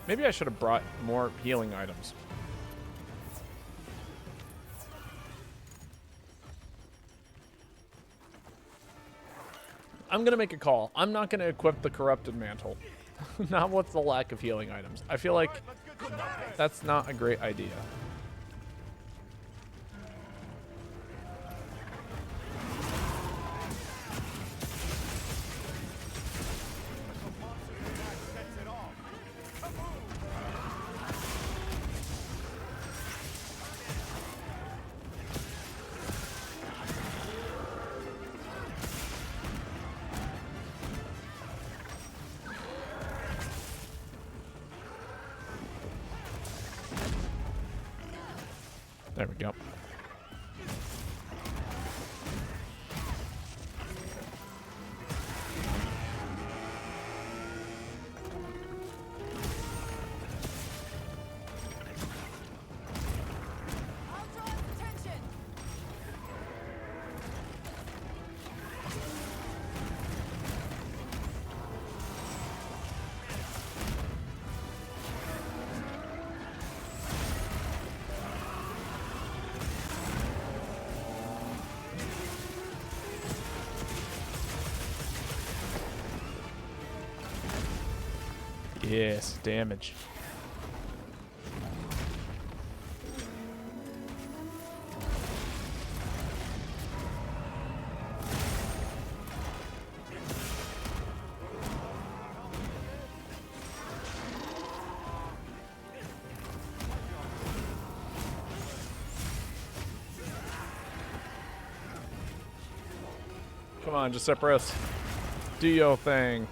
Maybe I should have brought more healing items. I'm going to make a call. I'm not going to equip the Corrupted Mantle. Not with the lack of healing items. I feel like that's not a great idea. There we go. I'll draw its attention. Yes, damage. Come on, Giuseppeus. Do your thing.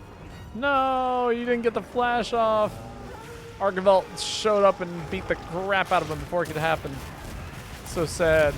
No, you didn't get the flash off. Archivelt showed up and beat the crap out of him before it could happen. So sad.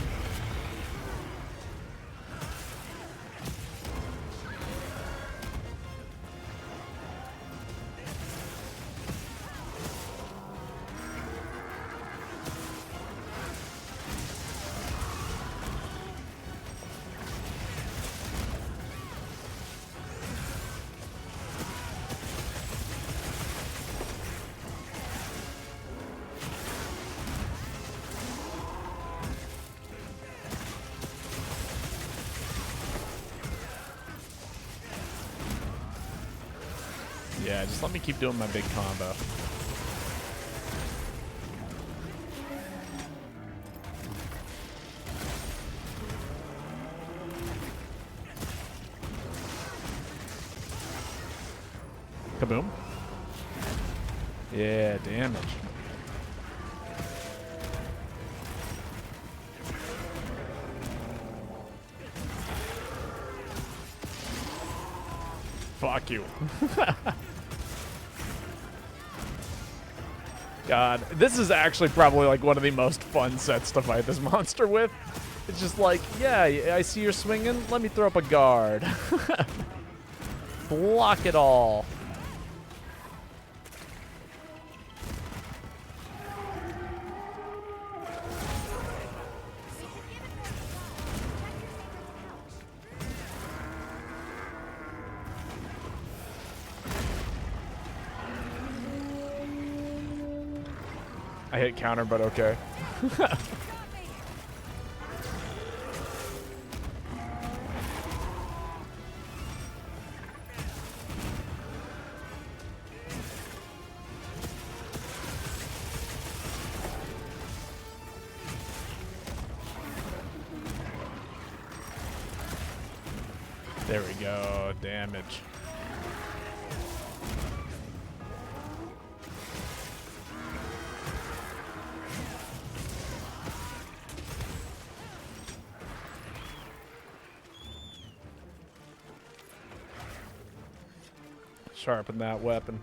Yeah, just let me keep doing my big combo. Kaboom. Yeah, damage. Fuck you. God, this is actually probably like one of the most fun sets to fight this monster with. It's just like, yeah, I see you're swinging. Let me throw up a guard. Block it all. I hit counter, but okay. There we go. Damage. Sharpen that weapon.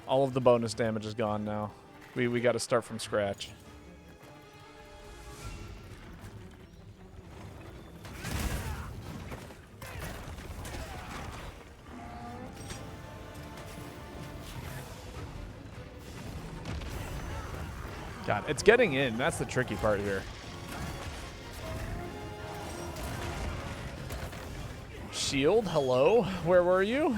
All of the bonus damage is gone now. We got to start from scratch. God, it's getting in. That's the tricky part here. Shield, hello? Where were you?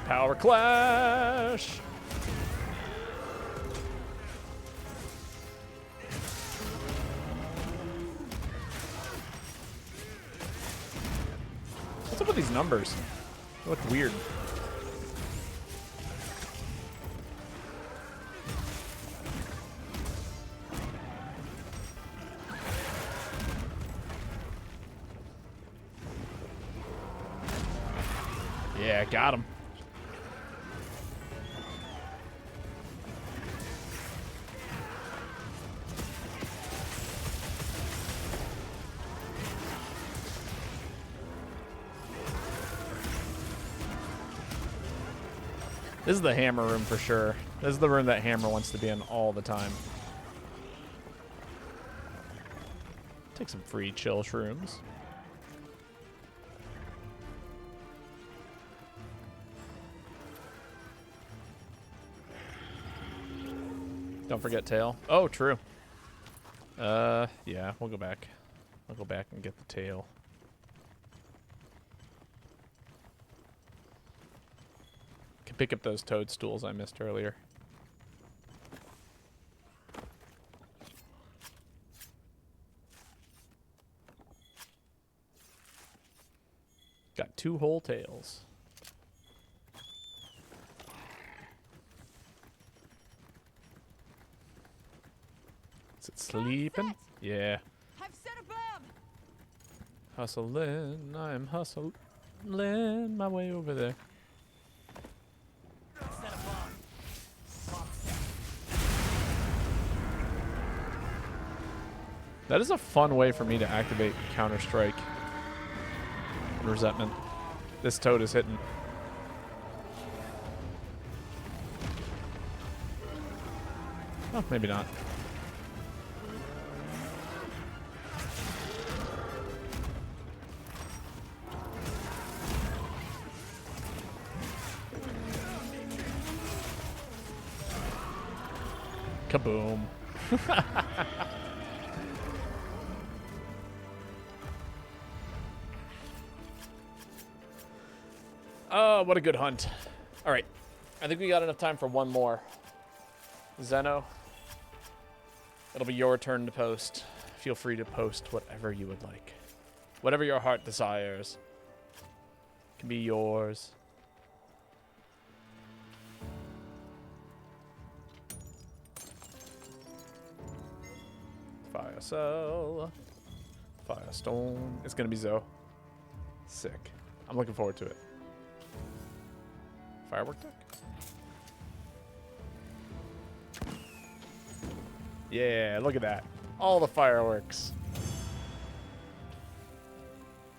Power Clash! What's up with these numbers? They look weird. Yeah, got him. This is the hammer room for sure. This is the room that Hammer wants to be in all the time. Take some free chill shrooms. Don't forget tail. Oh, true. Yeah, we'll go back. I'll go back and get the tail. Can pick up those toadstools I missed earlier. Got 2 whole tails. Is it sleeping? Yeah. I've set a bomb. Hustling. I'm hustling my way over there. Set a bomb. Bomb set. That is a fun way for me to activate Counter-Strike and Resentment. This toad is hitting. Oh, maybe not. Kaboom. Oh, what a good hunt. All right. I think we got enough time for one more. Zeno, it'll be your turn to post. Feel free to post whatever you would like. Whatever your heart desires can be yours. Fire cell. Firestone. It's going to be Zoe. Sick. I'm looking forward to it. Firework deck? Yeah, look at that. All the fireworks.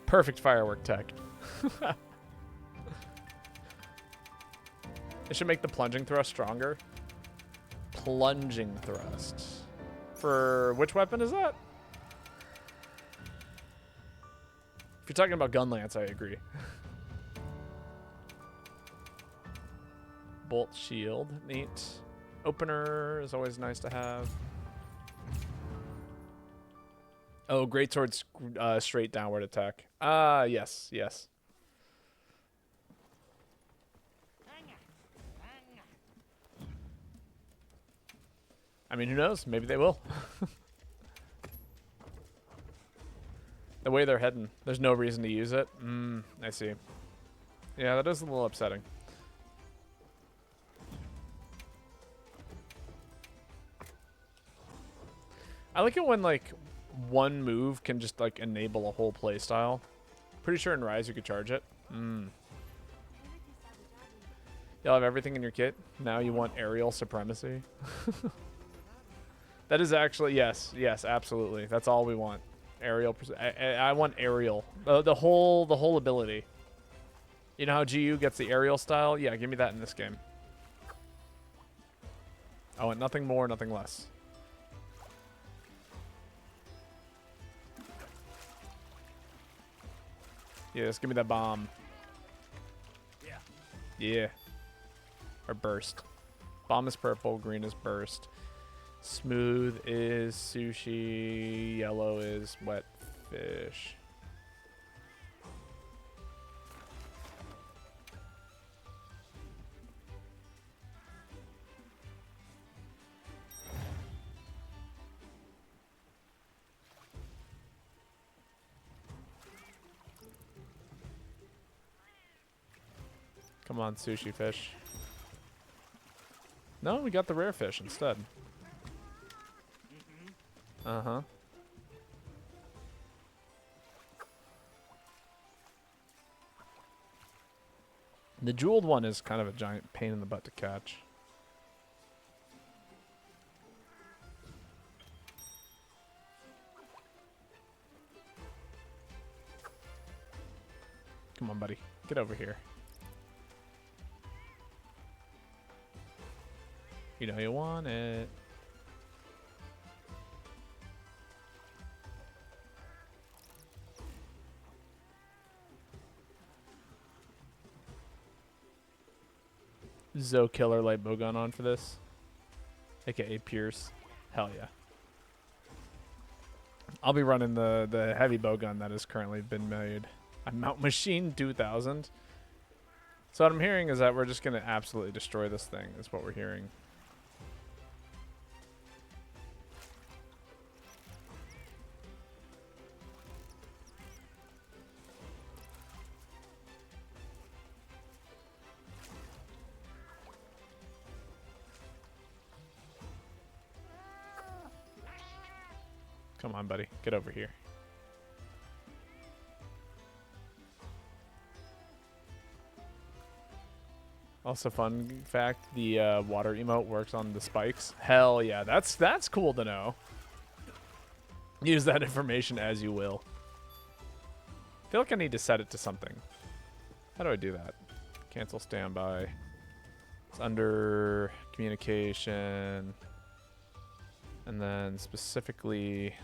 Perfect firework tech. It should make the plunging thrust stronger. Plunging thrust. For which weapon is that? If you're talking about gun lance, I agree. Bolt shield, neat. opener is always nice to have. Oh, greatsword's straight downward attack. Yes, yes. I mean, who knows? Maybe they will. The way they're heading, there's no reason to use it. I see. Yeah, that is a little upsetting. I like it when, like, one move can just, like, enable a whole play style. Pretty sure in Rise you could charge it. You'll have everything in your kit. Now you want aerial supremacy. That is actually, yes, absolutely. That's all we want. Aerial. I want aerial. The whole ability. You know how GU gets the aerial style? Yeah, give me that in this game. I want nothing more, nothing less. Yeah, just give me that bomb. Yeah. Yeah. Or burst. Bomb is purple, green is burst. Smooth is sushi, yellow is wet fish. Come on, sushi fish. No, we got the rare fish instead. Uh-huh. The jeweled one is kind of a giant pain in the butt to catch. Come on, buddy. Get over here. You know you want it. Zo Killer light bowgun on for this. AKA Pierce. Hell yeah. I'll be running the heavy bowgun that has currently been made. A Mount Machine 2000. So what I'm hearing is that we're just going to absolutely destroy this thing, is what we're hearing. Come on, buddy. Get over here. Also, fun fact, the water emote works on the spikes. Hell yeah, that's cool to know. Use that information as you will. I feel like I need to set it to something. How do I do that? Cancel standby. It's under communication. And then specifically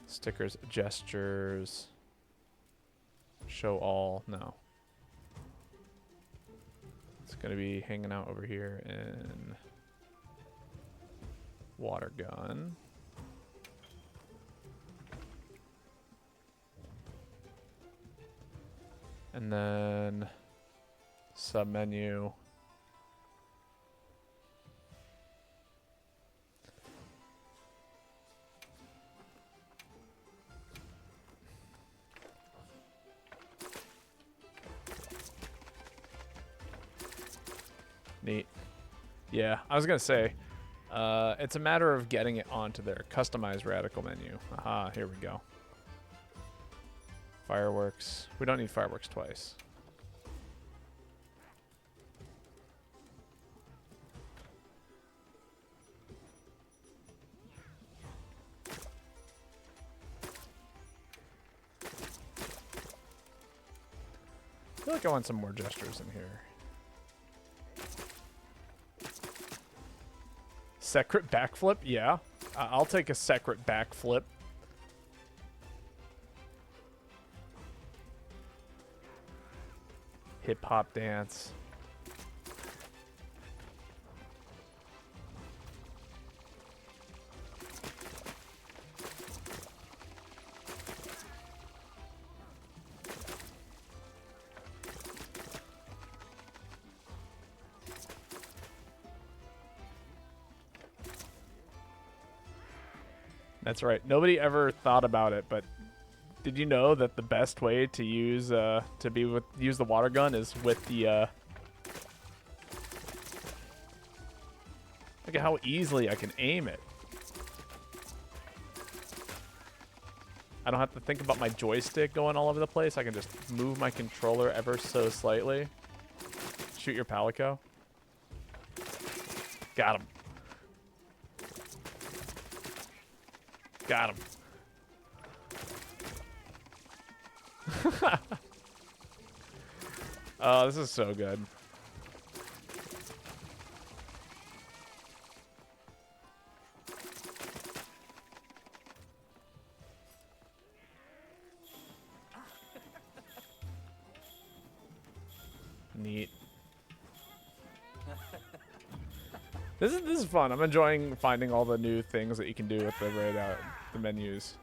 stickers, gestures, show all. No. It's going to be hanging out over here in water gun. And then sub menu. Neat. Yeah, I was gonna say, it's a matter of getting it onto their customized radical menu. Aha, here we go. Fireworks. We don't need fireworks twice. I feel like I want some more gestures in here. Secret backflip? Yeah. I'll take a secret backflip. Hip hop dance. That's right. Nobody ever thought about it, but did you know that the best way to use use the water gun is with the look at how easily I can aim it. I don't have to think about my joystick going all over the place. I can just move my controller ever so slightly. Shoot your palico. Got him. Got him. Oh, this is so good. Neat. This is fun. I'm enjoying finding all the new things that you can do with the menus.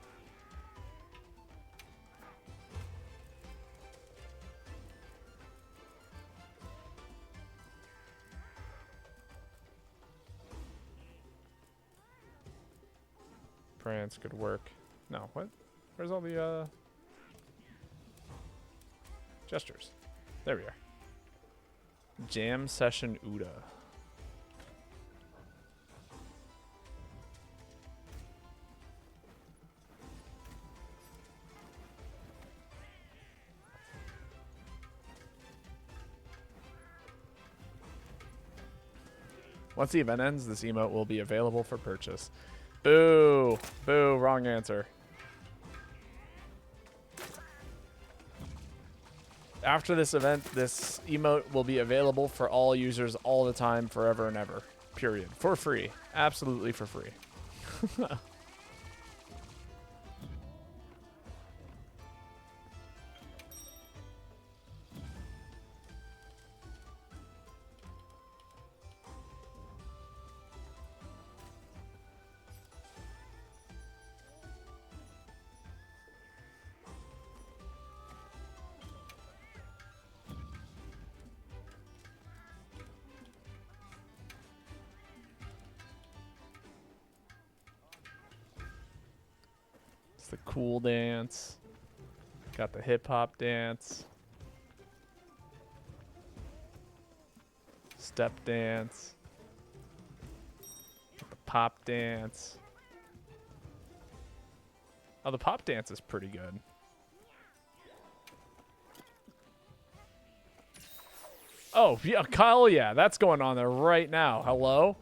Prance, good work. No, what? Where's all the gestures? There we are. Jam session Uda. Once the event ends, this emote will be available for purchase. Boo! Boo, wrong answer. After this event, this emote will be available for all users all the time, forever and ever. Period. For free. Absolutely for free. It's the cool dance. Got the hip hop dance. Step dance. Got the pop dance. Oh, the pop dance is pretty good. Oh, yeah, Kyle, yeah, that's going on there right now. Hello?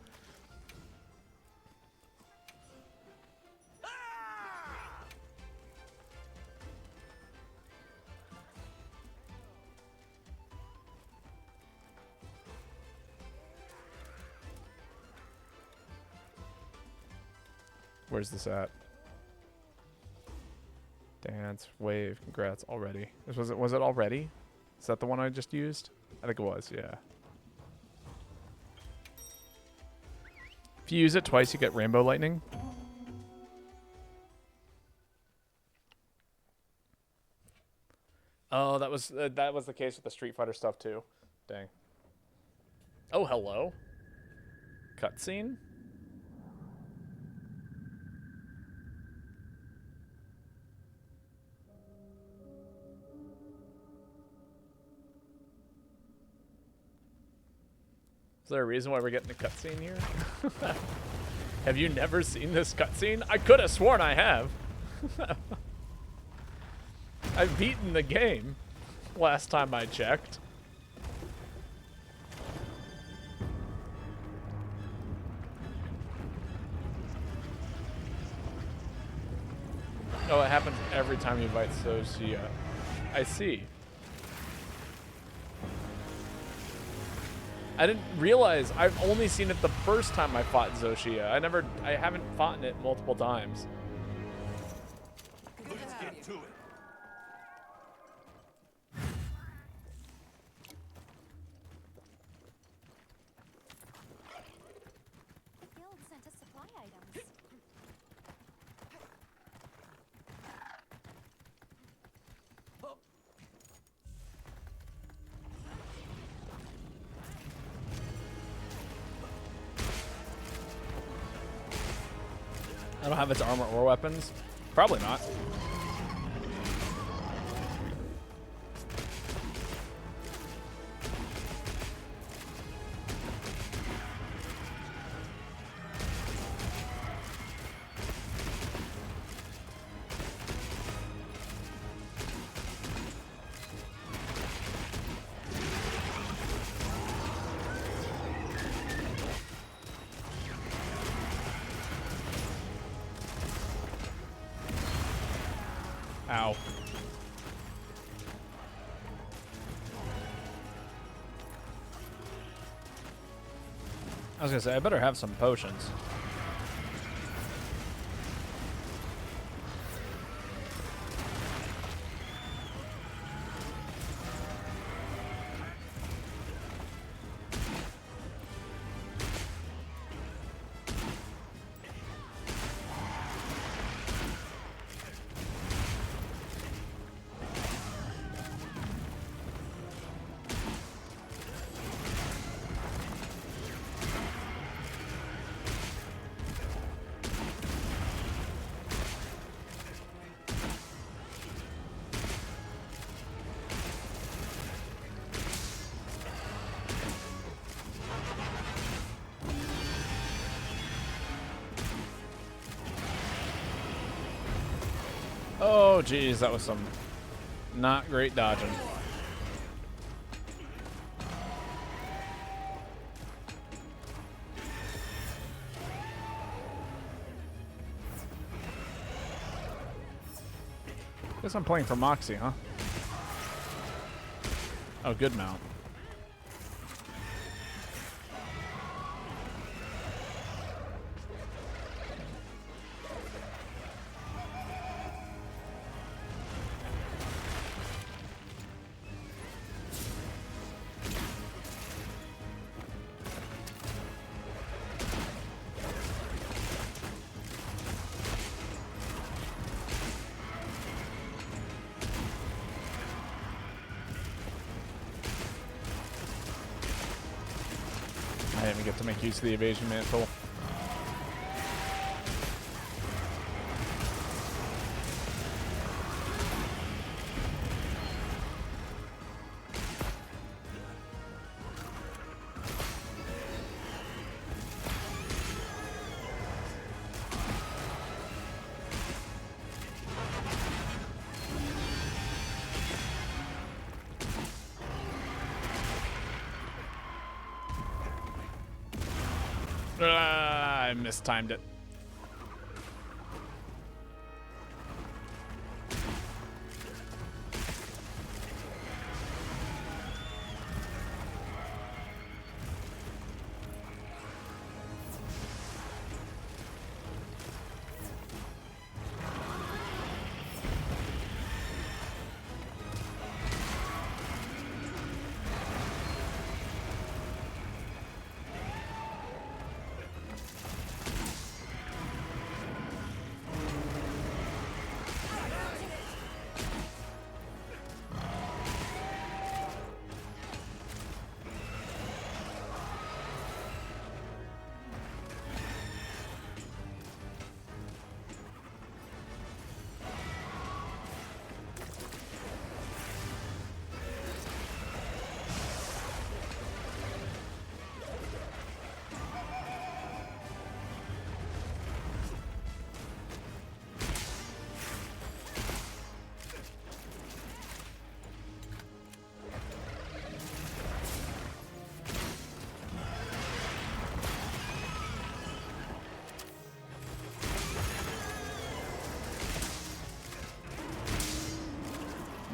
Where's this at? Dance, wave, congrats, already. Was it already? Is that the one I just used? I think it was, yeah. If you use it twice, you get rainbow lightning. Oh, that was the case with the Street Fighter stuff too. Dang. Oh, hello. Cutscene? Is there a reason why we're getting a cutscene here? Have you never seen this cutscene? I could have sworn I have. I've beaten the game last time I checked. Oh, it happens every time you fight Socia. I see. I didn't realize I've only seen it the first time I fought Zoshia. I haven't fought it multiple times. Let's get to it. The guild sent us supply items. I don't have its armor or weapons. Probably not. Ow. I was gonna say, I better have some potions. Oh, geez, that was some not great dodging. Guess I'm playing for Moxie, huh? Oh, good mount. I didn't even get to make use of the evasion mantle. I mistimed it.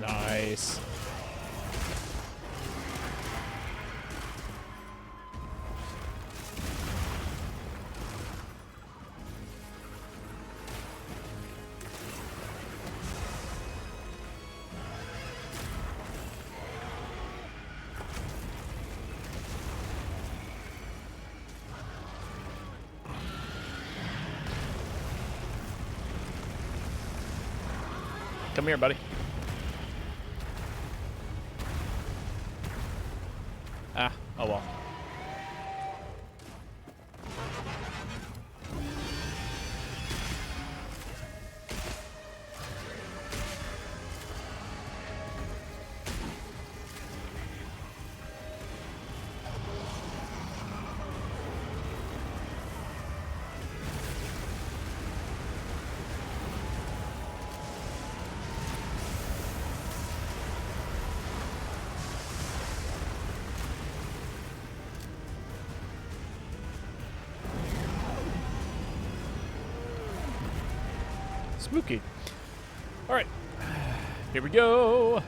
Nice. Come here, buddy. Ah, oh well. Spooky. All right. Here we go.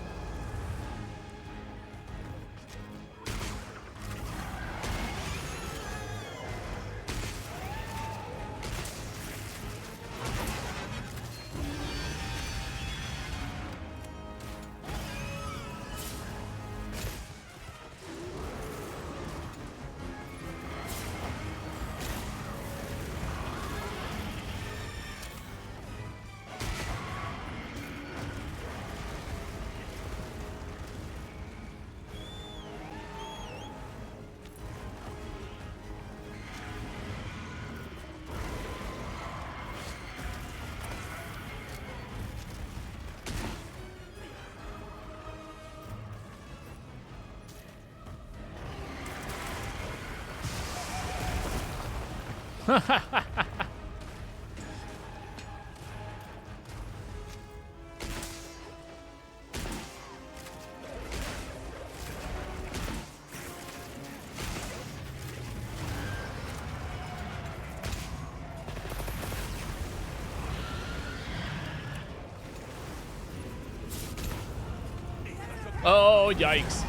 Oh, yikes.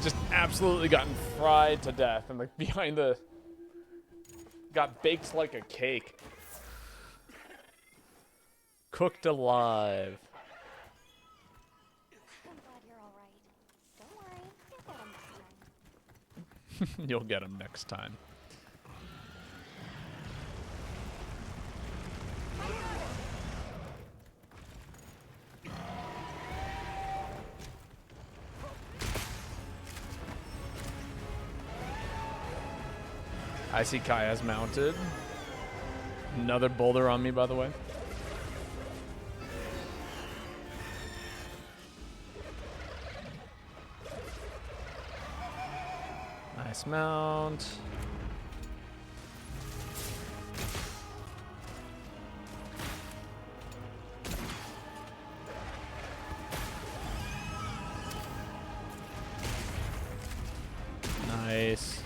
Just absolutely gotten fried to death and like behind the... Got baked like a cake. Cooked alive. I'm glad you're all right. Don't worry, you'll get him next time. You'll get him next time. I see Kaya's mounted. Another boulder on me, by the way. Nice mount. Nice.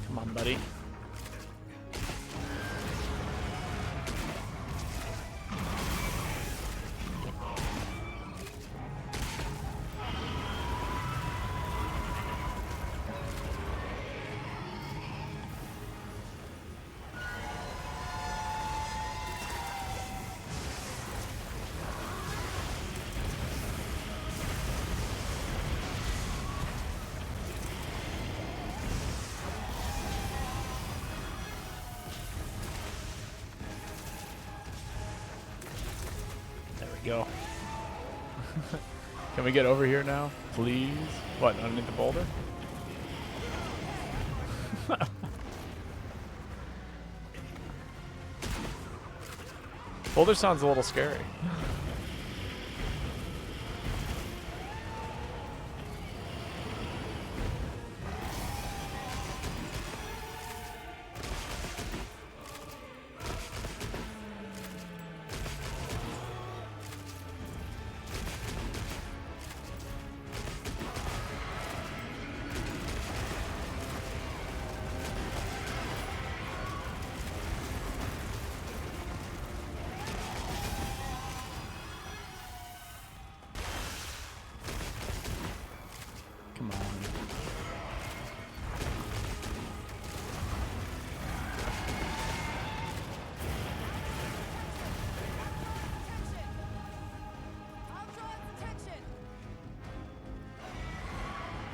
Come on, buddy. Go. Can we get over here now, please? What, underneath the boulder? Boulder sounds a little scary.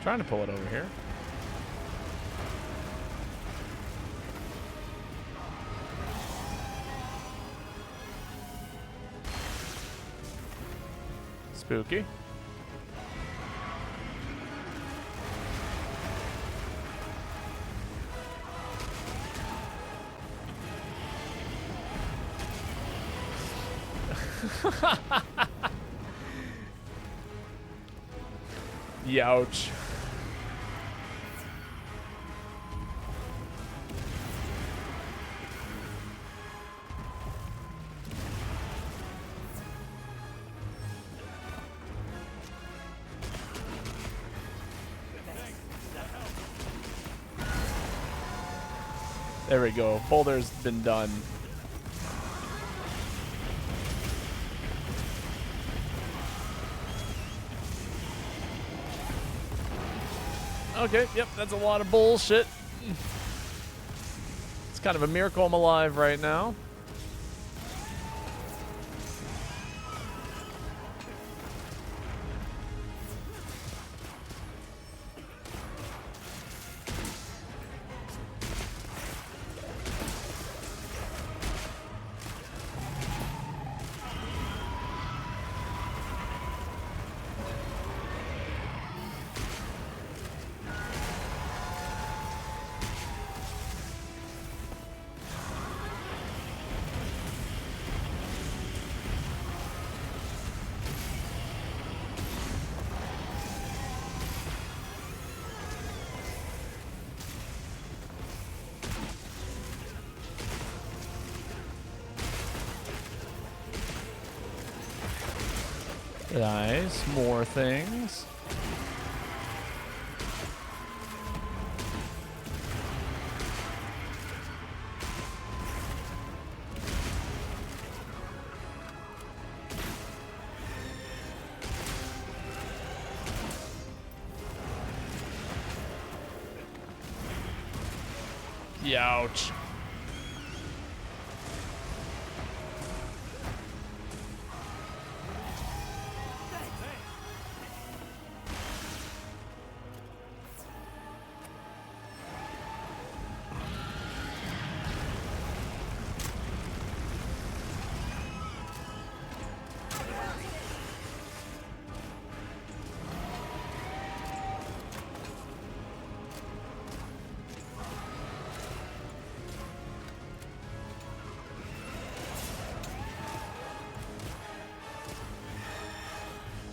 Trying to pull it over here. Spooky. Youch. There we go. Boulder's been done. Okay, yep, that's a lot of bullshit. It's kind of a miracle I'm alive right now. Nice, more things. Youch.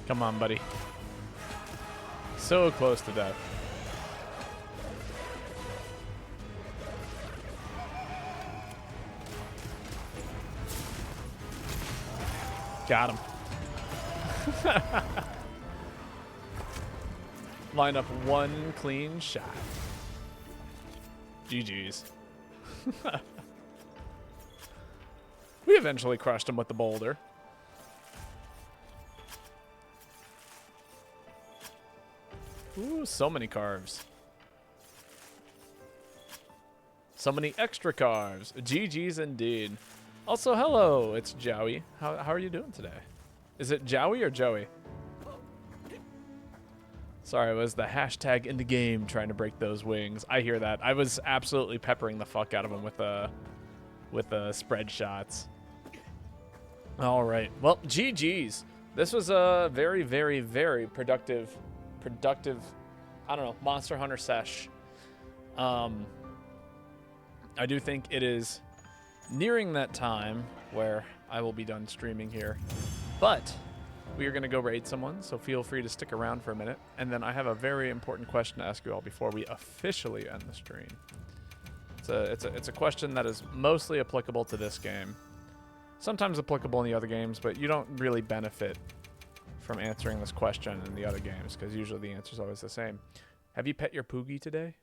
Come on, buddy. So close to death. Got him. Line up one clean shot. GG's. We eventually crushed him with the boulder. Ooh, so many carves. So many extra carves. GG's indeed. Also, hello, it's Joey. How are you doing today? Is it Joey or Joey? Sorry, it was the hashtag in the game trying to break those wings. I hear that. I was absolutely peppering the fuck out of him with the spread shots. All right. Well, GG's. This was a very, very, very productive, I don't know, Monster Hunter sesh. I do think it is nearing that time where I will be done streaming here. But we are going to go raid someone, so feel free to stick around for a minute. And then I have a very important question to ask you all before we officially end the stream. It's a question that is mostly applicable to this game. Sometimes applicable in the other games, but you don't really benefit from answering this question in the other games because usually the answer is always the same. Have you pet your Poogie today?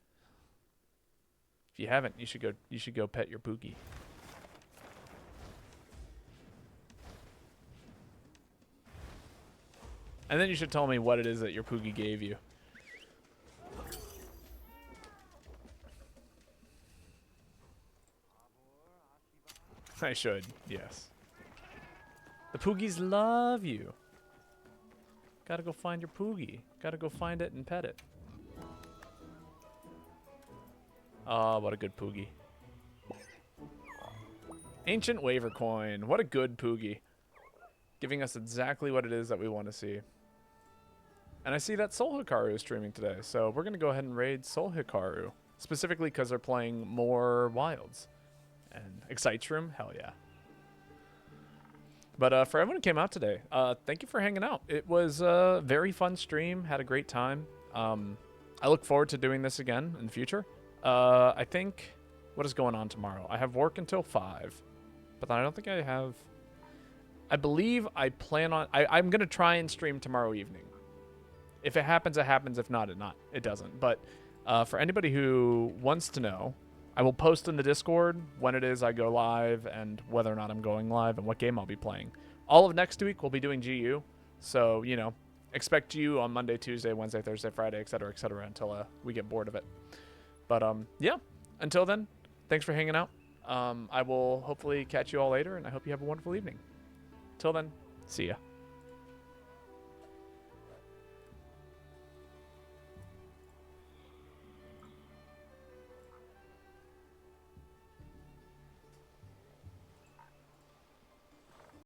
If you haven't, you should go pet your Poogie. And then you should tell me what it is that your Poogie gave you. I should, yes. The Poogies love you. Gotta go find your Poogie. Gotta go find it and pet it. Oh, what a good Poogie. Ancient Waver Coin. What a good Poogie. Giving us exactly what it is that we want to see. And I see that Soul Hikaru is streaming today, so we're going to go ahead and raid Soul Hikaru. Specifically because they're playing more Wilds. And Excite Room? Hell yeah. But for everyone who came out today, thank you for hanging out. It was a very fun stream. Had a great time. I look forward to doing this again in the future. I think... What is going on tomorrow? I have work until 5. But I don't think I have... I believe I plan on... I'm going to try and stream tomorrow evening. If it happens, it happens. If not, it doesn't. But for anybody who wants to know, I will post in the Discord when it is I go live and whether or not I'm going live and what game I'll be playing. All of next week, we'll be doing GU. So, you know, expect GU on Monday, Tuesday, Wednesday, Thursday, Friday, etc., until we get bored of it. But, yeah. Until then, thanks for hanging out. I will hopefully catch you all later, and I hope you have a wonderful evening. Till then, see ya.